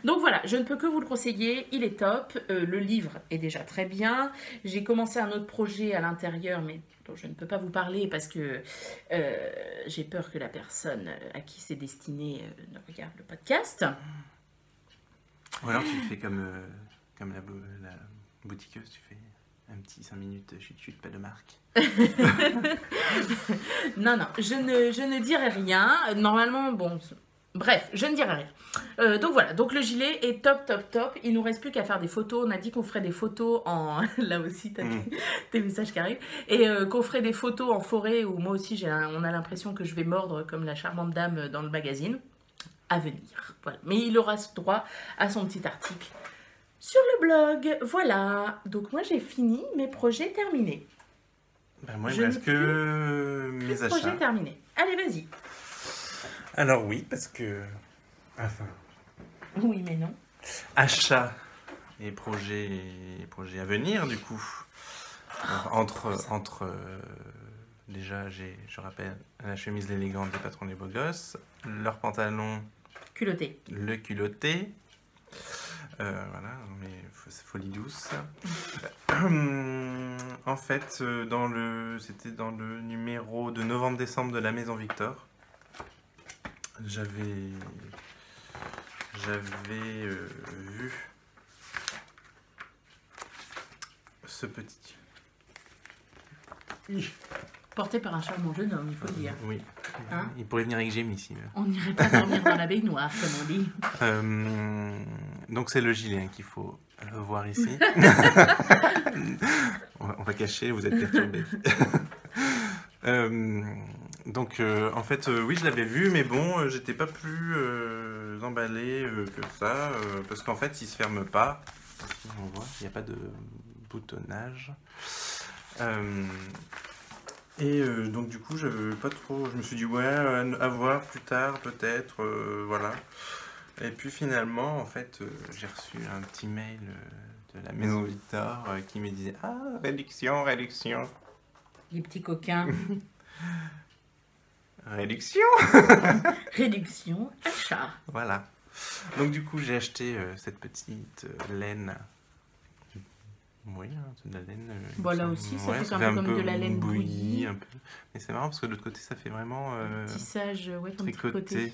Donc voilà, je ne peux que vous le conseiller, il est top, le livre est déjà très bien. J'ai commencé un autre projet à l'intérieur, mais dont je ne peux pas vous parler parce que j'ai peur que la personne à qui c'est destiné ne regarde le podcast. Ou alors tu fais comme la boutiqueuse, tu fais un petit 5 minutes chut, pas de marque. Non, je ne dirai rien. Normalement, bon... Bref, je ne dirai rien. Donc voilà, donc le gilet est top. Il nous reste plus qu'à faire des photos. On a dit qu'on ferait des photos en... Là aussi, t'as tes messages qui arrivent. Et qu'on ferait des photos en forêt où moi aussi, on a l'impression que je vais mordre comme la charmante dame dans le magazine. À venir. Voilà. Mais il aura droit à son petit article sur le blog. Voilà. Donc moi, j'ai fini mes projets terminés. Ben moi, il reste que mes achats. Projets terminés. Allez, vas-y. Alors oui, parce que... Enfin... Oui, mais non. Achats et projets à venir, du coup. Entre déjà, je rappelle, la chemise l'élégante des patrons des beaux gosses, leur pantalon... Culotté. Le culotté. Voilà, mais folie douce. En fait, c'était dans le numéro de novembre-décembre de la Maison Victor. J'avais vu ce petit. Porté par un charmant jeune homme, il faut le dire. Oui. Hein? Il pourrait venir avec Jamie ici. On n'irait pas dormir dans la baignoire, comme on dit. Donc c'est le gilet qu'il faut voir ici. On va cacher, vous êtes perturbés. Donc en fait oui je l'avais vu mais bon j'étais pas plus emballé que ça parce qu'en fait il se ferme pas. Ici, on voit il n'y a pas de boutonnage. Donc du coup j'avais pas trop, je me suis dit ouais à voir plus tard peut-être voilà. Et puis finalement en fait j'ai reçu un petit mail de la maison Victor qui me disait ah réduction. Les petits coquins. Réduction. Réduction, achat. Voilà. Donc du coup j'ai acheté cette petite laine. Oui, hein, c'est de la laine. Bon là aussi ça fait un peu comme de la laine bouillie. Un peu. Mais c'est marrant parce que de l'autre côté ça fait vraiment tissage, ouais, comme tricoté. tricoté.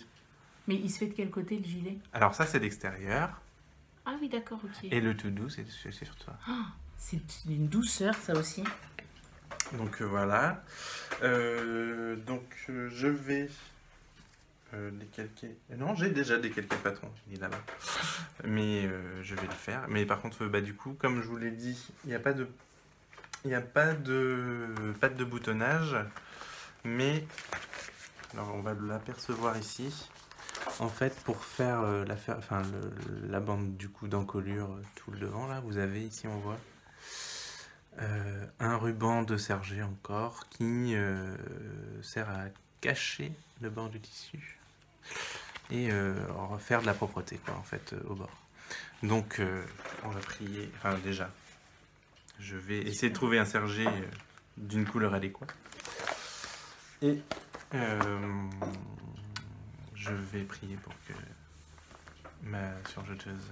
Mais il se fait de quel côté le gilet? Alors ça c'est l'extérieur. Ah oui d'accord, ok. Et le tout doux c'est sur toi. Oh, c'est une douceur ça aussi. Donc voilà. Je vais décalquer. Non, j'ai déjà décalqué le patron, il est là-bas. Mais je vais le faire. Mais par contre, du coup, comme je vous l'ai dit, il n'y a pas de boutonnage. Mais alors on va l'apercevoir ici. En fait, pour faire la bande du coup d'encolure tout le devant là, vous avez ici on voit. Un ruban de serger encore qui sert à cacher le bord du tissu et refaire de la propreté quoi en fait au bord. Donc on va prier, enfin déjà je vais essayer de trouver un serger d'une couleur adéquate et je vais prier pour que ma surjeteuse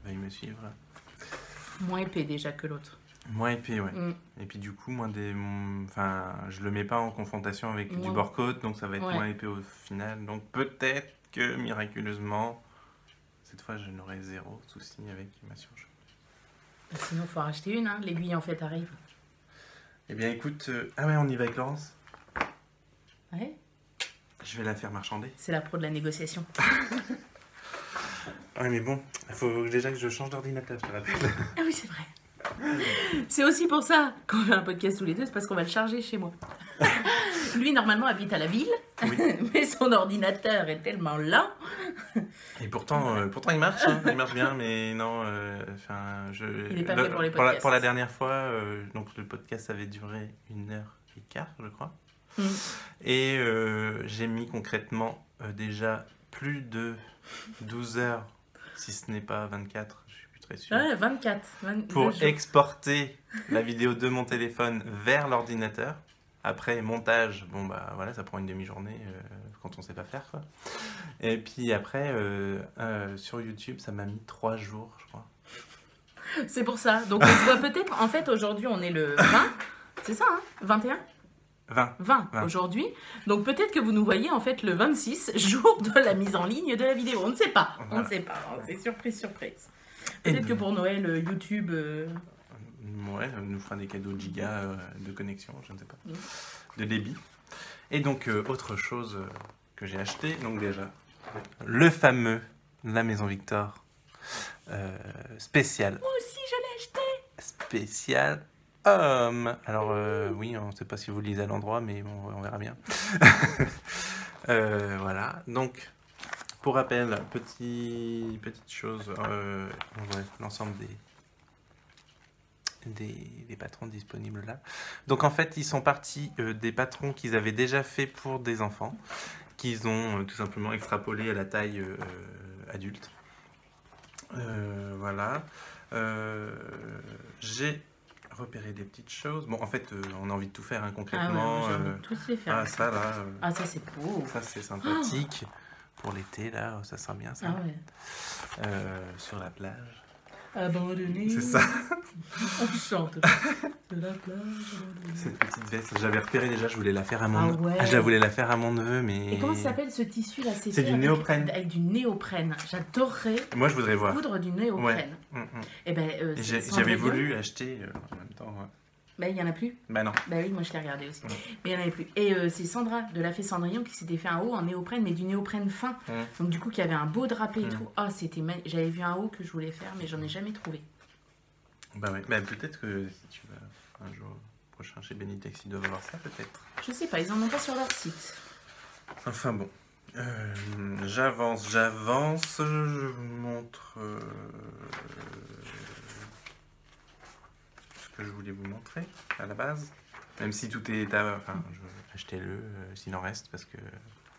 veuille me suivre. Moins épais déjà que l'autre. Moins épais, ouais. Et puis du coup, je le mets pas en confrontation avec du bord-côte, donc ça va être moins épais au final. Donc peut-être que miraculeusement, cette fois, je n'aurai zéro souci avec ma surge. Sinon, il faut en racheter une, hein. L'aiguille en fait arrive. Eh bien écoute, ah ouais, on y va avec Laurence. Ouais. Je vais la faire marchander. C'est la pro de la négociation. Ouais, mais bon, il faut déjà que je change d'ordinateur, je te rappelle. Ah oui, c'est vrai. C'est aussi pour ça qu'on fait un podcast tous les deux, c'est parce qu'on va le charger chez moi. Lui, normalement, habite à la ville, oui. Mais son ordinateur est tellement lent. Et pourtant il marche, hein, il marche bien, mais non, il n'est pas fait pour les podcasts. Pour la dernière fois, donc le podcast avait duré 1h15, je crois. Et j'ai mis concrètement déjà plus de 12 heures, si ce n'est pas 24. Sûr. Ouais, 24. Pour exporter la vidéo de mon téléphone vers l'ordinateur. Après, montage, bon bah voilà, ça prend une demi-journée quand on sait pas faire quoi. Et puis après, sur YouTube, ça m'a mis 3 jours, je crois. C'est pour ça. Donc on se voit peut-être, en fait aujourd'hui on est le 20, c'est ça hein 21 20. Aujourd'hui. Donc peut-être que vous nous voyez en fait le 26, jour de la mise en ligne de la vidéo. On ne sait pas, voilà. On ne sait pas, c'est surprise. Peut-être que pour Noël, YouTube... Ouais, nous fera des cadeaux de giga de connexion, je ne sais pas, de débit. Et donc, autre chose que j'ai acheté, donc déjà, le fameux La Maison Victor, spécial. Moi aussi, je l'ai acheté. Spécial homme. Alors, oui, on ne sait pas si vous le lisez à l'endroit, mais bon, on verra bien. Voilà, donc... Pour rappel, petite chose, on voit l'ensemble des patrons disponibles là. Donc en fait, ils sont partis des patrons qu'ils avaient déjà fait pour des enfants, qu'ils ont tout simplement extrapolé à la taille adulte. Voilà. J'ai repéré des petites choses. Bon, en fait, on a envie de tout faire hein, concrètement. Ah ouais, j'ai envie de tous les faire. Ah, ça là. Ah, ça c'est beau. Ça c'est sympathique. Pour l'été, là, ça sent bien ça. Ah ouais. Sur la plage. Abandonné. C'est ça. On chante. De la plage. Cette petite veste, j'avais repéré déjà, je voulais la faire à mon neveu. Ouais. Ah, je la voulais la faire à mon neveu, mais... Et comment ça s'appelle ce tissu là? C'est du néoprène. Avec du néoprène. J'adorerais. Moi, je voudrais voir. Coudre du néoprène. Ouais. Et ben, j'avais voulu acheter en même temps. Ouais. Bah, il n'y en a plus. Bah non. Bah oui, moi je l'ai regardé aussi. Mais il n'y en avait plus. Et c'est Sandra de La Fée Cendrillon qui s'était fait un haut en néoprène, mais du néoprène fin. Donc du coup, qui avait un beau drapé et tout. Ah, c'était j'avais vu un haut que je voulais faire, mais j'en ai jamais trouvé. Bah ouais. Bah peut-être que si tu vas un jour prochain chez Benitex, ils doivent avoir ça peut-être. Je sais pas, ils en ont pas sur leur site. Enfin bon. J'avance. Je vous montre ce que je voulais vous montrer à la base. Même si tout est enfin, achetez-le s'il en reste parce que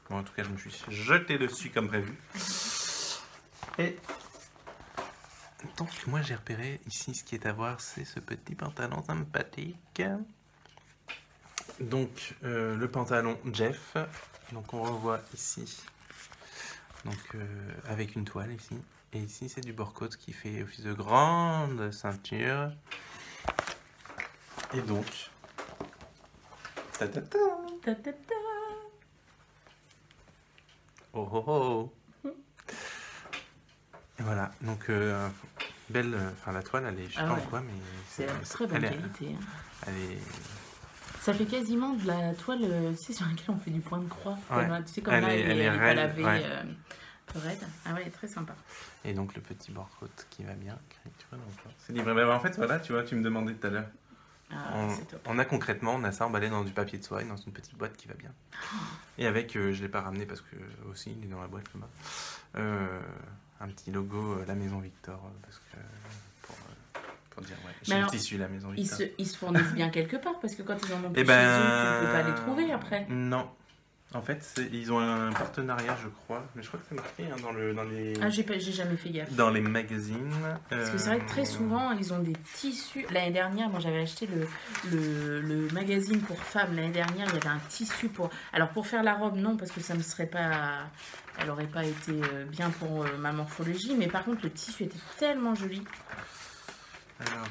moi en tout cas je me suis jeté dessus comme prévu. Et donc moi j'ai repéré ici ce qui est à voir, c'est ce petit pantalon sympathique. Donc le pantalon Jeff. Donc on revoit ici. Donc avec une toile ici. Et ici c'est du bord-côte qui fait office de grande ceinture. Et donc ta-ta-ta. Ta-ta-ta. Oh oh oh. Et voilà, donc belle, enfin la toile elle est, je sais pas en quoi, mais c'est très bonne qualité. Elle est... Ça fait quasiment de la toile, tu sais, sur laquelle on fait du point de croix. Ouais. Comme, tu sais, comme là, elle est pas lavée, ouais. raide. Ah ouais, très sympa. Et donc le petit bord-côte qui va bien, tu vois, c'est livré. Bah, en fait, voilà, tu vois, tu me demandais tout à l'heure. Ah, c'est top. On a concrètement, on a ça emballé dans du papier de soie, dans une petite boîte qui va bien. Et avec, je l'ai pas ramené parce que aussi il est dans la boîte là-bas. Un petit logo La Maison Victor parce que pour dire ouais, j'ai le tissu La Maison Victor. Ils se fournissent bien quelque part parce que quand ils en ont plus chez eux, tu peux pas les trouver après. Non. En fait, ils ont un partenariat, je crois. Mais je crois que c'est marqué hein, dans les... Ah, j'ai jamais fait gaffe. Dans les magazines. Parce que c'est vrai que très souvent, ils ont des tissus. L'année dernière, moi, j'avais acheté le magazine pour femmes. L'année dernière, il y avait un tissu pour... Alors, pour faire la robe, non, parce que ça ne serait pas... Elle n'aurait pas été bien pour ma morphologie. Mais par contre, le tissu était tellement joli. Alors,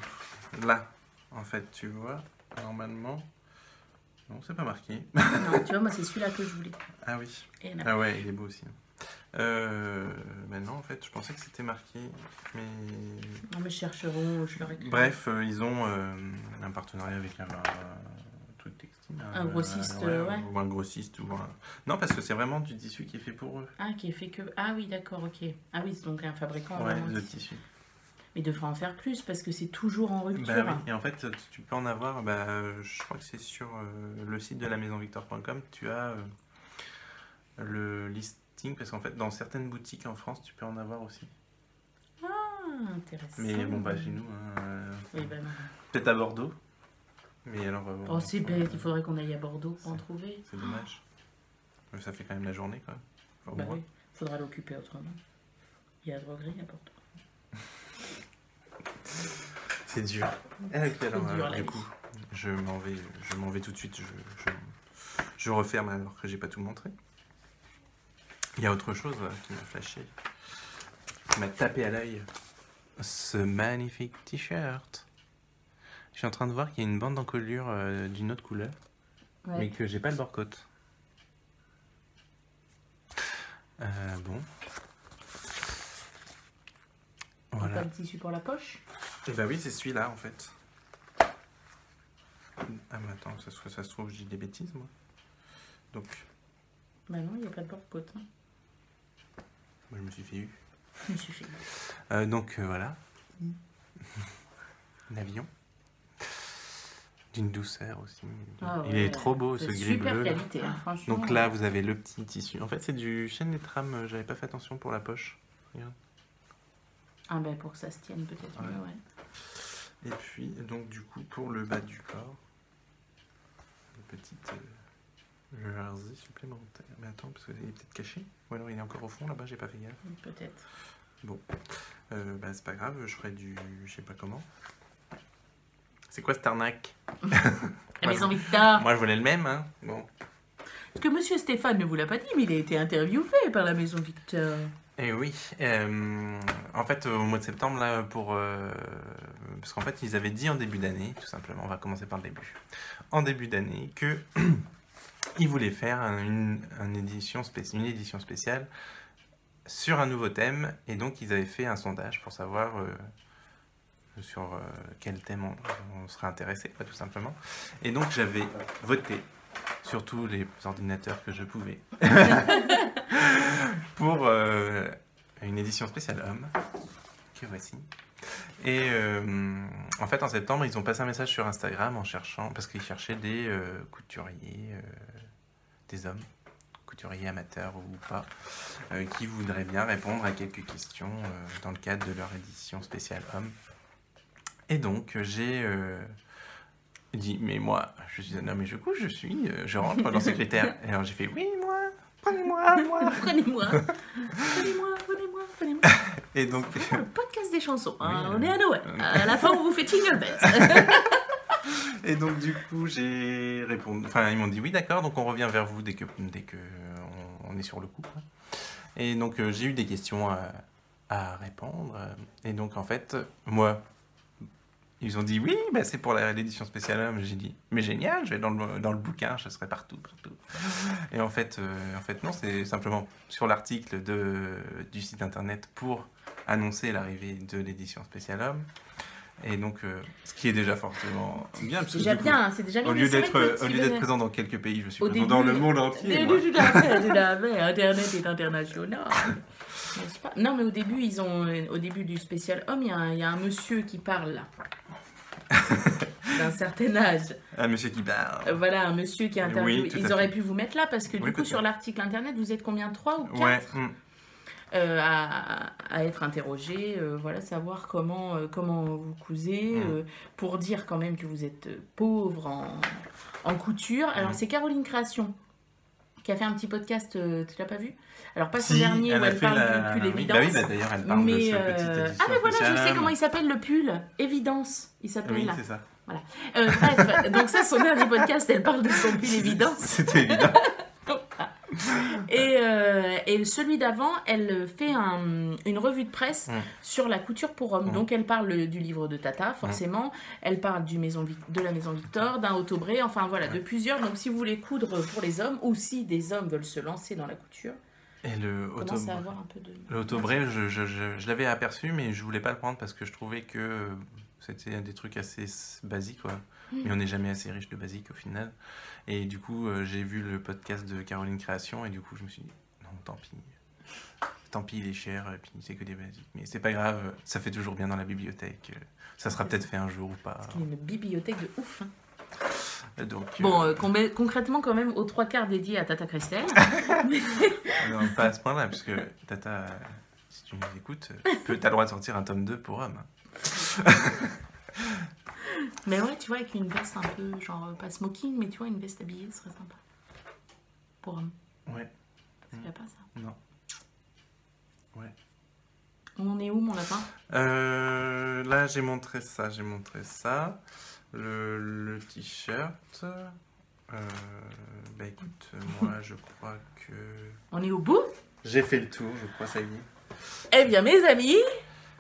là, en fait, tu vois, normalement... Non, c'est pas marqué. Non, tu vois, moi, c'est celui-là que je voulais. Ah oui. Ah ouais, il est beau aussi. Mais non, en fait, je pensais que c'était marqué, mais... Non, mais chercheront, je leur écris. Bref, ils ont un partenariat avec un truc textile. Un grossiste, ouais. Ou un grossiste, ou un... Non, parce que c'est vraiment du tissu qui est fait pour eux. Ah, qui est fait que... Ah oui, d'accord, ok. Ah oui, c'est donc un fabricant. Ouais, de tissu. Mais il devrait en faire plus parce que c'est toujours en rupture. Bah oui. Et en fait, tu peux en avoir, je crois que c'est sur le site de lamaisonvictor.com, tu as le listing, parce qu'en fait, dans certaines boutiques en France, tu peux en avoir aussi. Ah, intéressant. Mais bon, chez nous, oui, bah non. Peut-être à Bordeaux. Mais alors... oh, c'est bête, il faudrait qu'on aille à Bordeaux pour en trouver. C'est dommage. Mais ça fait quand même la journée, quand même. Enfin, bah oui, faudra l'occuper autrement. Il y a la droguerie à Bordeaux. C'est dur. Et alors, dur, du coup, je m'en vais tout de suite. Je referme alors que j'ai pas tout montré. Il y a autre chose qui m'a flashé, qui m'a tapé à l'œil. Ce magnifique t-shirt. Je suis en train de voir qu'il y a une bande d'encolure d'une autre couleur, mais que j'ai pas le bord-côte. Bon. Voilà. Pas le tissu pour la poche? Bah oui, c'est celui-là en fait. Ah mais attends, ça se trouve, je dis des bêtises moi. Donc. Bah non, il n'y a pas de bord-côte. Hein. Moi je me suis fait eu. Je me suis fait eu. Donc voilà. L'avion. D'une douceur aussi. Ah ouais, il est trop beau ce gris bleu. Super qualité, hein, franchement. Donc là vous avez le petit tissu. En fait c'est du chaîne des trames, j'avais pas fait attention pour la poche. Regarde. Ah ben pour que ça se tienne peut-être mieux, ouais. Et puis donc du coup pour le bas du corps, une petite jersey supplémentaire. Mais attends, parce qu'il est peut-être caché. Ou alors il est encore au fond là-bas, j'ai pas fait gaffe. Peut-être. Bon, c'est pas grave, je ferai du... je sais pas comment. C'est quoi cette arnaque? La Maison Victor. Moi je voulais le même, hein. Bon. Parce que monsieur Stéphane ne vous l'a pas dit, mais il a été interviewé par la Maison Victor. Eh oui, en fait au mois de septembre là parce qu'en fait ils avaient dit en début d'année, tout simplement, on va commencer par le début, en début d'année que ils voulaient faire une édition spéciale sur un nouveau thème et donc ils avaient fait un sondage pour savoir sur quel thème on serait intéressé, tout simplement, et donc j'avais voté sur tous les ordinateurs que je pouvais pour une édition spéciale homme, que voici. Et en fait, en septembre, ils ont passé un message sur Instagram en cherchant, parce qu'ils cherchaient des couturiers, des hommes, couturiers amateurs ou pas, qui voudraient bien répondre à quelques questions dans le cadre de leur édition spéciale homme. Et donc, j'ai dit, mais moi, je suis un homme et je couche, je rentre dans ces critères. Et alors j'ai fait, oui, moi, prenez-moi, moi. Prenez-moi, prenez-moi, prenez-moi, prenez-moi. Et donc, C'est vraiment le podcast des chansons, hein. Oui, On est à Noël. À la fin, on vous fait Jingle Bells. et donc du coup, j'ai répondu, enfin, ils m'ont dit, oui, d'accord, donc on revient vers vous dès que on est sur le coup, quoi. Et donc, j'ai eu des questions à répondre. Et donc, en fait, moi, ils ont dit oui, bah, c'est pour l'édition spéciale homme. J'ai dit mais génial, je vais dans le bouquin, je serai partout. Et en fait non, c'est simplement sur l'article du site internet pour annoncer l'arrivée de l'édition spéciale homme. Et donc, ce qui est déjà fortement bien. C'est déjà bien, c'est déjà bien. Au lieu d'être présent dans quelques pays, je suis présent dans le monde entier. Tout à fait, Internet est international. N'est-ce pas? Non, mais au début du spécial homme, il y a un monsieur qui parle là. D'un certain âge. Un monsieur qui parle. Voilà, un monsieur qui interviewe. Oui, Ils auraient pu vous mettre là parce que du coup, sur l'article internet, vous êtes combien? 3 ou 4 à être interrogé, voilà, savoir comment vous cousez, pour dire quand même que vous êtes pauvre en couture. Alors, c'est Caroline Création qui a fait un petit podcast, tu l'as pas vu? Alors, pas son dernier où elle parle du pull Évidence. Bah oui, d'ailleurs, elle parle de ce petit édition. Ah, mais voilà, je sais comment il s'appelle le pull. Évidence, il s'appelle oui, là. c'est ça. Voilà. Bref, donc ça, son dernier podcast, elle parle de son pull Évidence. C'était évident. Et celui d'avant, elle fait une revue de presse sur la couture pour hommes. Donc elle parle du livre de Tata, forcément. Elle parle de la Maison Victor, d'un Autobré, enfin voilà, de plusieurs. Donc si vous voulez coudre pour les hommes, ou si des hommes veulent se lancer dans la couture, et le Autobré, je l'avais aperçu, mais je voulais pas le prendre parce que je trouvais que c'était des trucs assez basiques, quoi. Mais on n'est jamais assez riche de basiques au final. Et du coup, j'ai vu le podcast de Caroline Création et du coup, je me suis dit, non, tant pis. Tant pis, il est cher, et puis c'est que des basiques. Mais c'est pas grave, ça fait toujours bien dans la bibliothèque. Ça sera peut-être fait un jour ou pas. Parce qu'il y a une bibliothèque de ouf. Donc, bon, concrètement, quand même, aux 3/4 dédiés à Tata Christelle. Non, pas à ce point-là, parce que Tata, si tu nous écoutes, t'as le droit de sortir un tome 2 pour hommes. Mais ouais, tu vois, avec une veste un peu, genre, pas smoking, mais tu vois, une veste habillée, ce serait sympa. Pour homme. Ouais. Il n'y a pas ça. Non. Ouais. On en est où, mon lapin? Là, j'ai montré ça. Le t-shirt. Bah écoute, moi, je crois que... On est au bout? J'ai fait le tour, je crois, ça y est. Eh bien, mes amis,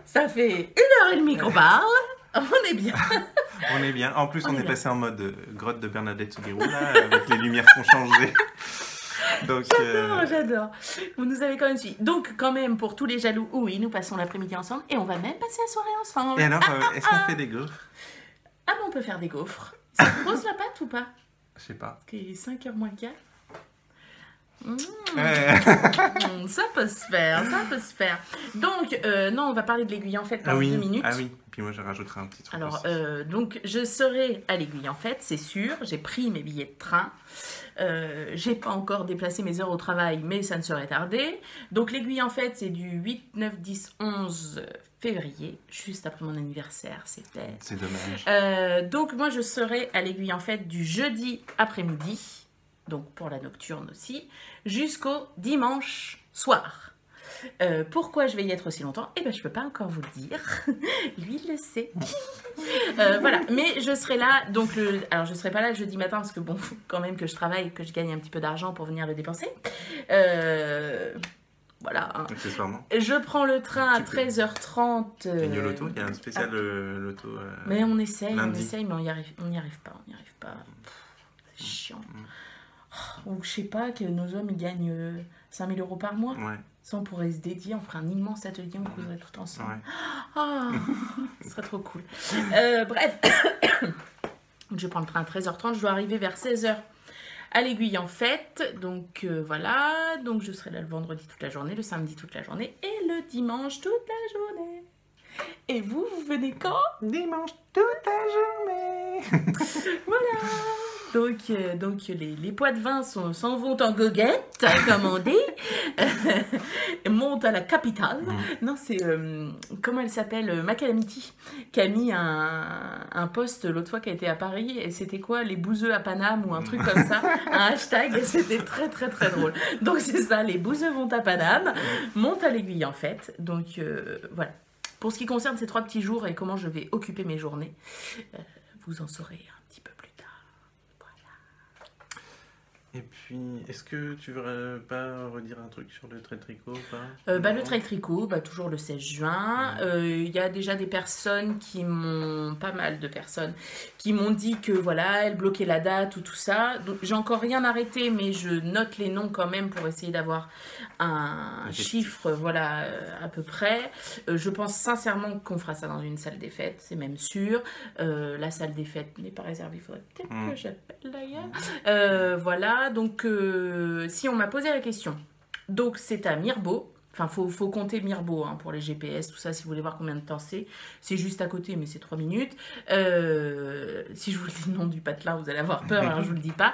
ça fait 1h30 qu'on parle. On est bien. On est bien. En plus, on est bien. passé en mode grotte de Bernadette Soubirous, là, avec les lumières qui ont changé. Donc, J'adore. Vous nous avez quand même suivi. Donc, quand même, pour tous les jaloux, oui, nous passons l'après-midi ensemble et on va même passer la soirée ensemble. Et alors, est-ce qu'on fait des gaufres? Ah, mais on peut faire des gaufres. Ça te pose la pâte ou pas? Je sais pas. Parce qu'il est 5h moins 4. Ça peut se faire, ça peut se faire. Donc, non, on va parler de l'aiguille en fait pendant 2 minutes. Ah oui, puis moi je rajouterai un petit truc. Alors, donc, je serai à l'aiguille en fait, c'est sûr. J'ai pris mes billets de train. J'ai pas encore déplacé mes heures au travail, mais ça ne serait tardé. Donc, l'aiguille en fait, c'est du 8, 9, 10, 11 février, juste après mon anniversaire. C'est dommage. Donc, moi, je serai à l'aiguille en fait du jeudi après-midi. Donc pour la nocturne aussi, jusqu'au dimanche soir. Pourquoi je vais y être aussi longtemps? Eh bien, je ne peux pas encore vous le dire. Lui, il le sait. Voilà, mais je serai là. Donc, alors, je ne serai pas là le jeudi matin parce que, bon, faut quand même que je travaille, que je gagne un petit peu d'argent pour venir le dépenser. Voilà. Hein. Accessoirement. Je prends le train à 13h30. Il y a loto, il y a un spécial loto. Mais on essaye, mais on n'y arrive pas. C'est chiant. Ou je sais pas, que nos hommes ils gagnent 5 000 € par mois. Ouais. Ça, on pourrait se dédier, on ferait un immense atelier, on couserait tout ensemble. Ouais. Ah, ce serait trop cool. Bref, je prends le train à 13h30, je dois arriver vers 16h à l'aiguille en fait. Donc voilà, donc je serai là le vendredi toute la journée, le samedi toute la journée et le dimanche toute la journée. Et vous venez quand? Dimanche toute la journée. Voilà. Donc les poids de vin s'en vont en goguette, comme on dit, montent à la capitale. Non, c'est, comment elle s'appelle, Macalamity, qui a mis un post l'autre fois qui a été à Paris, et c'était quoi, les bouseux à Paname ou un truc comme ça, un hashtag, et c'était très très très drôle. Donc c'est ça, les bouseux vont à Paname, montent à l'Aiguille en fait. Donc voilà. Pour ce qui concerne ces 3 petits jours et comment je vais occuper mes journées, vous en saurez un petit peu plus tard. Et puis, est-ce que tu voudrais pas redire un truc sur le trail tricot ou pas? Le trail tricot, toujours le 16 juin. Il y a déjà des personnes pas mal de personnes, qui m'ont dit que voilà, elles bloquaient la date ou tout ça. Donc, j'ai encore rien arrêté, mais je note les noms quand même pour essayer d'avoir un chiffre, voilà, à peu près. Je pense sincèrement qu'on fera ça dans une salle des fêtes, c'est même sûr. La salle des fêtes n'est pas réservée, il faudrait peut-être que j'appelle d'ailleurs. Voilà. Donc, si on m'a posé la question, donc c'est à Mirbeau, enfin faut compter Mirbeau pour les GPS, tout ça, si vous voulez voir combien de temps c'est juste à côté, mais c'est 3 minutes. Si je vous dis le nom du patelin, vous allez avoir peur, alors je vous le dis pas.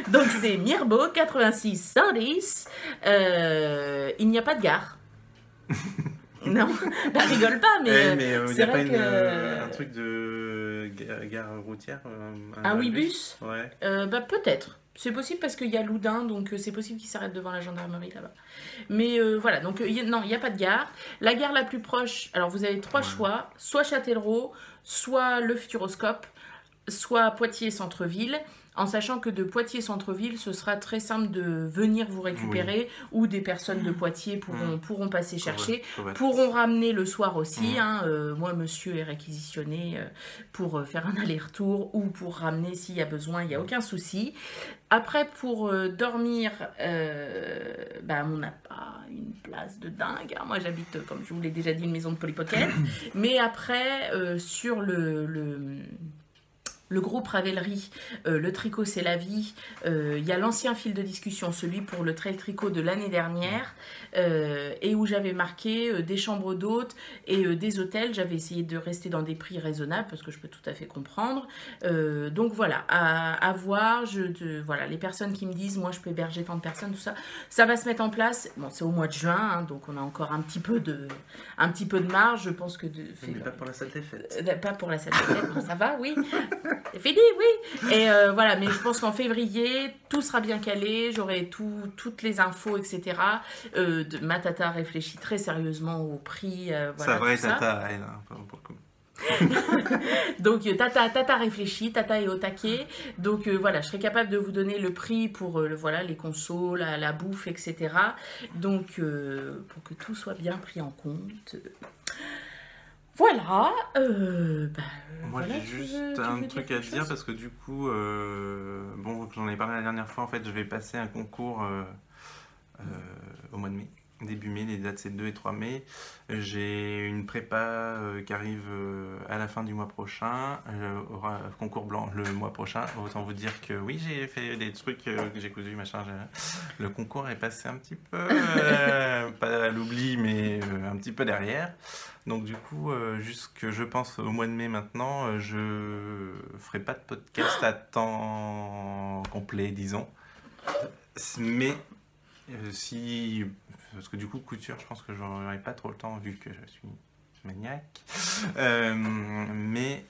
Donc c'est Mirbeau, 86 110, il n'y a pas de gare. Non, rigole pas, mais c'est vrai que... un truc de gare routière, un Ouibus, ouais. Peut-être. C'est possible parce qu'il y a Loudun, donc c'est possible qu'il s'arrête devant la gendarmerie là-bas. Mais voilà, donc non, il n'y a pas de gare. La gare la plus proche, alors vous avez 3 choix, soit Châtellerault, soit le Futuroscope, soit Poitiers Centre-Ville. En sachant que de Poitiers Centre-Ville, ce sera très simple de venir vous récupérer, ou des personnes de Poitiers pourront passer chercher, pourront ramener le soir aussi. Moi, monsieur est réquisitionné pour faire un aller-retour ou pour ramener s'il y a besoin, il n'y a aucun souci. Après, pour dormir, on n'a pas une place de dingue. Moi, j'habite, comme je vous l'ai déjà dit, une maison de Polly Pocket. Mais après, sur le groupe Ravelry, le tricot c'est la vie, il y a l'ancien fil de discussion, celui pour le trail tricot de l'année dernière, et où j'avais marqué des chambres d'hôtes et des hôtels. J'avais essayé de rester dans des prix raisonnables parce que je peux tout à fait comprendre. Donc voilà, à voir. Voilà, les personnes qui me disent moi je peux héberger tant de personnes, tout ça, ça va se mettre en place. Bon, c'est au mois de juin, donc on a encore un petit peu de marge. Je pense que mais pas pour la salle des fêtes. Pas pour la salle des fêtes, bon, ça va, oui. C'est fini, oui. Et voilà, mais je pense qu'en février, tout sera bien calé. J'aurai toutes les infos, etc. Ma tata réfléchit très sérieusement au prix. Voilà, ça va, tata, elle, beaucoup. Donc tata réfléchit, tata est au taquet. Donc voilà, je serai capable de vous donner le prix pour voilà, les consos, la bouffe, etc. Donc pour que tout soit bien pris en compte. Voilà. Moi j'ai juste un truc à dire parce que du coup, bon, j'en ai parlé la dernière fois, en fait je vais passer un concours au mois de mai. Début mai, les dates c'est 2 et 3 mai. J'ai une prépa qui arrive à la fin du mois prochain. Aura un concours blanc le mois prochain. Autant vous dire que oui, j'ai fait des trucs que j'ai cousu, machin. Le concours est passé un petit peu, pas à l'oubli, mais un petit peu derrière. Donc du coup, jusque je pense au mois de mai maintenant, je ferai pas de podcast à temps complet, disons. Mais si... Parce que du coup, couture, je pense que j'aurai pas trop le temps vu que je suis maniaque. Mais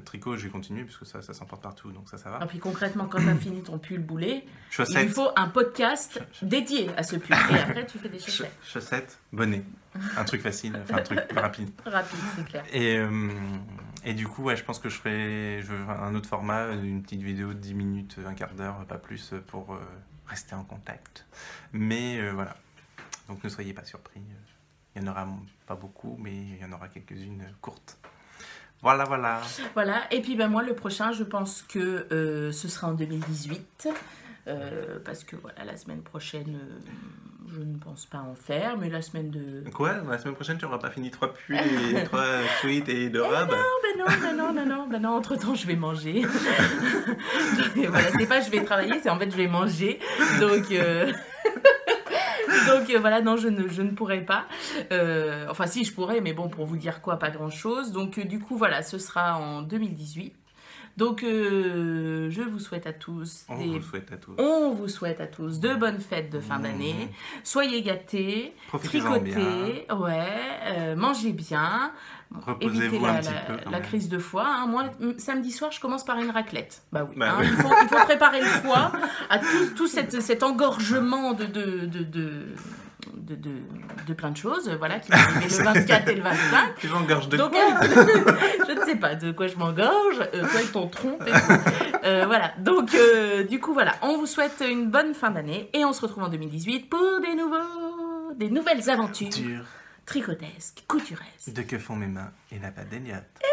tricot, je vais continuer puisque ça s'emporte partout, donc ça va. Et puis concrètement, quand tu as fini ton pull boulet, chaussettes. Il faut un podcast dédié à ce pull. Et après, tu fais des chaussettes. Chaussettes, bonnet. Un truc facile, enfin un truc rapide. Rapide, c'est clair. Et du coup, ouais, je pense que je ferai un autre format, une petite vidéo de 10 minutes, un quart d'heure, pas plus, pour rester en contact. Mais voilà. Donc ne soyez pas surpris, il n'y en aura pas beaucoup, mais il y en aura quelques-unes courtes. Voilà. Voilà, et puis moi le prochain, je pense que ce sera en 2018, parce que voilà, la semaine prochaine, je ne pense pas en faire, mais la semaine de... Quoi? La semaine prochaine, tu n'auras pas fini 3 pulls et 3 sweats et 2 robes? Non, entre-temps, je vais manger. Voilà, c'est pas je vais travailler, c'est en fait je vais manger, donc... Donc voilà, non, je ne pourrais pas. Enfin si, je pourrais, mais bon, pour vous dire quoi, pas grand-chose. Donc du coup, voilà, ce sera en 2018. Donc je vous souhaite à tous On vous souhaite à tous. on vous souhaite à tous de bonnes fêtes de fin d'année. Soyez gâtés, Profitez-en tricotez, ouais, mangez bien, évitez Reposez-vous un petit peu quand la même. crise de foie. Hein. Moi, samedi soir, je commence par une raclette. Bah oui, Bah hein, oui. il faut préparer le foie à tout cet engorgement de plein de choses, voilà, qui va arriver le 24 et le 25. Tu m'engorges de Donc, quoi? je ne sais pas de quoi je m'engorge, toi avec ton tronc et tout. Voilà, donc du coup, voilà, on vous souhaite une bonne fin d'année et on se retrouve en 2018 pour des nouvelles aventures Dur tricotesques, couturesques. de que font mes mains et n'a pas d'Eliott. Et